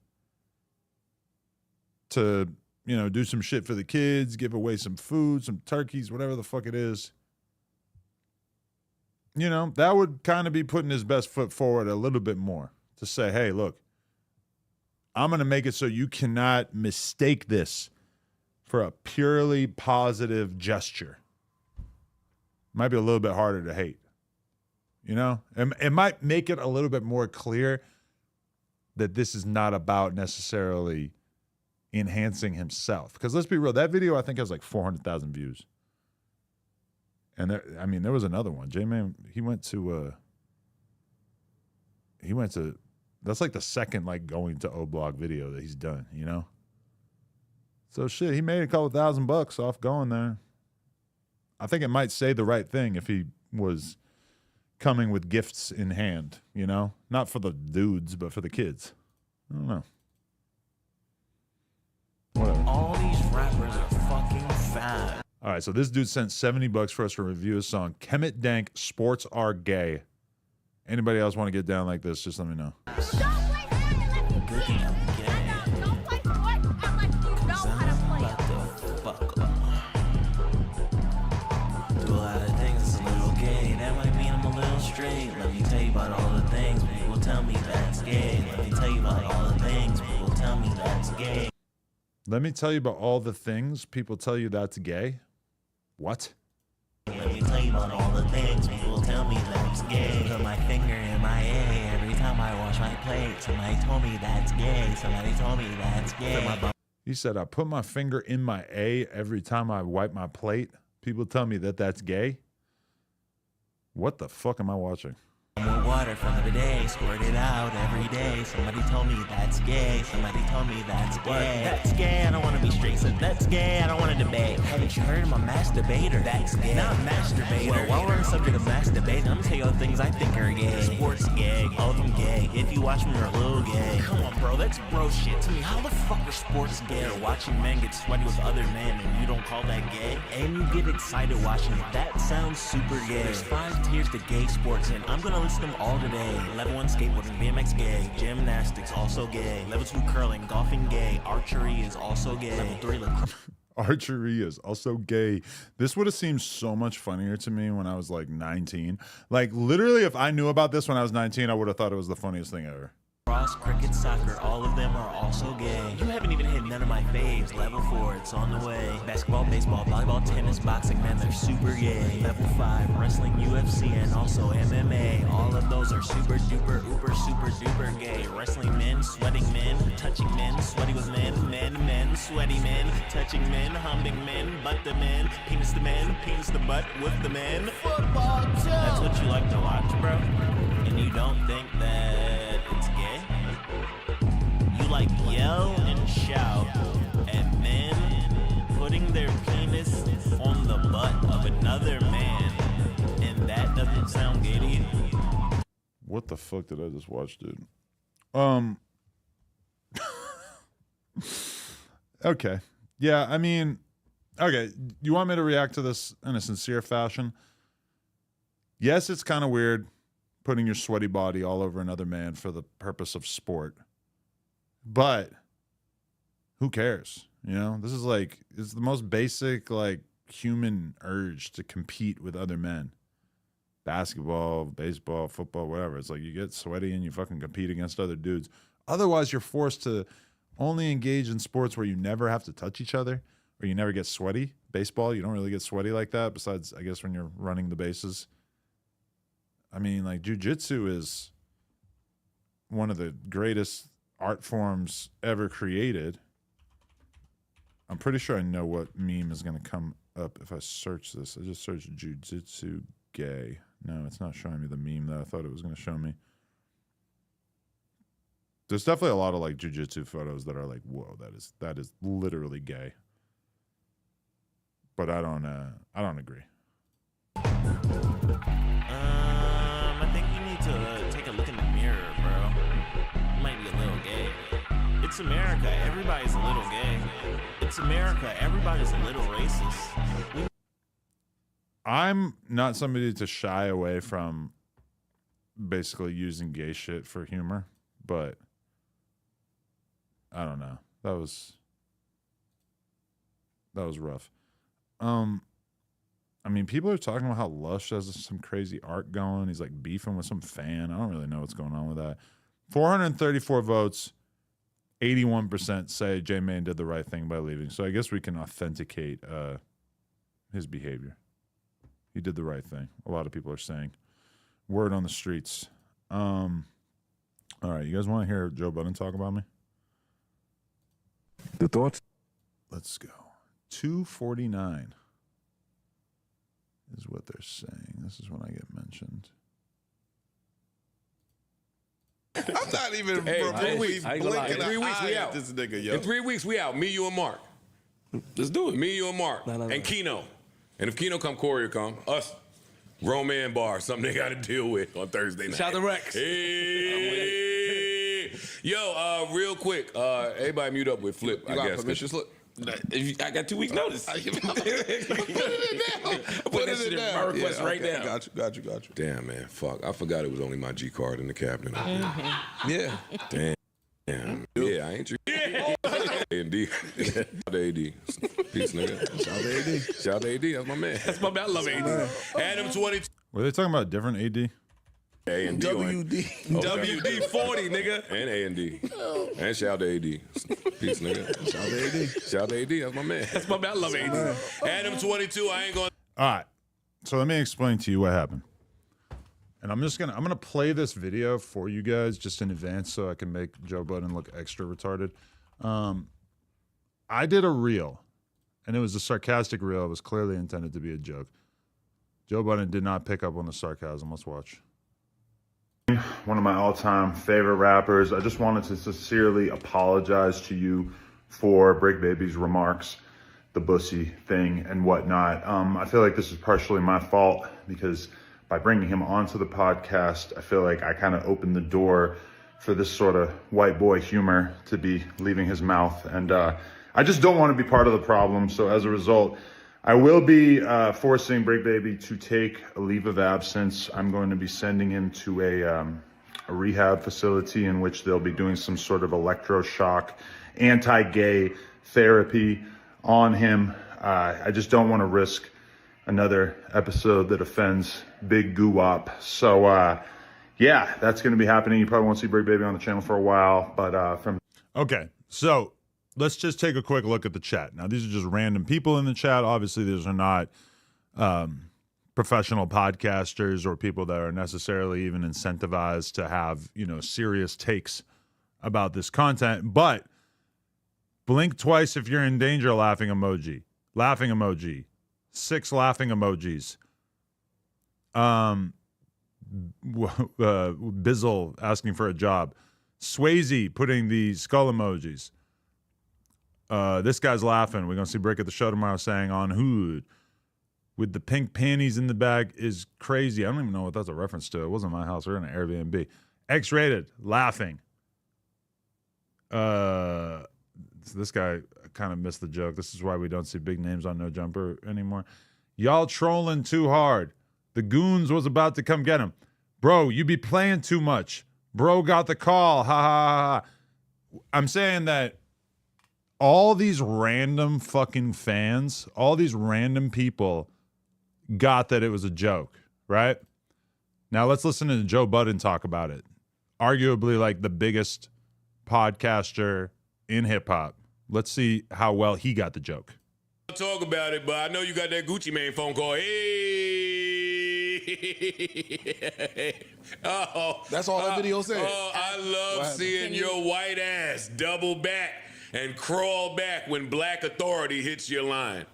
Speaker 2: to, do some shit for the kids, give away some food, some turkeys, whatever the fuck it is, that would kind of be putting his best foot forward a little bit more to say, hey, look, I'm going to make it so you cannot mistake this for a purely positive gesture. Might be a little bit harder to hate. It might make it a little bit more clear that this is not about necessarily enhancing himself. Because let's be real, that video I think has 400,000 views. And there was another one. J-Mane, he went to that's the second going to O-Block video that he's done, So shit, he made a couple $1,000 off going there. I think it might say the right thing if he was coming with gifts in hand, not for the dudes, but for the kids. I don't know. Whatever.
Speaker 1: All these rappers are fucking fat.
Speaker 2: All right, so this dude sent $70 for us to review his song, Kemet Dank, Sports Are Gay. Anybody else want to get down like this, just let me know.
Speaker 1: Let me tell you about all the things people tell me that's gay. Let me tell you about all the things people tell me that's gay.
Speaker 2: Let me tell you about all the things people tell you that's gay. What?
Speaker 1: Let me tell you about all the things people tell me that's gay. Put my finger in my A every time I wash my plate. Somebody told me that's gay. Somebody told me that's gay.
Speaker 2: He said, I put my finger in my A every time I wipe my plate. People tell me that that's gay. What the fuck am I watching?
Speaker 1: More water from the bidet, squirt it out every day. Somebody told me that's gay. Somebody told me that's gay. That's gay, I don't want to be straight. So that's gay, I don't want to debate. Haven't you heard I'm a masturbator? That's gay. Not masturbator. Well, while we're on the subject of masturbating, I'm gonna tell you all the things I think are gay. Sports gay, all of them gay. If you watch me, you're a little gay. Come on, bro, that's bro shit to me. How the fuck are sports gay? Or watching men get sweaty with other men and you don't call that gay? And you get excited watching it. That sounds super gay. There's 5 tiers to gay sports and I'm gonna list them all today. Level 1 skateboarding, BMX gay. Gymnastics also gay. Level 2 curling, golfing gay. Archery is also gay. Level 3 lacrosse.
Speaker 2: Archery is also gay. This would have seemed so much funnier to me when I was 19. Literally, if I knew about this when I was 19, I would have thought it was the funniest thing ever.
Speaker 1: Cross, cricket, soccer, all of them are also gay. You haven't even hit none of my faves. Level 4, it's on the way. Basketball, baseball, volleyball, tennis, boxing, man, they're super gay. Level 5, wrestling, UFC, and also MMA. All of those are super duper, uber, super duper gay. Wrestling men, sweating men, touching men, sweaty with men, sweaty men, touching men, humping men, butt the men, penis the butt with the men. Football too. That's what you like to watch, bro? And you don't think that it's gay? You yell and shout their penis on the butt of another man, and that doesn't sound gay to you?
Speaker 2: What the fuck did I just watch, dude? Okay. Yeah, I mean, okay. You want me to react to this in a sincere fashion? Yes, it's kind of weird putting your sweaty body all over another man for the purpose of sport. But who cares? You know, this is like, it's the most basic, like, human urge to compete with other men. Basketball, baseball, football, whatever. It's like you get sweaty and you fucking compete against other dudes. Otherwise, you're forced to only engage in sports where you never have to touch each other or you never get sweaty. Baseball, you don't really get sweaty like that, besides, I guess, when you're running the bases. I mean, like, jiu-jitsu is one of the greatest art forms ever created. I'm pretty sure I know what meme is going to come up if I search this. I just searched jiu-jitsu gay. No, it's not showing me the meme that I thought it was going to show me. There's definitely a lot of like jiu-jitsu photos that are like, whoa, that is literally gay. But I don't agree.
Speaker 1: I think you need to take a look in the mirror, bro. You might be a little gay. It's America. Everybody's a little gay. It's America. Everybody's a little racist.
Speaker 2: I'm not somebody to shy away from basically using gay shit for humor, but I don't know. That was rough. I mean, people are talking about how Lush has some crazy art going. He's like beefing with some fan. I don't really know what's going on with that. 434 votes. 81% say J Mane did the right thing by leaving. So I guess we can authenticate his behavior. He did the right thing. A lot of people are saying. Word on the streets. All right, you guys want to hear Joe Budden talk about me?
Speaker 3: The thoughts?
Speaker 2: Let's go. 249 is what they're saying. This is when I get mentioned.
Speaker 3: I'm not even
Speaker 22: Hey,
Speaker 3: 3 weeks.
Speaker 22: I ain't gonna lie. In 3 weeks, we out.
Speaker 3: This nigga, yo.
Speaker 22: In 3 weeks, we out. Me, you, and Mark.
Speaker 3: Let's do it.
Speaker 22: Me, you, and Mark. And Keno. And if Keno come, Corey will come. Us, Roman Bar, something they got to deal with on Thursday night.
Speaker 3: Shout out to Rex.
Speaker 22: Hey. Yo, real quick, everybody mute up with Flip,
Speaker 3: You
Speaker 22: I
Speaker 3: got
Speaker 22: guess.
Speaker 3: permission slip? I got 2 weeks notice. Put it in there. My request right now. Got you.
Speaker 22: Damn, man, fuck. I forgot it was only my G card in the cabinet.
Speaker 3: Yeah.
Speaker 22: Damn. Yeah, I ain't you. Yeah. A&D. Shout out to AD. Peace, nigga. Shout out to AD. That's my man.
Speaker 3: That's my man. I love AD.
Speaker 22: Adam 22.
Speaker 2: Were they talking about a different AD?
Speaker 22: A&D.
Speaker 3: WD. WD 40, nigga.
Speaker 22: And A&D. And shout out to AD. Peace, nigga. Shout out to AD. That's my man.
Speaker 3: That's my man. I love AD.
Speaker 22: Adam 22. I ain't going.
Speaker 2: All right. So let me explain to you what happened. And I'm gonna play this video for you guys just in advance so I can make Joe Budden look extra retarded. I did a reel, and it was a sarcastic reel. It was clearly intended to be a joke. Joe Budden did not pick up on the sarcasm. Let's watch. One of my all-time favorite rappers. I just wanted to sincerely apologize to you for Break Baby's remarks, the bussy thing and whatnot. I feel like this is partially my fault because by bringing him onto the podcast, I feel like I kind of opened the door for this sort of white boy humor to be leaving his mouth. And I just don't want to be part of the problem. So as a result, I will be forcing Break Baby to take a leave of absence. I'm going to be sending him to a rehab facility in which they'll be doing some sort of electroshock, anti-gay therapy on him. I just don't want to risk another episode that offends Big Goo-Wop. So, yeah, that's going to be happening. You probably won't see Break Baby on the channel for a while, but Okay, so let's just take a quick look at the chat. Now, these are just random people in the chat. Obviously, these are not professional podcasters or people that are necessarily even incentivized to have, serious takes about this content. But blink twice if you're in danger, laughing emoji. Laughing emoji. 6 laughing emojis. Bizzle asking for a job. Swayze putting the skull emojis. This guy's laughing. We're going to see Brick at the show tomorrow saying on Hood with the pink panties in the bag is crazy. I don't even know what that's a reference to. It wasn't my house. We're in an Airbnb. X-rated, laughing. This guy kind of missed the joke. This is why we don't see big names on No Jumper anymore. Y'all trolling too hard. The goons was about to come get him. Bro, you be playing too much. Bro got the call. Ha ha ha. I'm saying that all these random fucking fans, all these random people got that it was a joke, right? Now let's listen to Joe Budden talk about it. Arguably like the biggest podcaster in hip-hop. Let's see how well he got the joke.
Speaker 22: I'll talk about it, but I know you got that Gucci Mane phone call. Hey. Oh,
Speaker 9: that's all that video said.
Speaker 22: Oh, I love seeing your white ass double back and crawl back when Black Authority hits your line.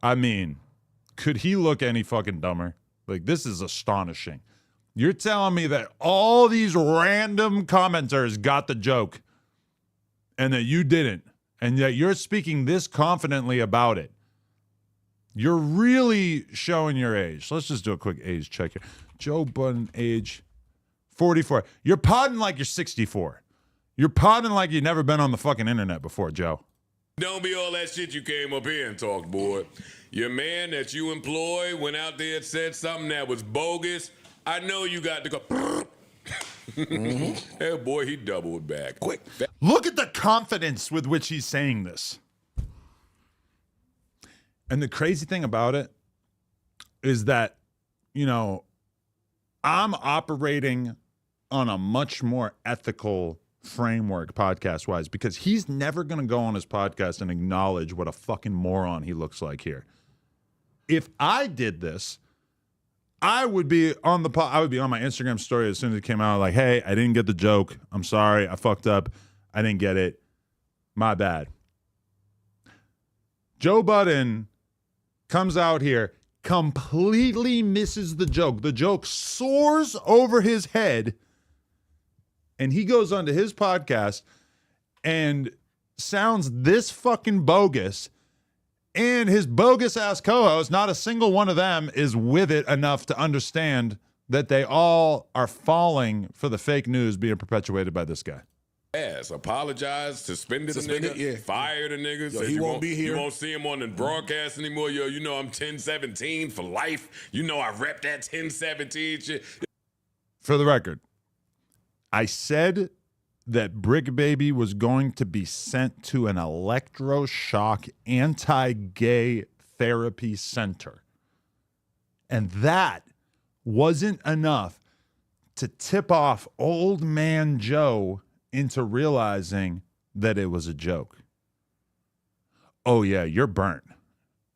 Speaker 2: I mean, could he look any fucking dumber? Like, this is astonishing. You're telling me that all these random commenters got the joke and that you didn't, and that you're speaking this confidently about it. You're really showing your age. Let's just do a quick age check here. Joe Budden, age 44. You're podding like you're 64. You're podding like you've never been on the fucking internet before, Joe.
Speaker 22: Don't be all that shit you came up here and talked, boy. Your man that you employ went out there and said something that was bogus. I know you got to go. Mm-hmm. Hey, boy, he doubled back. Quick.
Speaker 2: Look at the confidence with which he's saying this. And the crazy thing about it is that, you know, I'm operating on a much more ethical framework podcast-wise because he's never going to go on his podcast and acknowledge what a fucking moron he looks like here. If I did this, I would be on I would be on my Instagram story as soon as it came out, like, hey, I didn't get the joke. I'm sorry. I fucked up. I didn't get it. My bad. Joe Budden comes out here, completely misses the joke. The joke soars over his head, and he goes onto his podcast and sounds this fucking bogus. And his bogus-ass co-host, not a single one of them is with it enough to understand that they all are falling for the fake news being perpetuated by this guy.
Speaker 22: Yes, apologize, suspended the nigga, fire the nigga.
Speaker 9: Yo, he won't be here.
Speaker 22: You won't see him on the broadcast anymore. Yo, you know I'm 1017 for life. You know I rep that 1017 shit.
Speaker 2: For the record, I said that Brick Baby was going to be sent to an electroshock anti-gay therapy center. And that wasn't enough to tip off old man Joe into realizing that it was a joke. Oh yeah, you're burnt.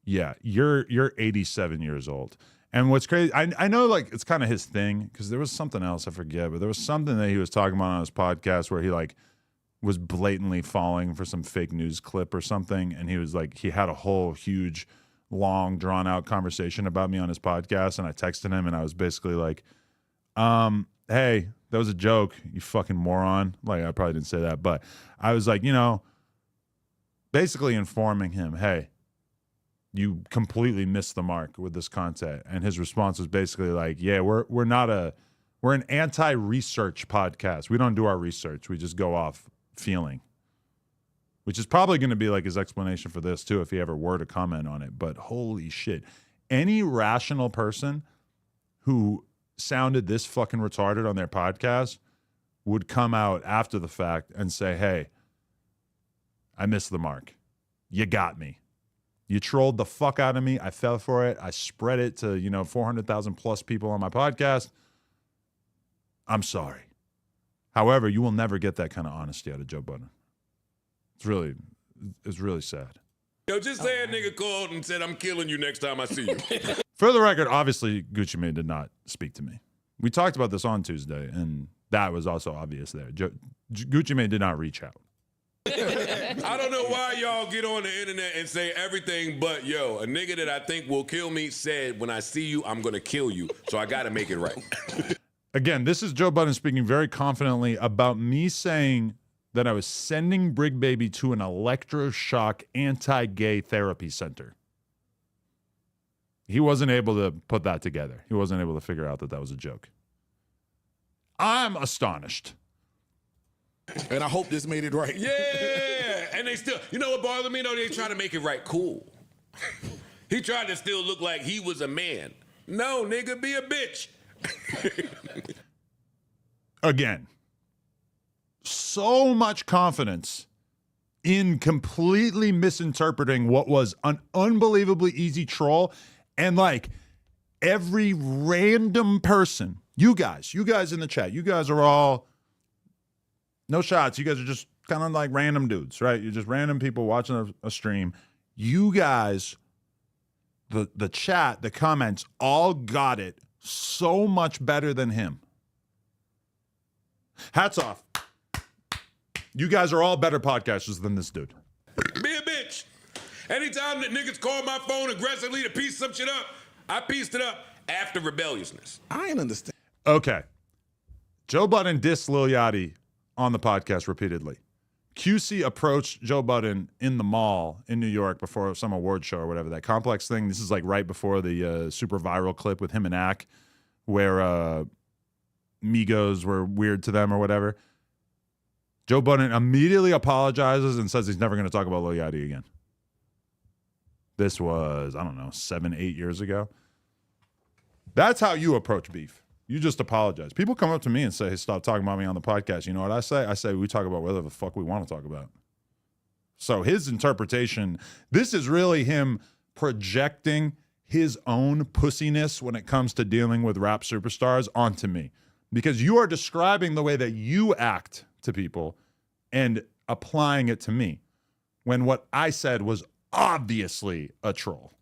Speaker 2: Yeah, you're 87 years old. And what's crazy, I know like it's kind of his thing because there was something else I forget, but there was something that he was talking about on his podcast where he like was blatantly falling for some fake news clip or something, and he was like he had a whole huge, long, drawn out conversation about me on his podcast, and I texted him and I was basically like, hey, that was a joke, you fucking moron. Like I probably didn't say that, but I was like, you know, basically informing him, hey, you completely missed the mark with this content. And his response was basically like, yeah, we're an anti-research podcast. We don't do our research. We just go off feeling, which is probably going to be like his explanation for this too, if he ever were to comment on it. But holy shit, any rational person who sounded this fucking retarded on their podcast would come out after the fact and say, hey, I missed the mark. You got me. You trolled the fuck out of me. I fell for it. I spread it to, 400,000 plus people on my podcast. I'm sorry. However, you will never get that kind of honesty out of Joe Budden. It's really sad.
Speaker 22: Yo, just say a nigga called and said, I'm killing you next time I see you.
Speaker 2: For the record, obviously, Gucci Mane did not speak to me. We talked about this on Tuesday, and that was also obvious there. Gucci Mane did not reach out.
Speaker 22: I don't know why y'all get on the internet and say everything but, yo, a nigga that I think will kill me said, when I see you, I'm going to kill you. So I got to make it right.
Speaker 2: Again, this is Joe Budden speaking very confidently about me saying that I was sending Brig Baby to an electroshock anti-gay therapy center. He wasn't able to put that together. He wasn't able to figure out that that was a joke. I'm astonished.
Speaker 9: And I hope this made it right.
Speaker 22: Yeah, and they still, you know what bothered me though? They try to make it right cool. He tried to still look like he was a man. No, nigga, be a bitch.
Speaker 2: Again, so much confidence in completely misinterpreting what was an unbelievably easy troll. And like every random person, you guys in the chat, you guys are all, no shots. You guys are just kind of like random dudes, right? You're just random people watching a stream. You guys, the chat, the comments, all got it so much better than him. Hats off. You guys are all better podcasters than this dude.
Speaker 22: Be a bitch. Anytime that niggas call my phone aggressively to piece some shit up, I pieced it up after rebelliousness.
Speaker 9: I ain't understand.
Speaker 2: Okay. Joe Budden dissed Lil Yachty on the podcast repeatedly. QC approached Joe Budden in the mall in New York before some award show or whatever, that Complex thing. This is like right before the super viral clip with him and Ack where Migos were weird to them or whatever. Joe Budden immediately apologizes and says he's never going to talk about Lil Yachty again. This was, I don't know, 7-8 years ago. That's how you approach beef. You just apologize. People come up to me and say, hey, stop talking about me on the podcast. You know what I say? I say, we talk about whatever the fuck we want to talk about. So his interpretation, this is really him projecting his own pussiness when it comes to dealing with rap superstars onto me. Because you are describing the way that you act to people and applying it to me. When what I said was obviously a troll.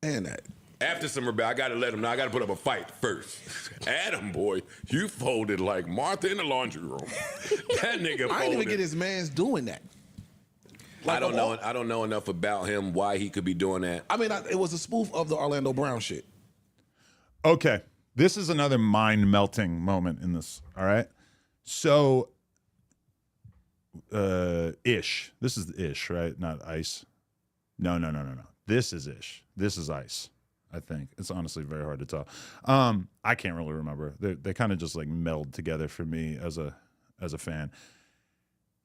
Speaker 9: And that.
Speaker 22: After some rebel, I got to let him know. I got to put up a fight first. Adam, boy, you folded like Martha in the laundry room. That nigga folded.
Speaker 9: I didn't even get his man's doing that.
Speaker 22: Like I don't know enough about him, why he could be doing that.
Speaker 9: I mean, it was a spoof of the Orlando Brown shit.
Speaker 2: Okay. This is another mind-melting moment in this, all right? So, Ish. This is Ish, right? Not Ice. No. This is Ish. This is Ice, I think. It's honestly very hard to tell. I can't really remember. They kind of just like meld together for me as a fan.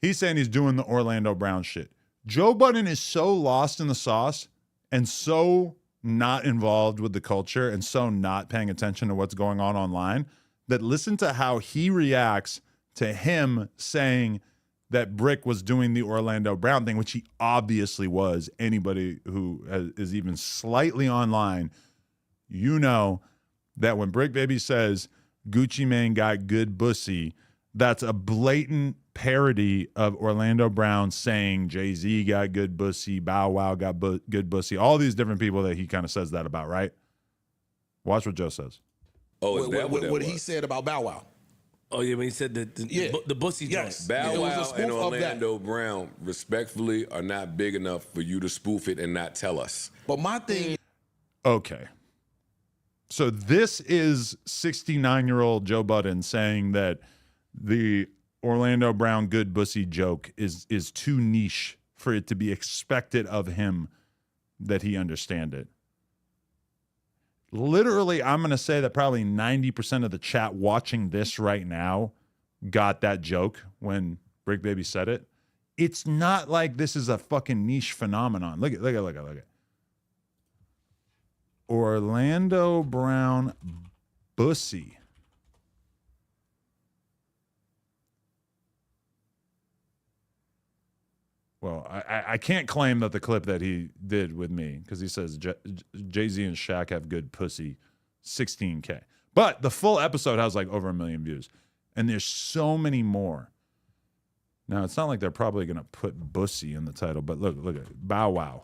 Speaker 2: He's saying he's doing the Orlando Brown shit. Joe Budden is so lost in the sauce and so not involved with the culture and so not paying attention to what's going on online that listen to how he reacts to him saying that Brick was doing the Orlando Brown thing, which he obviously was. Anybody who is even slightly online, you know that when Brick Baby says Gucci Mane got good bussy, that's a blatant parody of Orlando Brown saying Jay-Z got good bussy, Bow Wow got good bussy, all these different people that he kind of says that about, right? Watch what Joe says.
Speaker 22: Oh, is that
Speaker 9: what he said about Bow Wow?
Speaker 3: Oh, yeah, when he said the bussy
Speaker 9: yes.
Speaker 22: Bow
Speaker 9: It was a
Speaker 22: Wow
Speaker 9: spoof
Speaker 22: and
Speaker 9: of
Speaker 22: Orlando Brown, respectfully, are not big enough for you to spoof it and not tell us.
Speaker 9: But my thing...
Speaker 2: Okay. So this is 69-year-old Joe Budden saying that the Orlando Brown good bussy joke is too niche for it to be expected of him that he understand it. Literally, I'm going to say that probably 90% of the chat watching this right now got that joke when Brick Baby said it. It's not like this is a fucking niche phenomenon. Look at. Orlando Brown bussy. Well, I can't claim that the clip that he did with me, because he says Jay-Z and Shaq have good pussy, 16K. But the full episode has like over 1 million views. And there's so many more. Now, it's not like they're probably going to put bussy in the title, but look at it. Bow Wow.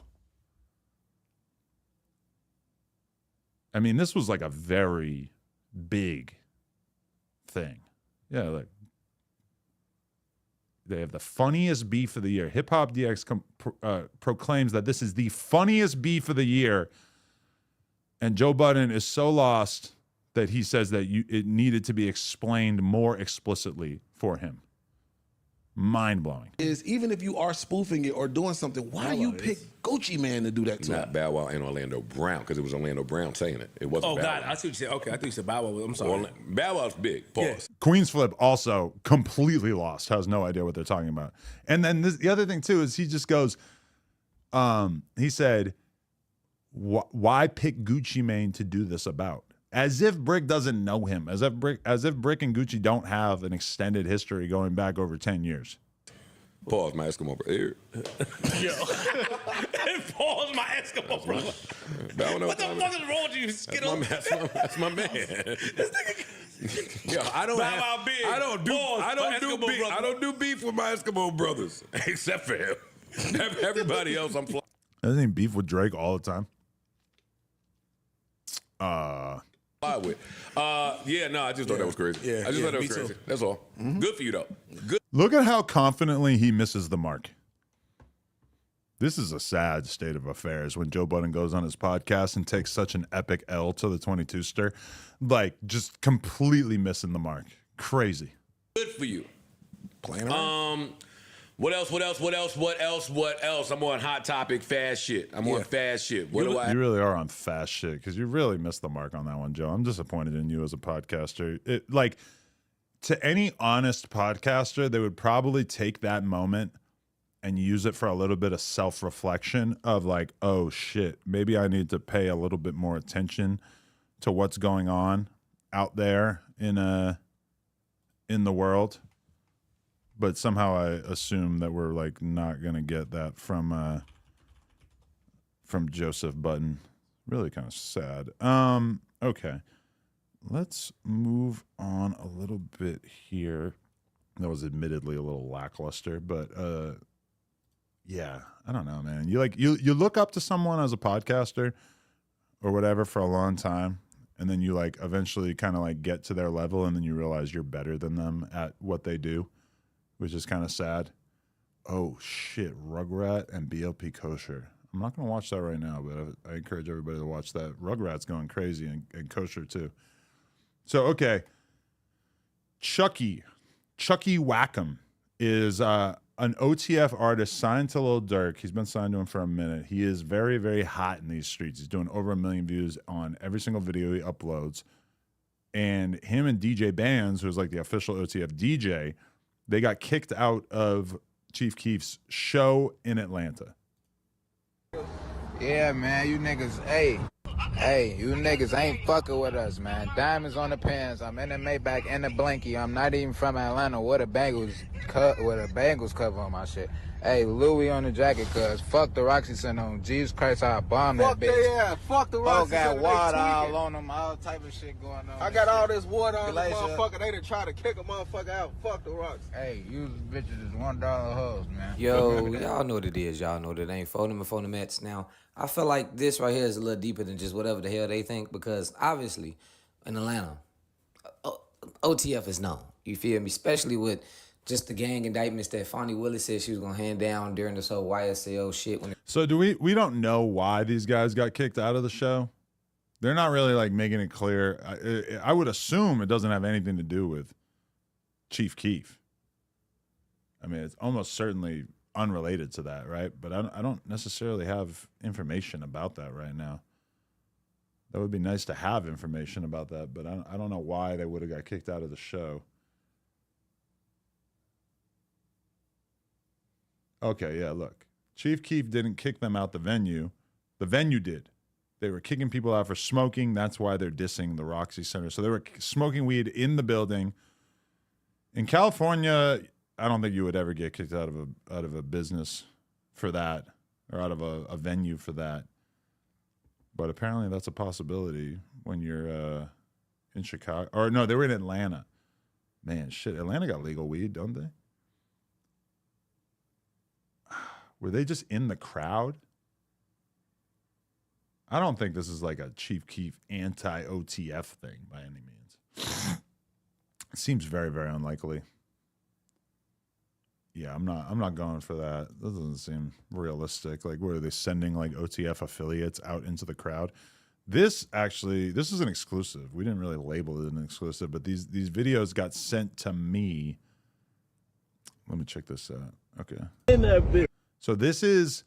Speaker 2: I mean, this was like a very big thing. Yeah, like. They have the funniest beef of the year. Hip Hop DX proclaims that this is the funniest beef of the year. And Joe Budden is so lost that he says that it needed to be explained more explicitly for him. Mind blowing.
Speaker 9: Is even if you are spoofing it or doing something, why you pick Gucci Man to do that to?
Speaker 22: Not Bow Wow and Orlando Brown, because it was Orlando Brown saying it. It wasn't.
Speaker 3: Oh
Speaker 22: Bow
Speaker 3: God,
Speaker 22: Wow.
Speaker 3: I see what you said. Okay, I think you said Bow Wow. I'm sorry.
Speaker 22: Bow Wow's big. Pause.
Speaker 2: Queen's Flip also completely lost, has no idea what they're talking about. And then the other thing too is he just goes, he said, why pick Gucci Mane to do this about? As if Brick doesn't know him, as if Brick and Gucci don't have an extended history going back over 10 years.
Speaker 22: Pause, my Eskimo brother.
Speaker 3: Yo. Pause, my Eskimo brother. What the fuck is wrong with you, Skittle?
Speaker 22: That's my man. Yo, I don't do beef with my Eskimo brothers, except for him. Everybody else, I'm flying.
Speaker 2: Doesn't he beef with Drake all the time?
Speaker 22: With. Yeah, no, I just thought that was crazy.
Speaker 3: Yeah,
Speaker 22: I just thought that was
Speaker 3: me
Speaker 22: crazy.
Speaker 3: too.
Speaker 22: That's all. Good for you though. Good.
Speaker 2: Look at how confidently he misses the mark. This is a sad state of affairs when Joe Budden goes on his podcast and takes such an epic L to the 22-ster. Like, just completely missing the mark. Crazy.
Speaker 22: Good for you. Playing around. What else? I'm on hot topic, fast shit. I'm on fast shit. What do I?
Speaker 2: You really are on fast shit because you really missed the mark on that one, Joe. I'm disappointed in you as a podcaster. To any honest podcaster, they would probably take that moment and use it for a little bit of self-reflection of like, oh shit, maybe I need to pay a little bit more attention to what's going on out there in the world. But somehow I assume that we're like not gonna get that from Joseph Budden. Really kind of sad. Okay, let's move on a little bit here. That was admittedly a little lackluster, but yeah, I don't know, man. You look up to someone as a podcaster or whatever for a long time, and then you like eventually kind of like get to their level, and then you realize you're better than them at what they do, which is kind of sad. Oh, shit. Rugrat and BLP Kosher. I'm not going to watch that right now, but I encourage everybody to watch that. Rugrat's going crazy and Kosher, too. So, okay. Chucky Wackham is an OTF artist signed to Lil Durk. He's been signed to him for a minute. He is very, very hot in these streets. He's doing over 1 million views on every single video he uploads. And him and DJ Bands, who's like the official OTF DJ, they got kicked out of Chief Keef's show in Atlanta.
Speaker 4: Yeah, man, you niggas, hey, you niggas ain't fucking with us, man. Diamonds on the pants. I'm in the Maybach and the blankie. I'm not even from Atlanta. With a Bengals cover on my shit. Hey, Louis on the jacket, cuz fuck the Roxy Center on. Jesus Christ, I bomb that bitch.
Speaker 14: Yeah, fuck the Roxy
Speaker 4: got
Speaker 14: Center.
Speaker 4: water all on them, all type of shit going on.
Speaker 14: I got all this water on the
Speaker 4: Glacier.
Speaker 14: motherfucker. They done try to kick a motherfucker out. Fuck the Roxy.
Speaker 4: Hey, you bitches is $1 hoes, man.
Speaker 8: Yo, y'all know what it is. Y'all know that it ain't phone them and phone the Mets. Now, I feel like this right here is a little deeper than just whatever the hell they think, because obviously in Atlanta, OTF is known. You feel me? Especially with just the gang indictments that Fonnie Willis said she was gonna hand down during this whole YSL shit.
Speaker 2: So we don't know why these guys got kicked out of the show. They're not really like making it clear. I would assume it doesn't have anything to do with Chief Keef. I mean, it's almost certainly unrelated to that, right? But I don't necessarily have information about that right now. That would be nice to have information about that, but I don't know why they would have got kicked out of the show. Okay, yeah, look. Chief Keef didn't kick them out the venue. The venue did. They were kicking people out for smoking. That's why they're dissing the Roxy Center. So they were smoking weed in the building. In California, I don't think you would ever get kicked out of a business for that, or out of a venue for that. But apparently that's a possibility when you're in Chicago. Or no, they were in Atlanta. Man, shit, Atlanta got legal weed, don't they? Were they just in the crowd? I don't think this is like a Chief Keef anti-OTF thing by any means. It seems very, very unlikely. Yeah, I'm not going for that. That doesn't seem realistic. Like, what are they sending like OTF affiliates out into the crowd? This is an exclusive. We didn't really label it an exclusive, but these videos got sent to me Let me check this out. Okay.
Speaker 17: In that bitch.
Speaker 2: So this is.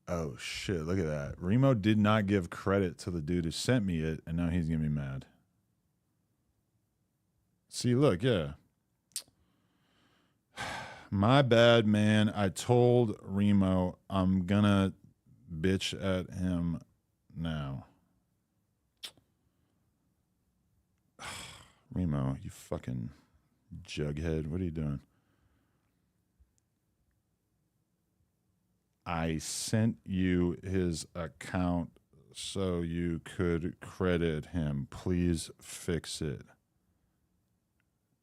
Speaker 2: Oh shit! Look at that. Remo did not give credit to the dude who sent me it, and now he's gonna be mad. See, look, yeah. My bad, man. I told Remo I'm gonna bitch at him now. Remo, you fucking jughead. What are you doing? I sent you his account so you could credit him. Please fix it.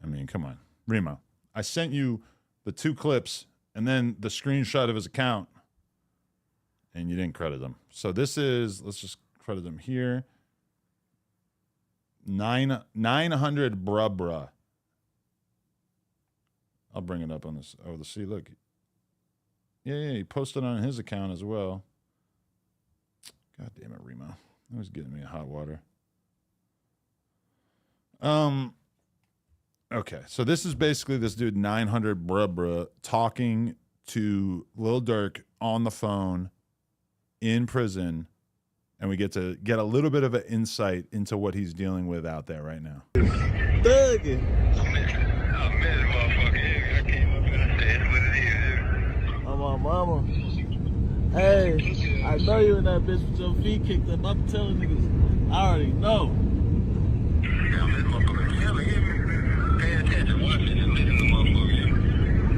Speaker 2: I mean, come on. Remo, I sent you the 2 clips and then the screenshot of his account, and you didn't credit him. So this is, let's just credit him here. 900 bruh. I'll bring it up on this. Oh, the see, look. Yeah, he posted on his account as well. God damn it, Remo. That was getting me in hot water. Okay, so this is basically this dude 900 bruh talking to Lil Durk on the phone in prison, and we get to get a little bit of an insight into what he's dealing with out there right now.
Speaker 17: Thugging. I'm on mama. Hey, I know you in that bitch with your feet kicked up. I'm telling niggas, I already know.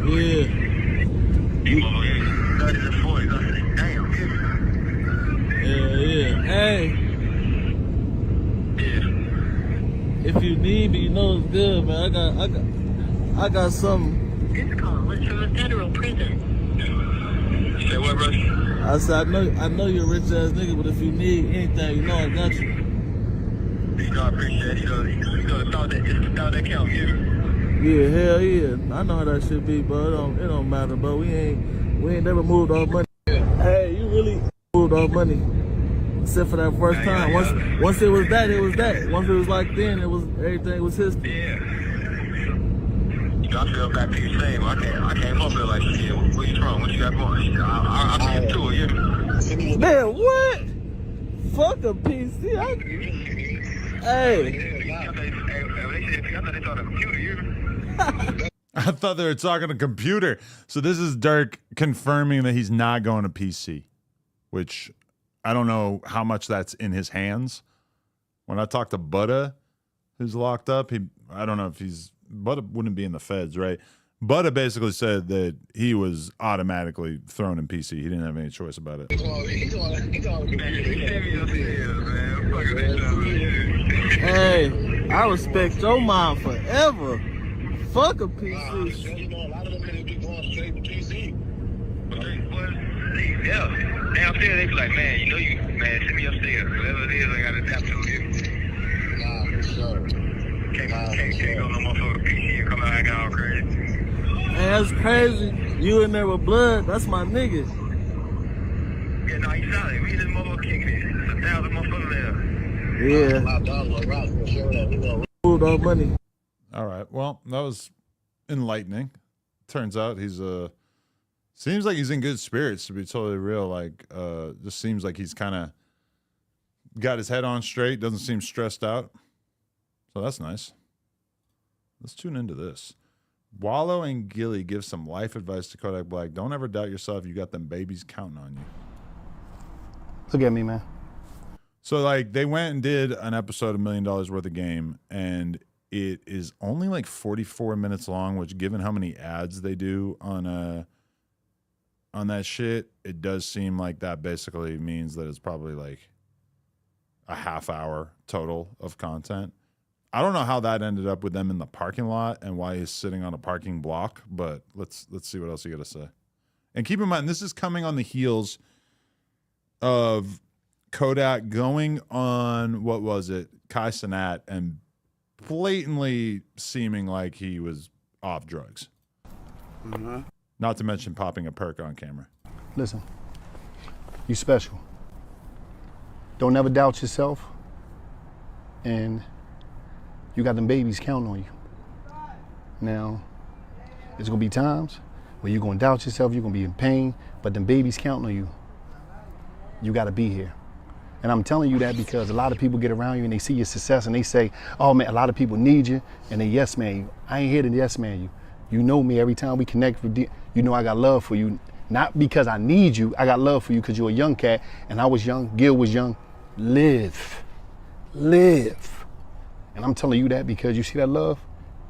Speaker 17: Yeah. Yeah. Hey. If you need me, you know it's good, man. I got something.
Speaker 6: This call was from a federal prison. You said what, bro?
Speaker 17: I said I know you're a rich ass nigga, but if you need anything, you know I got you.
Speaker 6: You know I appreciate it. You know the thought that count,
Speaker 17: Yeah, hell yeah. I know how that shit be, but it don't matter, but we ain't never moved off money. Hey, you really moved off money. Except for that first time. Once it was that, it was that. Once it was like then, it was everything was history.
Speaker 6: Yeah. You know, I feel back to you same. I came up here like shit. Where you from? What you got going? I'll see it too, yeah.
Speaker 17: Man, what? Fuck a PC. Hey.
Speaker 2: I thought they were talking to computer. So this is Durk confirming that he's not going to PC, which I don't know how much that's in his hands. When I talked to Budda, who's locked up, I don't know if Budda wouldn't be in the feds, right? Budda basically said that he was automatically thrown in PC. He didn't have any choice about it.
Speaker 17: Hey, I respect your mom forever. Fuck a PC.
Speaker 6: Yeah, downstairs they be like, man, you know you, man, send me upstairs. Whatever it is, I gotta adapt to it. Nah, for sure. Can't go no more for the PC and come out acting all crazy.
Speaker 17: Man, that's crazy. You in there with blood, that's my nigga.
Speaker 6: Yeah, no, he's solid. We in this motherfucker kicking it. It's 1,000 motherfuckers there.
Speaker 17: Yeah.
Speaker 6: My dog will rock for sure.
Speaker 17: Moved off money.
Speaker 2: All right. Well, that was enlightening. Turns out he's seems like he's in good spirits, to be totally real. Like, just seems like he's kind of got his head on straight. Doesn't seem stressed out. So that's nice. Let's tune into this. Wallow and Gilly give some life advice to Kodak Black. Don't ever doubt yourself. You got them babies counting on you.
Speaker 10: Look at me, man.
Speaker 2: So, like, they went and did an episode of $1 Million Worth of Game, and it is only like 44 minutes long, which, given how many ads they do on that shit, it does seem like that basically means that it's probably like a half hour total of content. I don't know how that ended up with them in the parking lot and why he's sitting on a parking block, but let's see what else you got to say. And keep in mind, this is coming on the heels of Kodak going on, what was it, Kai Cenat, and blatantly seeming like he was off drugs.
Speaker 10: Mm-hmm.
Speaker 2: Not to mention popping a perk on camera.
Speaker 10: Listen, you special. Don't ever doubt yourself. And you got them babies counting on you. Now, There's gonna be times where you're gonna doubt yourself, you're gonna be in pain, but them babies counting on you. You gotta be here. And I'm telling you that because a lot of people get around you and they see your success and they say, oh man, a lot of people need you, and they yes man you. I ain't here to yes man you. You know me, every time we connect, you know I got love for you. Not because I need you, I got love for you because you're a young cat and I was young, Gil was young. Live. And I'm telling you that because you see that love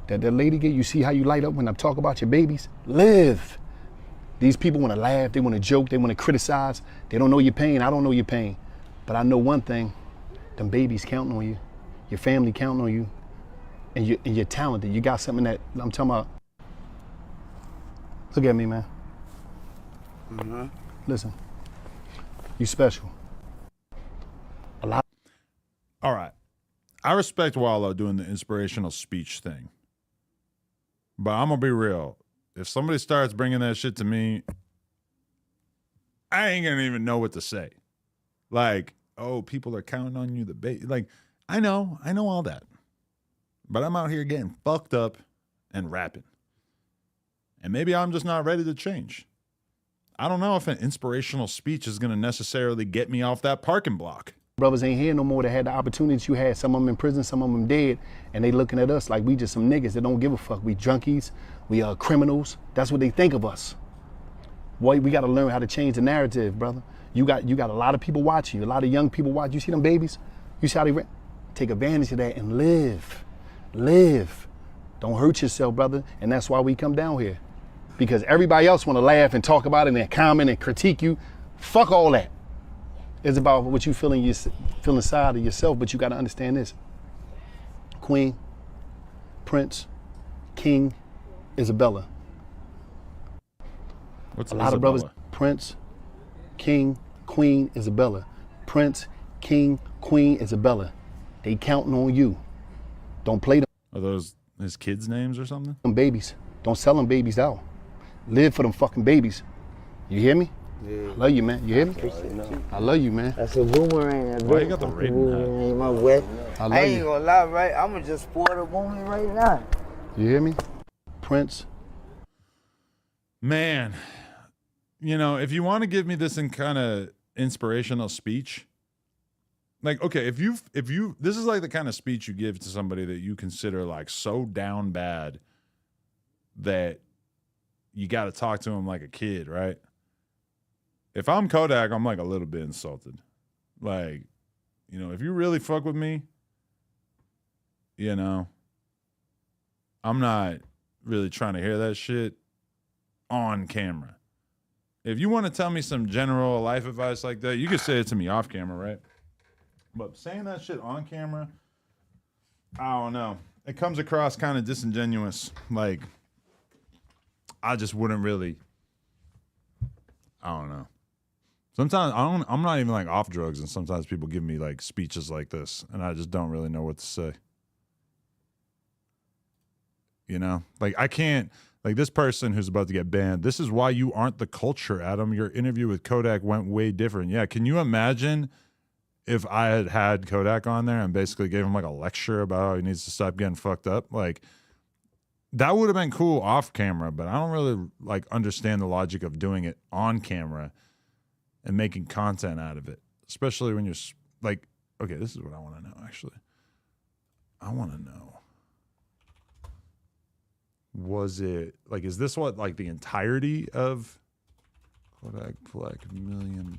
Speaker 10: that lady get, you see how you light up when I talk about your babies? Live. These people want to laugh, they want to joke, they want to criticize. They don't know your pain, I don't know your pain. But I know one thing, them babies counting on you, your family counting on you, and you're talented. You got something that, I'm talking about. Look at me, man. Listen, you special. A lot.
Speaker 2: All right. I respect Wallow doing the inspirational speech thing. But I'm going to be real. If somebody starts bringing that shit to me, I ain't going to even know what to say. Like, oh, people are counting on you. Like, I know all that. But I'm out here getting fucked up and rapping. And maybe I'm just not ready to change. I don't know if an inspirational speech is going to necessarily get me off that parking block.
Speaker 10: Brothers ain't here no more that had the opportunities you had. Some of them in prison, some of them dead. And they looking at us like we just some niggas that don't give a fuck. We junkies, we are criminals. That's what they think of us. Boy, we got to learn how to change the narrative, brother. You got a lot of people watching you, a lot of young people watching. You see them babies? You see how they take advantage of that and live. Don't hurt yourself, brother. And that's why we come down here. Because everybody else want to laugh and talk about it and comment and critique you. Fuck all that. It's about what you feel inside of yourself, but you got to understand this. Queen, Prince, King, Isabella.
Speaker 2: What's
Speaker 10: a lot of brothers? Prince, King, Queen, Isabella. Prince, King, Queen, Isabella. They counting on you. Don't play them.
Speaker 2: Are those his kids' names or something?
Speaker 10: Them babies. Don't sell them babies out. Live for them fucking babies. You hear me?
Speaker 5: Yeah.
Speaker 10: I love you, man. You hear me? I love you, man.
Speaker 5: That's a boomerang.
Speaker 2: Why you got the rating?
Speaker 5: My wet.
Speaker 10: I love
Speaker 5: I ain't
Speaker 10: you.
Speaker 5: gonna lie, right? I'ma just sport a woman right now.
Speaker 10: You hear me? Prince.
Speaker 2: Man, you know, if you want to give me this in kind of inspirational speech, like, okay, if you, this is like the kind of speech you give to somebody that you consider like so down bad that you got to talk to him like a kid, right? If I'm Kodak, I'm like a little bit insulted. Like, you know, if you really fuck with me, you know, I'm not really trying to hear that shit on camera. If you want to tell me some general life advice like that, you can say it to me off camera, right? But saying that shit on camera, I don't know. It comes across kind of disingenuous. Like, I just wouldn't really, I don't know. Sometimes I'm not even like off drugs, and sometimes people give me like speeches like this, and I just don't really know what to say. You know, like I can't, like this person who's about to get banned. This is why you aren't the culture, Adam. Your interview with Kodak went way different. Yeah, can you imagine if I had Kodak on there and basically gave him like a lecture about how he needs to stop getting fucked up? Like, that would have been cool off camera, but I don't really like understand the logic of doing it on camera and making content out of it, especially when you're like, okay, this is what I want to know, actually. I want to know, was it, like, is this what, like, the entirety of Kodak Black $1 million?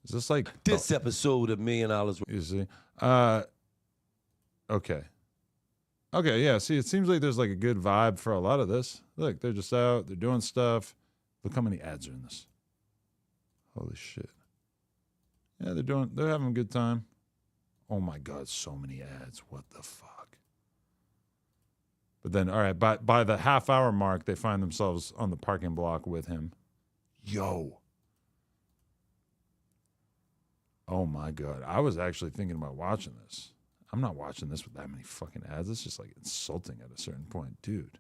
Speaker 2: Is this like...
Speaker 11: This episode of $1 Million.
Speaker 2: You see? Okay. Okay, yeah, see, it seems like there's like a good vibe for a lot of this. Look, they're just out, they're doing stuff. Look how many ads are in this. Holy shit. Yeah, they're having a good time. Oh my God, so many ads. What the fuck? But then, all right, by the half-hour mark, they find themselves on the parking block with him. Yo. Oh my God. I was actually thinking about watching this. I'm not watching this with that many fucking ads. It's just like insulting at a certain point. Dude.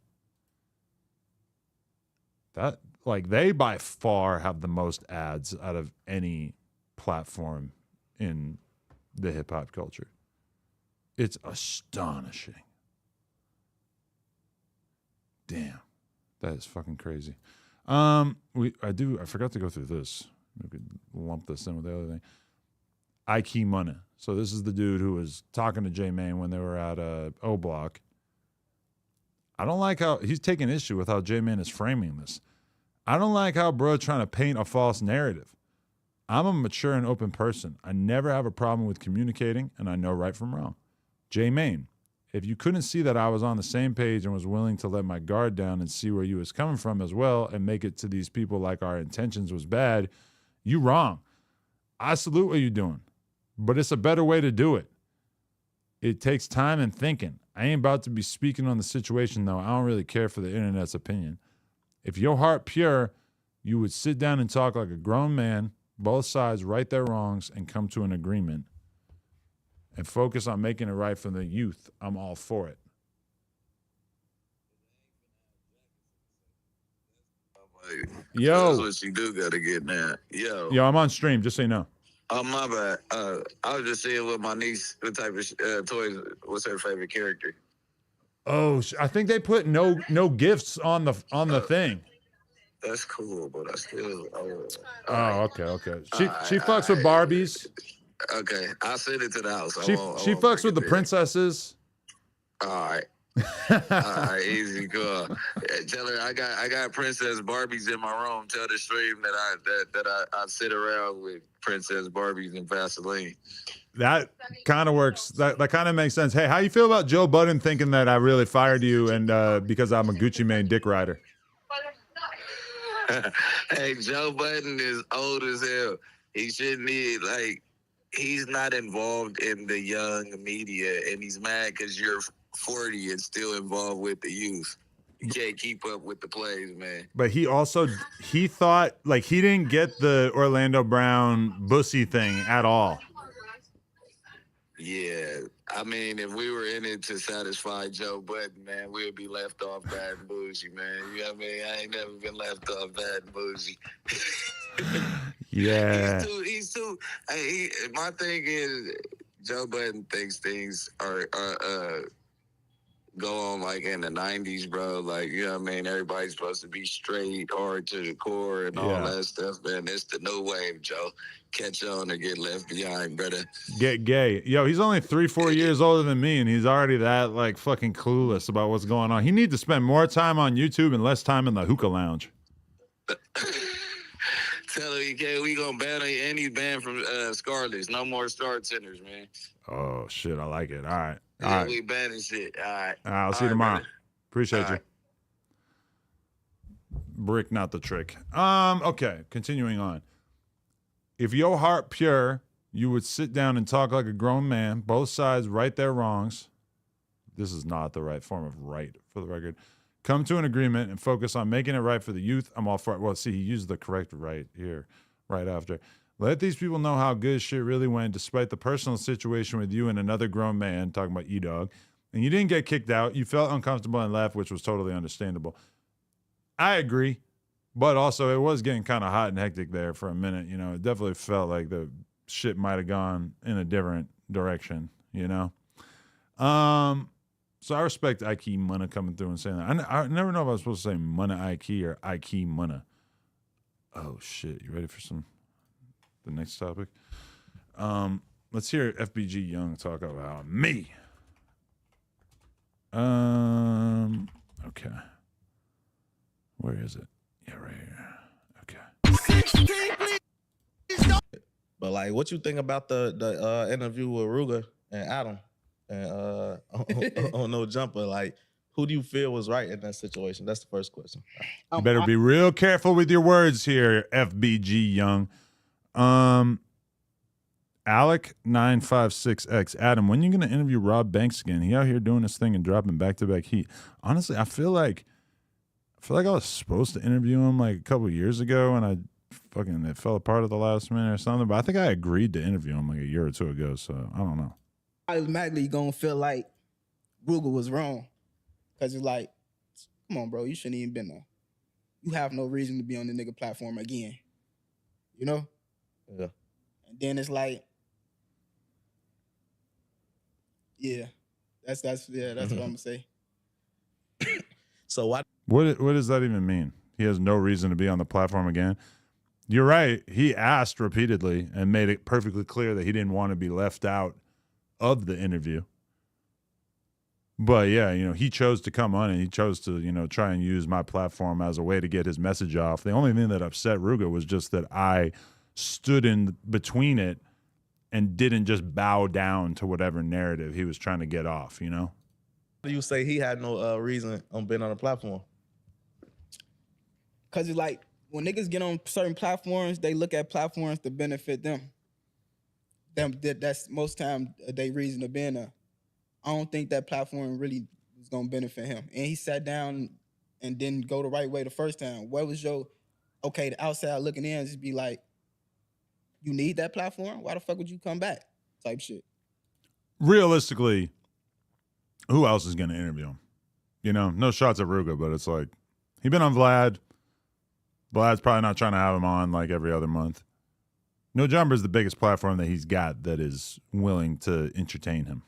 Speaker 2: That, like, they by far have the most ads out of any platform in the hip hop culture. It's astonishing. Damn, that is fucking crazy. I forgot to go through this. We could lump this in with the other thing. Ike Money. So this is the dude who was talking to J Mane when they were at O Block. I don't like how he's taking issue with how J Mane is framing this. I don't like how bro trying to paint a false narrative. I'm a mature and open person. I never have a problem with communicating, and I know right from wrong. J Mane, if you couldn't see that I was on the same page and was willing to let my guard down and see where you was coming from as well and make it to these people like our intentions was bad, you wrong. I salute what you're doing, but it's a better way to do it. It takes time and thinking. I ain't about to be speaking on the situation, though. I don't really care for the internet's opinion. If your heart pure, you would sit down and talk like a grown man, both sides right their wrongs, and come to an agreement and focus on making it right for the youth. I'm all for it. Yo.
Speaker 7: That's what you do gotta get now.
Speaker 2: Yo, I'm on stream, just so you know.
Speaker 7: Oh, my bad. I was just seeing with my niece, what type of toys, what's her favorite character?
Speaker 2: Oh, I think they put no gifts on the thing.
Speaker 7: That's cool, but I still...
Speaker 2: Okay. She fucks with Barbies.
Speaker 7: Okay, I'll send it to the house.
Speaker 2: She fucks with the princesses.
Speaker 7: All right. All right, easy, cool. Tell her I got Princess Barbies in my room. Tell the stream that I sit around with Princess Barbies and Vaseline.
Speaker 2: That kind of works. That kind of makes sense. Hey, how you feel about Joe Budden thinking that I really fired you and because I'm a Gucci Mane dick rider?
Speaker 7: Hey, Joe Budden is old as hell. He shouldn't be he's not involved in the young media, and he's mad because you're 40 and still involved with the youth. You can't keep up with the plays, man.
Speaker 2: But he thought he didn't get the Orlando Brown bussy thing at all.
Speaker 7: Yeah, I mean, if we were in it to satisfy Joe Budden, man, we'd be left off bad and bougie, man. You know what I mean? I ain't never been left off bad and bougie.
Speaker 2: Yeah.
Speaker 7: He's too. My thing is, Joe Budden thinks things are go on in the 90s, bro. You know what I mean? Everybody's supposed to be straight, hard to the core, and all that stuff, man. It's the new wave, Joe. Catch on or get left behind, brother.
Speaker 2: Get gay. Yo, he's only 3-4 years older than me, and he's already that fucking clueless about what's going on. He needs to spend more time on YouTube and less time in the hookah lounge.
Speaker 7: Tell him we gonna ban him, and he's banned from Scarlets. No more Star Centers, man.
Speaker 2: Oh shit, I like it. All right.
Speaker 7: Yeah, we banning shit. All right.
Speaker 2: I'll see you tomorrow.
Speaker 7: Brother.
Speaker 2: Appreciate you.
Speaker 7: Right.
Speaker 2: Brick, not the trick. Okay, continuing on. If your heart pure, you would sit down and talk like a grown man, both sides right their wrongs. This is not the right form of right, for the record. Come to an agreement and focus on making it right for the youth. I'm all for it. Well, see, he used the correct right here, right after. Let these people know how good shit really went despite the personal situation with you and another grown man, talking about E-Dog. And you didn't get kicked out. You felt uncomfortable and left, which was totally understandable. I agree. But also, it was getting kind of hot and hectic there for a minute. You know, it definitely felt like the shit might have gone in a different direction, you know? So I respect Ike Munna coming through and saying that. I never know if I was supposed to say Munna Ike or Ike Munna. Oh, shit. You ready for the next topic? Let's hear FBG Young talk about me. Okay. Where is it? Yeah, right here. Okay.
Speaker 13: But what you think about the interview with Ruger and Adam and on No Jumper? Who do you feel was right in that situation? That's the first question.
Speaker 2: You better be real careful with your words here, FBG Young. Alec956X. Adam, when you gonna interview Rob Banks again? He out here doing this thing and dropping back-to-back heat. Honestly, I feel like I was supposed to interview him a couple years ago, and it fell apart at the last minute or something. But I think I agreed to interview him a year or two ago, so I don't know.
Speaker 23: Automatically gonna feel like Ruger was wrong, because it's come on, bro, you shouldn't even been there. You have no reason to be on the nigga platform again, you know?
Speaker 13: Yeah.
Speaker 23: And then it's yeah, that's what I'm gonna say.
Speaker 13: So why
Speaker 2: What does that even mean? He has no reason to be on the platform again. You're right. He asked repeatedly and made it perfectly clear that he didn't want to be left out of the interview. But yeah, you know, he chose to come on and he chose to, you know, try and use my platform as a way to get his message off. The only thing that upset Ruga was just that I stood in between it and didn't just bow down to whatever narrative he was trying to get off, you know?
Speaker 13: You say he had no reason on being on the platform?
Speaker 23: Cause it's like when niggas get on certain platforms, they look at platforms to benefit them. That's most time they reason to being there. I don't think that platform really was gonna benefit him. And he sat down and didn't go the right way the first time. What was your the outside looking in just be like, you need that platform? Why the fuck would you come back? Type shit.
Speaker 2: Realistically, who else is gonna interview him? You know, no shots at Ruga, but it's like he been on Vlad. Vlad's probably not trying to have him on like every other month. No Jumper is the biggest platform that he's got that is willing to entertain him.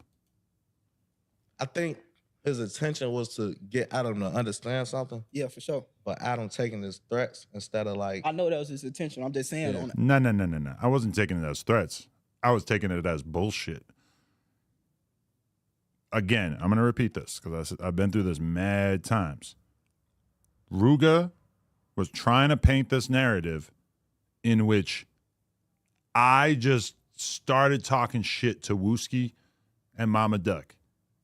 Speaker 13: I think his intention was to get Adam to understand something.
Speaker 23: Yeah, for sure.
Speaker 13: But Adam taking his threats instead of like...
Speaker 23: I know that was his intention. I'm just saying on it.
Speaker 2: No. I wasn't taking it as threats. I was taking it as bullshit. Again, I'm going to repeat this because I've been through this mad times. Ruga was trying to paint this narrative in which I just started talking shit to Wooski and Mama Duck.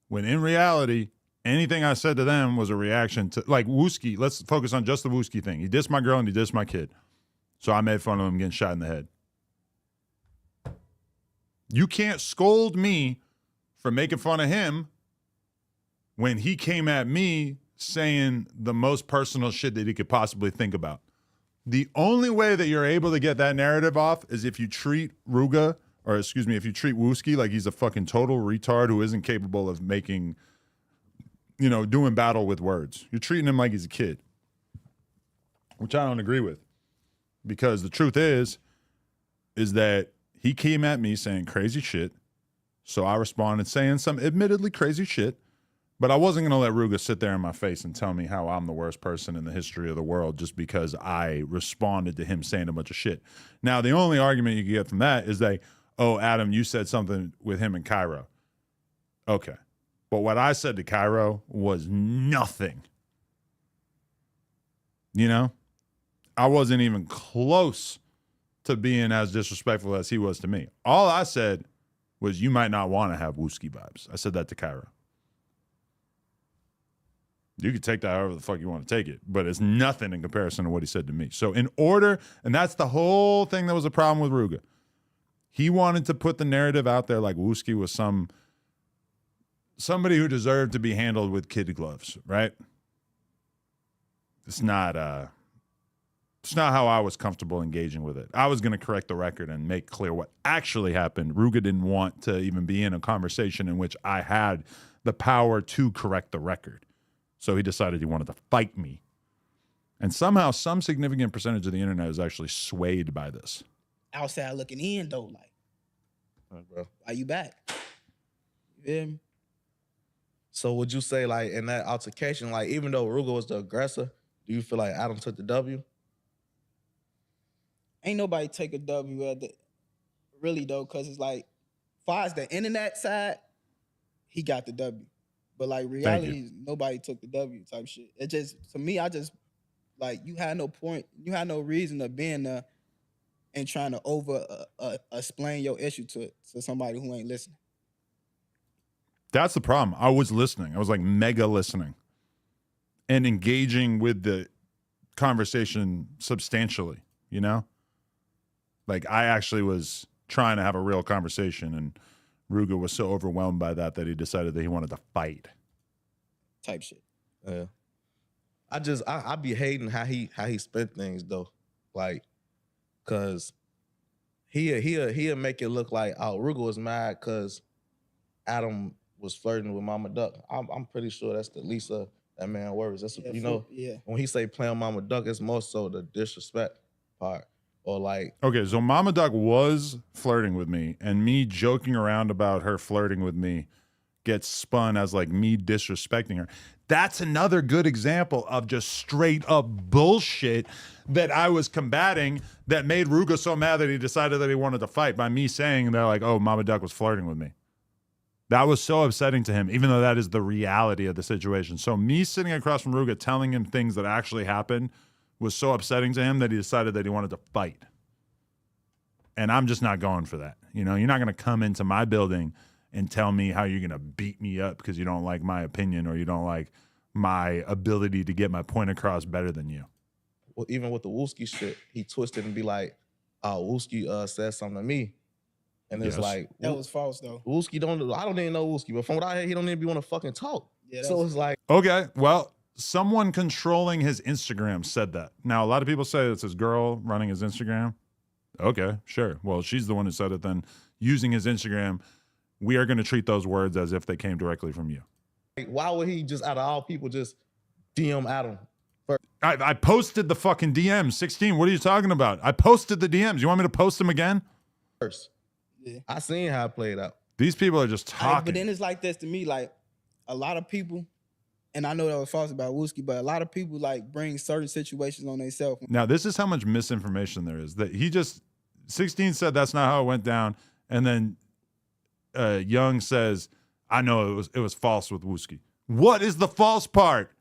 Speaker 2: When in reality, anything I said to them was a reaction to, like, Wooski. Let's focus on just the Wooski thing. He dissed my girl and he dissed my kid. So I made fun of him getting shot in the head. You can't scold me for making fun of him when he came at me saying the most personal shit that he could possibly think about. The only way that you're able to get that narrative off is if you treat Ruga, or excuse me, if you treat Wooski like he's a fucking total retard who isn't capable of making, you know, doing battle with words. You're treating him like he's a kid, which I don't agree with. Because the truth is that he came at me saying crazy shit, so I responded saying some admittedly crazy shit, but I wasn't going to let Ruga sit there in my face and tell me how I'm the worst person in the history of the world just because I responded to him saying a bunch of shit. Now, the only argument you can get from that is that, oh, Adam, you said something with him and Cairo. Okay. But what I said to Cairo was nothing. You know? I wasn't even close to being as disrespectful as he was to me. All I said was you might not want to have Wooski vibes. I said that to Cairo. You can take that however the fuck you want to take it, but it's nothing in comparison to what he said to me. So in order, and that's the whole thing that was a problem with Ruga. He wanted to put the narrative out there like Wooski was somebody who deserved to be handled with kid gloves, right? It's not how I was comfortable engaging with it. I was going to correct the record and make clear what actually happened. Ruga didn't want to even be in a conversation in which I had the power to correct the record. So he decided he wanted to fight me. And somehow some significant percentage of the internet is actually swayed by this.
Speaker 23: Outside looking in though, like,
Speaker 13: bro,
Speaker 23: are you back? You feel me?
Speaker 13: So would you say, like, in that altercation, like, even though Ruga was the aggressor, do you feel like Adam took the W?
Speaker 23: Ain't nobody take a W at the, really though, because it's like, as far as the internet side, he got the W. But like reality, nobody took the W type shit. It just, to me, I just, like, you had no point, you had no reason of being there and trying to explain your issue to somebody who ain't listening.
Speaker 2: That's the problem. I was listening. I was like mega listening and engaging with the conversation substantially, you know? Like I actually was trying to have a real conversation and Ruga was so overwhelmed by that he decided that he wanted to fight.
Speaker 23: Type shit.
Speaker 13: Yeah. I be hating how he spent things though. Like, cause he'll make it look like, oh, Ruga was mad cause Adam was flirting with Mama Duck. I'm pretty sure that's the least of that man worries. That's you know, when he say playing Mama Duck, it's more so the disrespect part. Or like,
Speaker 2: okay, so Mama Duck was flirting with me, and me joking around about her flirting with me gets spun as like me disrespecting her. That's another good example of just straight up bullshit that I was combating that made Ruga so mad that he decided that he wanted to fight by me saying that like, oh, Mama Duck was flirting with me. That was so upsetting to him, even though that is the reality of the situation. So me sitting across from Ruga telling him things that actually happened was so upsetting to him that he decided that he wanted to fight. And I'm just not going for that. You know, you're not going to come into my building and tell me how you're going to beat me up because you don't like my opinion or you don't like my ability to get my point across better than you.
Speaker 13: Well, even with the Wooski shit, he twisted and be like, Wooski said something to me. And it's like...
Speaker 23: That was false, though.
Speaker 13: Wooski I don't even know Wooski, but from what I hear, he don't even be want to fucking talk. Yeah, so it's like...
Speaker 2: Okay, well, someone controlling his Instagram said that. Now, a lot of people say it's his girl running his Instagram. Okay, sure. Well, she's the one who said it then. Using his Instagram, we are going to treat those words as if they came directly from you.
Speaker 13: Why would he just, out of all people, just DM Adam?
Speaker 2: I posted the fucking DMs. 16, what are you talking about? I posted the DMs. You want me to post them again?
Speaker 13: First. Yeah. I seen how it played out.
Speaker 2: These people are just talking.
Speaker 23: But then it's like this to me, like a lot of people, and I know that was false about Wooski, but a lot of people like bring certain situations on themselves.
Speaker 2: Now, this is how much misinformation there is. That he just, 16 said that's not how it went down, and then Young says, I know it was false with Wooski. What is the false part?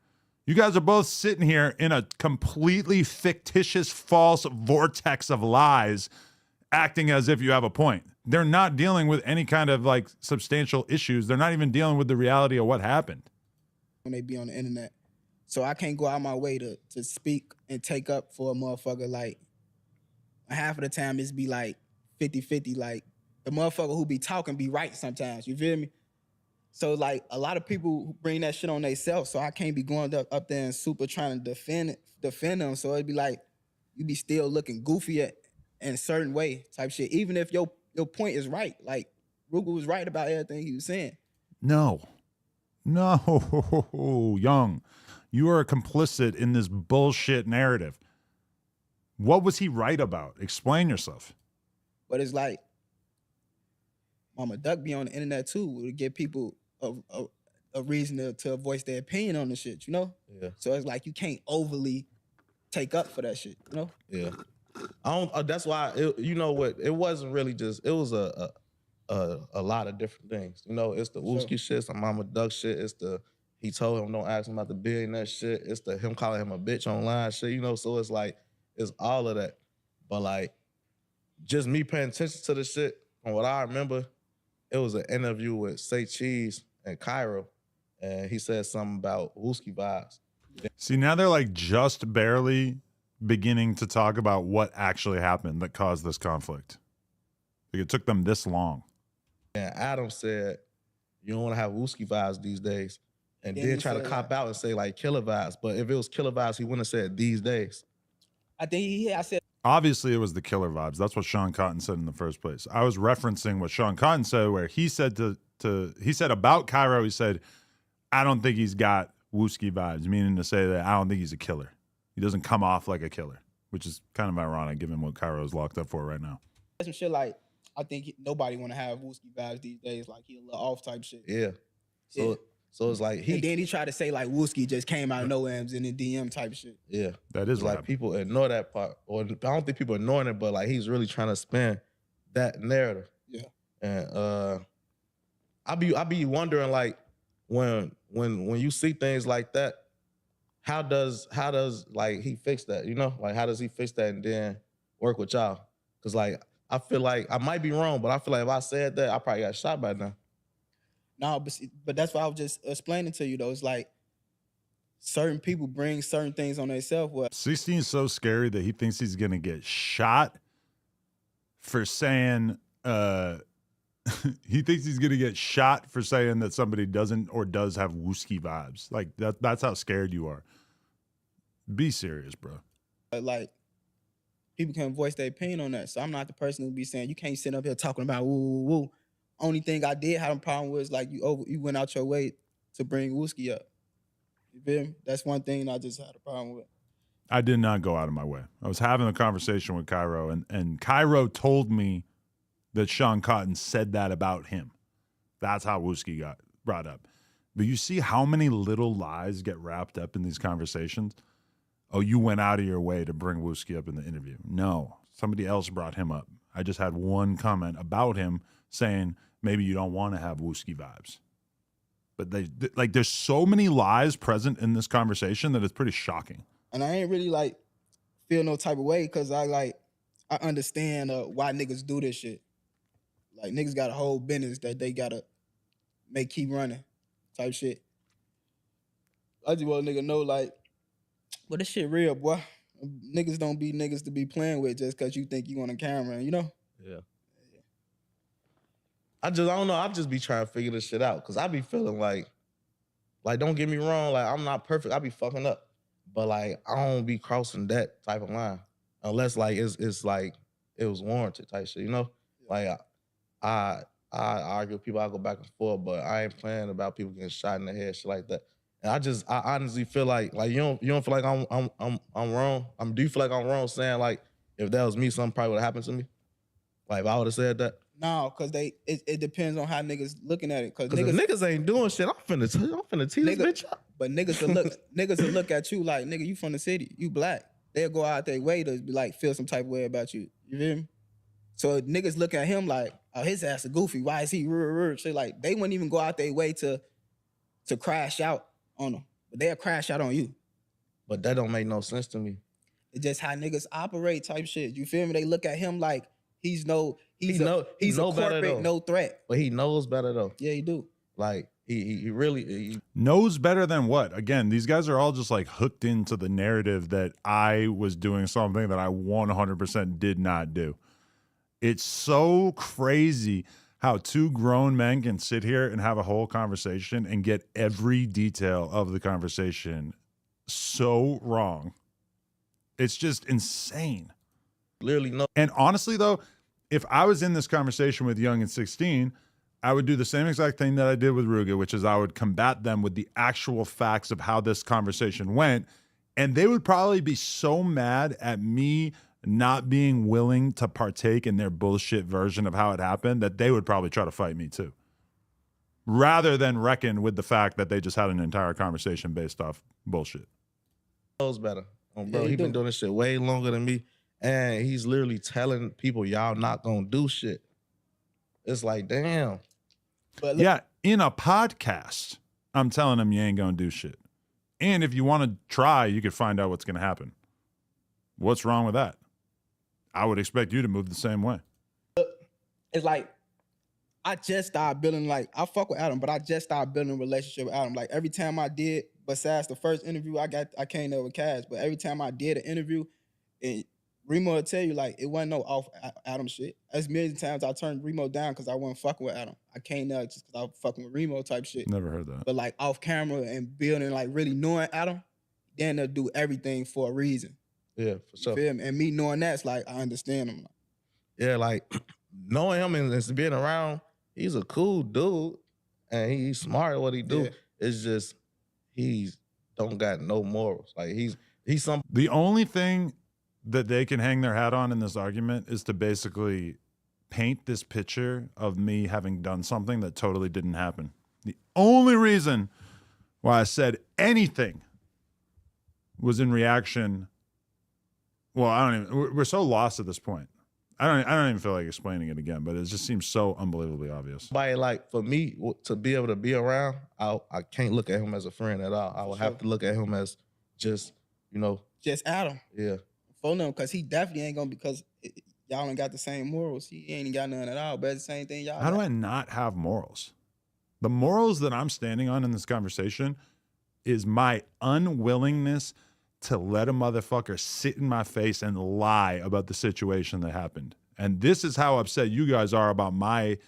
Speaker 2: You guys are both sitting here in a completely fictitious, false vortex of lies, acting as if you have a point. They're not dealing with any kind of like substantial issues. They're not even dealing with the reality of what happened.
Speaker 23: When they be on the internet. So I can't go out my way to speak and take up for a motherfucker. Like half of the time it's be like 50-50. Like the motherfucker who be talking be right sometimes. You feel me? So like a lot of people bring that shit on themselves. So I can't be going up there and super trying to defend them. So it'd be like you be still looking goofy in a certain way type shit. Even if your point is right. Like Ruga was right about everything he was saying.
Speaker 2: No, Young, you are complicit in this bullshit narrative. What was he right about? Explain yourself.
Speaker 23: But it's like Mama Duck be on the internet too to give people a reason to voice their opinion on the shit, you know?
Speaker 13: Yeah.
Speaker 23: So it's like you can't overly take up for that shit, you know?
Speaker 13: Yeah. That's why, you know what, it wasn't really just, it was a lot of different things. You know, it's the Wooski shit, it's the Mama Duck shit, it's the, he told him don't ask him about the billionaire shit, it's the him calling him a bitch online shit, you know? So it's like, it's all of that. But like, just me paying attention to the shit, from what I remember, it was an interview with Say Cheese and Cairo, and he said something about Wooski vibes.
Speaker 2: See, now they're like just barely beginning to talk about what actually happened that caused this conflict. Like it took them this long.
Speaker 13: And Adam said, you don't want to have Wooski vibes these days. And then try to cop out and say like killer vibes. But if it was killer vibes, he wouldn't have said these days.
Speaker 23: I think I said.
Speaker 2: Obviously, it was the killer vibes. That's what Sean Cotton said in the first place. I was referencing what Sean Cotton said, where he said he said about Cairo, he said, I don't think he's got Wooski vibes, meaning to say that I don't think he's a killer. He doesn't come off like a killer, which is kind of ironic given what Cairo is locked up for right now.
Speaker 23: Some shit like, I think nobody want to have Wooski vibes these days, like he a little off type shit.
Speaker 13: Yeah. So it's like
Speaker 23: and then he tried to say like Wooski just came out of nowhere and was in the DM type shit.
Speaker 13: Yeah.
Speaker 2: That is
Speaker 13: like people ignore that part. Or I don't think people ignoring it, but like he's really trying to spin that narrative.
Speaker 23: Yeah.
Speaker 13: And I be wondering like when you see things like that, how does like he fix that? You know? Like how does he fix that and then work with y'all? Cause like I feel like I might be wrong, but I feel like if I said that, I probably got shot by now.
Speaker 23: No, but that's what I was just explaining to you though. It's like certain people bring certain things on themselves.
Speaker 2: 16 is so scary that he thinks he's gonna get shot for saying he thinks he's gonna get shot for saying that somebody doesn't or does have Wooski vibes. Like that's how scared you are. Be serious, bro.
Speaker 23: Like people can voice their opinion on that. So I'm not the person who be saying you can't sit up here talking about woo woo woo. Only thing I did have a problem with is like you went out your way to bring Wooski up. You feel me? That's one thing I just had a problem with.
Speaker 2: I did not go out of my way. I was having a conversation with Cairo, and Cairo told me that Sean Cotton said that about him. That's how Wooski got brought up. But you see how many little lies get wrapped up in these conversations? Oh, you went out of your way to bring Wooski up in the interview. No, somebody else brought him up. I just had one comment about him saying maybe you don't want to have Wooski vibes. But there's so many lies present in this conversation that it's pretty shocking.
Speaker 23: And I ain't really like feel no type of way because I understand why niggas do this shit. Like niggas got a whole business that they gotta keep running type shit. I just want a nigga know like, well, this shit real, boy. Niggas don't be niggas to be playing with just cause you think you on a camera, you know?
Speaker 13: Yeah. I don't know. I just be trying to figure this shit out because I be feeling like don't get me wrong, like I'm not perfect. I be fucking up, but like I don't be crossing that type of line unless like it's like it was warranted type shit, you know? Like I argue with people, I go back and forth, but I ain't playing about people getting shot in the head, shit like that. And I honestly feel like you don't feel like I'm wrong. Do you feel like I'm wrong saying like if that was me, something probably would have happened to me? Like if I would have said that.
Speaker 23: No, cause it depends on how niggas looking at it. Cause
Speaker 13: niggas ain't doing shit. I'm finna tee this bitch up.
Speaker 23: But niggas will look at you like, nigga, you from the city, you black. They'll go out their way to be like feel some type of way about you. You feel me? So niggas look at him like, oh, his ass a goofy. Why is he shit? Like they wouldn't even go out their way to crash out on them, but they'll crash out on you.
Speaker 13: But that don't make no sense to me.
Speaker 23: It's just how niggas operate type shit. You feel me? They look at him like he's a corporate, no threat.
Speaker 13: But he knows better though.
Speaker 23: Yeah, he do.
Speaker 13: Like he really
Speaker 2: knows better than what? Again, these guys are all just like hooked into the narrative that I was doing something that I 100% did not do. It's so crazy how two grown men can sit here and have a whole conversation and get every detail of the conversation so wrong. It's just insane.
Speaker 13: Literally no.
Speaker 2: And honestly, though, if I was in this conversation with Young and 16, I would do the same exact thing that I did with Ruga, which is I would combat them with the actual facts of how this conversation went. And they would probably be so mad at me not being willing to partake in their bullshit version of how it happened that they would probably try to fight me too. Rather than reckon with the fact that they just had an entire conversation based off bullshit.
Speaker 13: Knows better. Bro, he been doing this shit way longer than me. And he's literally telling people y'all not gonna do shit. It's like, damn.
Speaker 23: But
Speaker 2: yeah, in a podcast, I'm telling them you ain't gonna do shit. And if you want to try, you could find out what's gonna happen. What's wrong with that? I would expect you to move the same way.
Speaker 23: It's like, I just started building, like, I fuck with Adam, but I just started building a relationship with Adam. Like, every time I did, besides the first interview I came there with Cash, but every time I did an interview, and Remo will tell you, like, it wasn't no off Adam shit. As many times I turned Remo down because I wasn't fucking with Adam. I came there just because I was fucking with Remo type shit.
Speaker 2: Never heard that.
Speaker 23: But, like, off camera and building, like, really knowing Adam, then they'll do everything for a reason.
Speaker 13: Yeah, for sure.
Speaker 23: You feel me? And me knowing that's like, I understand him.
Speaker 13: Yeah, like knowing him and being around, he's a cool dude and he's smart at what he do. Yeah. It's just he's don't got no morals. Like he's some.
Speaker 2: The only thing that they can hang their hat on in this argument is to basically paint this picture of me having done something that totally didn't happen. The only reason why I said anything was in reaction. Well, we're so lost at this point. I don't even feel like explaining it again, but it just seems so unbelievably obvious.
Speaker 13: By like for me to be able to be around, I can't look at him as a friend at all. I would have to look at him as just,
Speaker 23: just Adam.
Speaker 13: Yeah.
Speaker 23: For them, because he definitely ain't gonna, because y'all ain't got the same morals. He ain't got none at all, but it's the same thing y'all
Speaker 2: How
Speaker 23: got.
Speaker 2: do I not have morals? The morals that I'm standing on in this conversation is my unwillingness to let a motherfucker sit in my face and lie about the situation that happened. And this is how upset you guys are about my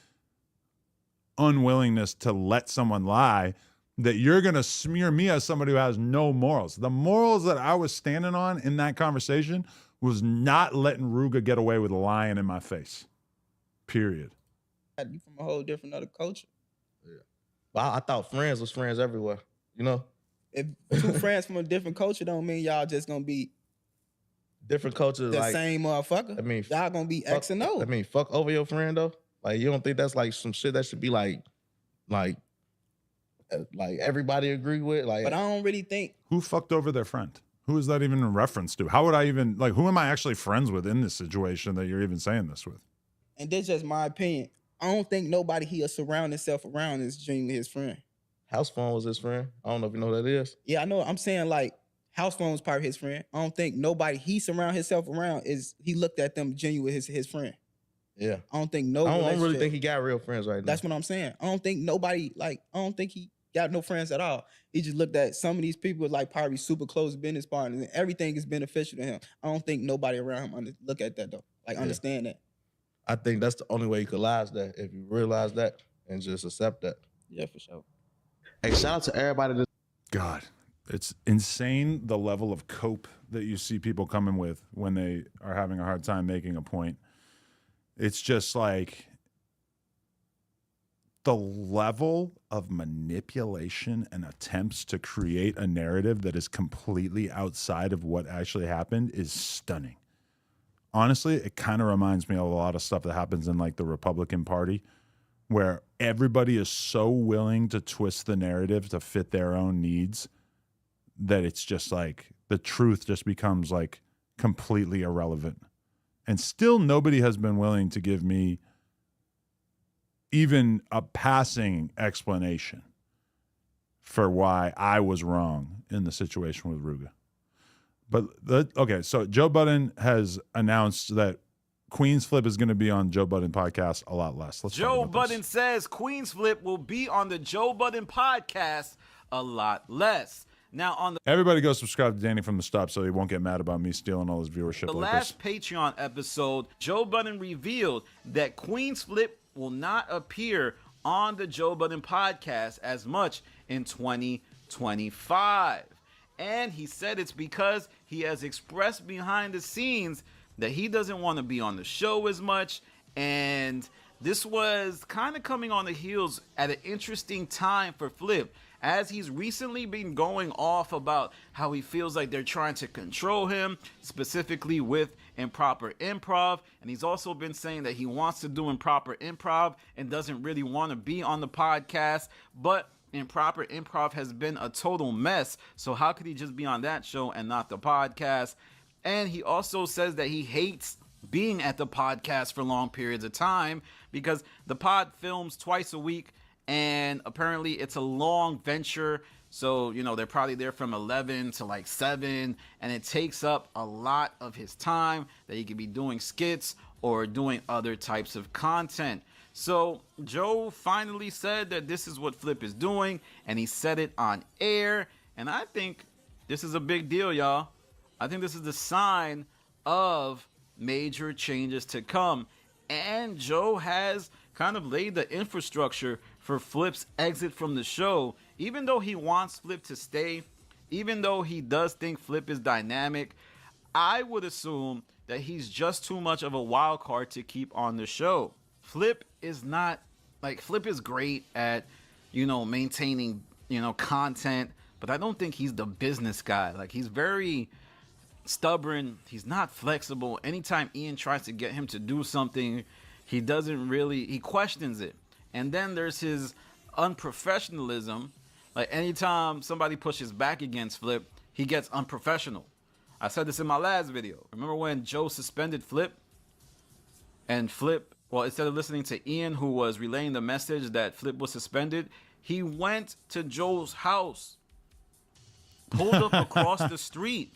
Speaker 2: unwillingness to let someone lie, that you're going to smear me as somebody who has no morals. The morals that I was standing on in that conversation was not letting Ruga get away with lying in my face. Period.
Speaker 23: You from a whole different other culture.
Speaker 13: Yeah. But I thought friends was friends everywhere,
Speaker 23: If two friends from a different culture don't mean y'all just gonna be
Speaker 13: different cultures,
Speaker 23: the
Speaker 13: like
Speaker 23: same motherfucker.
Speaker 13: I mean,
Speaker 23: y'all gonna be X and O.
Speaker 13: I mean, fuck over your friend though. Like you don't think that's like some shit that should be like like everybody agree with. Like,
Speaker 23: But I don't really think.
Speaker 2: Who fucked over their friend? Who is that even in reference to? How would I even, like, who am I actually friends with in this situation that you're even saying this with?
Speaker 23: And that's just my opinion. I don't think nobody he'll surround himself around is genuinely his friend.
Speaker 13: House Phone was his friend. I don't know if you know who that is.
Speaker 23: Yeah, I know. I'm saying like House Phone was probably his friend. I don't think nobody he surround himself around is he looked at them genuine his friend.
Speaker 13: Yeah.
Speaker 23: I don't think no.
Speaker 13: I don't really
Speaker 23: relationship-
Speaker 13: think he got real friends right now.
Speaker 23: That's what I'm saying. I don't think nobody I don't think he got no friends at all. He just looked at some of these people like probably super close business partners and everything is beneficial to him. I don't think nobody around him look at that though. Like understand that.
Speaker 13: I think that's the only way you could realize that, if you realize that and just accept that.
Speaker 23: Yeah, for sure.
Speaker 13: Hey, shout out to everybody that
Speaker 2: God, it's insane the level of cope that you see people coming with when they are having a hard time making a point. It's just like the level of manipulation and attempts to create a narrative that is completely outside of what actually happened is stunning. Honestly, it kind of reminds me of a lot of stuff that happens in like the Republican Party, where everybody is so willing to twist the narrative to fit their own needs that it's just like the truth just becomes like completely irrelevant. And still nobody has been willing to give me even a passing explanation for why I was wrong in the situation with Ruga. But okay, so Joe Budden has announced that Queen's Flip is going to be on Joe Budden podcast a lot less. Let's
Speaker 18: Joe Budden says Queen's Flip will be on the Joe Budden podcast a lot less. Now, on the
Speaker 2: Everybody go subscribe to Danny from the Stop so he won't get mad about me stealing all his viewership
Speaker 18: the
Speaker 2: like
Speaker 18: last
Speaker 2: this.
Speaker 18: Patreon episode, Joe Budden revealed that Queen's Flip will not appear on the Joe Budden podcast as much in 2025. And he said it's because he has expressed behind the scenes that he doesn't want to be on the show as much. And this was kind of coming on the heels at an interesting time for Flip, as he's recently been going off about how he feels like they're trying to control him, specifically with improper improv. And he's also been saying that he wants to do improper improv and doesn't really want to be on the podcast. But improper improv has been a total mess. So how could he just be on that show and not the podcast? And he also says that he hates being at the podcast for long periods of time because the pod films twice a week and apparently it's a long venture. So, you know, they're probably there from 11 to like 7 and it takes up a lot of his time that he could be doing skits or doing other types of content. So Joe finally said that this is what Flip is doing, and he said it on air. And I think this is a big deal, y'all. I think this is the sign of major changes to come. And Joe has kind of laid the infrastructure for Flip's exit from the show. Even though he wants Flip to stay, even though he does think Flip is dynamic, I would assume that he's just too much of a wild card to keep on the show. Flip is not, like, Flip is great at, you know, maintaining, you know, content, but I don't think he's the business guy. Like, he's very stubborn. He's not flexible. Anytime Ian tries to get him to do something, he questions it. And then there's his unprofessionalism. Like, anytime somebody pushes back against Flip, he gets unprofessional. I said this in my last video. Remember when Joe suspended Flip? And Flip, well, instead of listening to Ian, who was relaying the message that Flip was suspended, he went to Joe's house, pulled up across the street.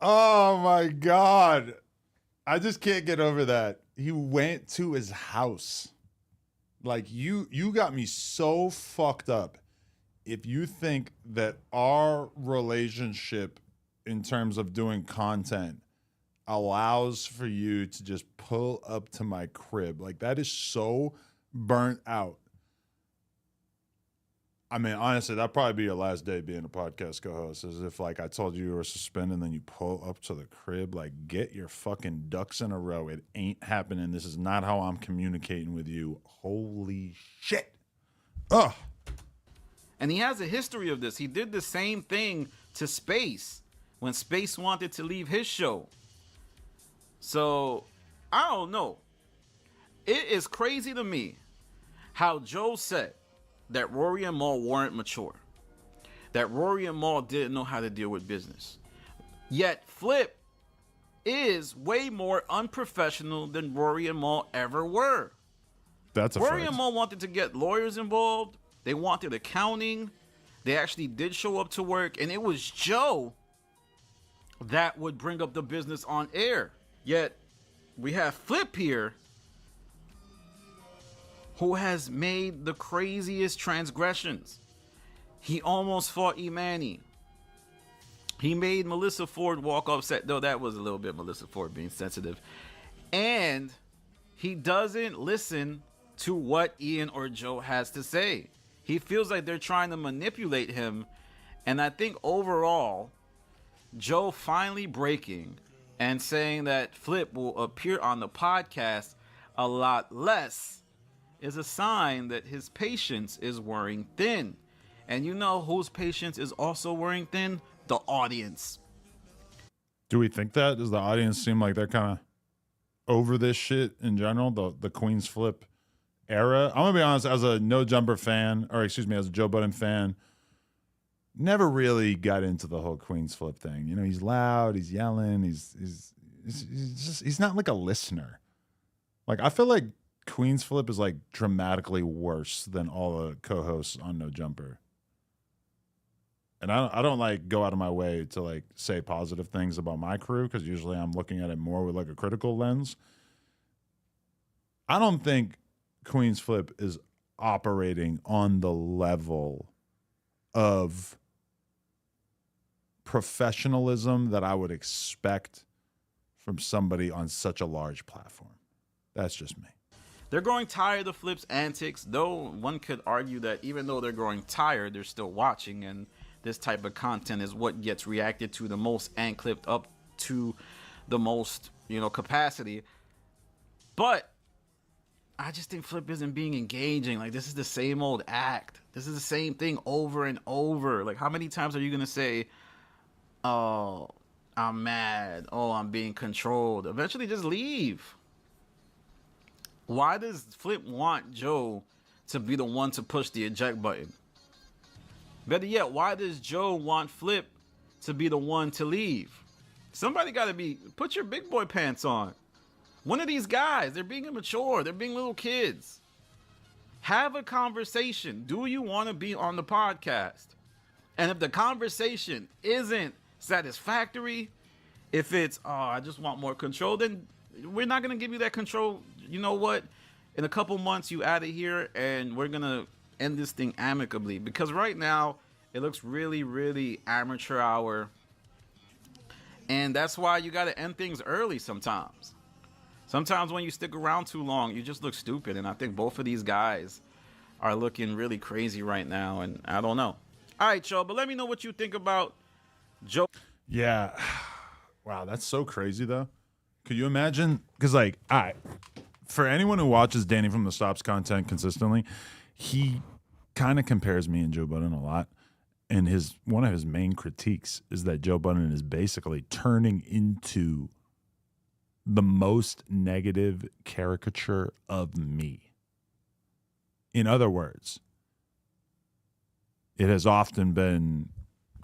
Speaker 2: Oh my God. I just can't get over that. He went to his house. Like, you got me so fucked up if you think that our relationship in terms of doing content allows for you to just pull up to my crib. Like, that is so burnt out. I mean, honestly, that'd probably be your last day being a podcast co-host, as if, like, I told you were suspended and then you pull up to the crib. Like, get your fucking ducks in a row. It ain't happening. This is not how I'm communicating with you. Holy shit. Ugh.
Speaker 18: And he has a history of this. He did the same thing to Space when Space wanted to leave his show. So, I don't know. It is crazy to me how Joe said that Rory and Mal weren't mature. That Rory and Mal didn't know how to deal with business. Yet Flip is way more unprofessional than Rory and Mal ever were.
Speaker 2: That's a
Speaker 18: Rory
Speaker 2: fact.
Speaker 18: and Mal wanted to get lawyers involved. They wanted accounting. They actually did show up to work, and it was Joe that would bring up the business on air. Yet we have Flip here, who has made the craziest transgressions. He almost fought Imani. He made Melissa Ford walk off set, though that was a little bit Melissa Ford being sensitive. And he doesn't listen to what Ian or Joe has to say. He feels like they're trying to manipulate him. And I think overall, Joe finally breaking and saying that Flip will appear on the podcast a lot less is a sign that his patience is wearing thin. And you know whose patience is also wearing thin? The audience.
Speaker 2: Do we think that? Does the audience seem like they're kind of over this shit in general? The Queen's Flip era? I'm going to be honest, as a No Jumper fan, or excuse me, as a Joe Budden fan, never really got into the whole Queen's Flip thing. You know, he's loud, he's yelling, he's not like a listener. Like, I feel like Queen's Flip is like dramatically worse than all the co-hosts on No Jumper. And I don't like go out of my way to like say positive things about my crew, because usually I'm looking at it more with like a critical lens. I don't think Queen's Flip is operating on the level of professionalism that I would expect from somebody on such a large platform. That's just me.
Speaker 18: They're growing tired of Flip's antics, though one could argue that even though they're growing tired, they're still watching, and this type of content is what gets reacted to the most and clipped up to the most, capacity. But I just think Flip isn't being engaging. Like, this is the same old act. This is the same thing over and over. Like, how many times are you going to say, oh, I'm mad. Oh, I'm being controlled. Eventually just leave. Why does Flip want Joe to be the one to push the eject button? Better yet, why does Joe want Flip to be the one to leave? Somebody got to put your big boy pants on. One of these guys, they're being immature. They're being little kids. Have a conversation. Do you want to be on the podcast? And if the conversation isn't satisfactory, if it's, oh, I just want more control, then we're not going to give you that control. You know what? In a couple months, you out of here, and we're going to end this thing amicably. Because right now, it looks really, really amateur hour. And that's why you got to end things early sometimes. Sometimes when you stick around too long, you just look stupid. And I think both of these guys are looking really crazy right now. And I don't know. All right, y'all. But let me know what you think about Joe.
Speaker 2: Yeah. Wow, that's so crazy, though. Could you imagine? Because, like, for anyone who watches Danny from the Stops content consistently, he kind of compares me and Joe Budden a lot. And one of his main critiques is that Joe Budden is basically turning into the most negative caricature of me. In other words, it has often been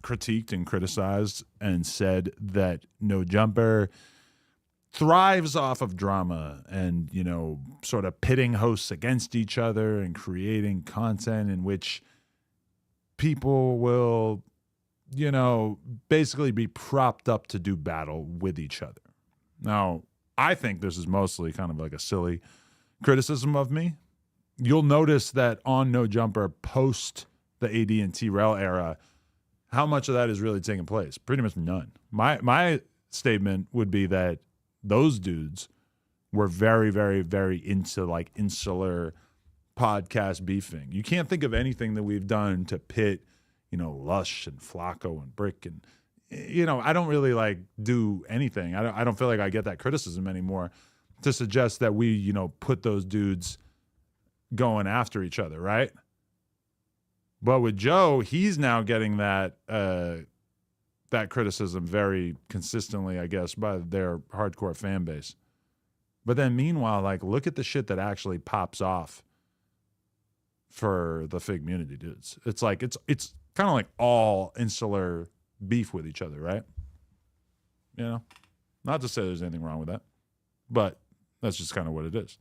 Speaker 2: critiqued and criticized and said that No Jumper thrives off of drama and, sort of pitting hosts against each other and creating content in which people will, basically be propped up to do battle with each other. Now, I think this is mostly kind of like a silly criticism of me. You'll notice that on No Jumper post the AD&T Rel era, how much of that is really taking place? Pretty much none. My statement would be that those dudes were very, very, very into like insular podcast beefing. You can't think of anything that we've done to pit, Lush and Flacco and Brick and, I don't really like do anything. I don't feel like I get that criticism anymore to suggest that we, put those dudes going after each other, right? But with Joe, he's now getting that criticism very consistently, I guess, by their hardcore fan base. But then meanwhile, like, look at the shit that actually pops off for the Fig Community dudes. It's like it's kind of like all insular beef with each other, right? You know, not to say there's anything wrong with that, but that's just kind of what it is.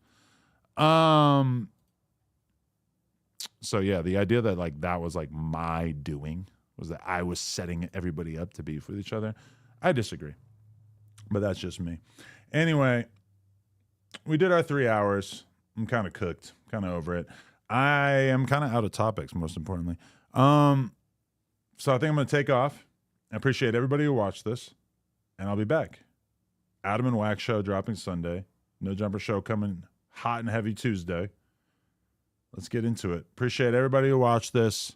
Speaker 2: So yeah, the idea that like that was like my doing was that I was setting everybody up to beef with each other. I disagree, but that's just me. Anyway, we did our 3 hours. I'm kind of cooked, kind of over it. I am kind of out of topics, most importantly. So I think I'm going to take off. I appreciate everybody who watched this, and I'll be back. Adam and Wax show dropping Sunday. No Jumper show coming hot and heavy Tuesday. Let's get into it. Appreciate everybody who watched this.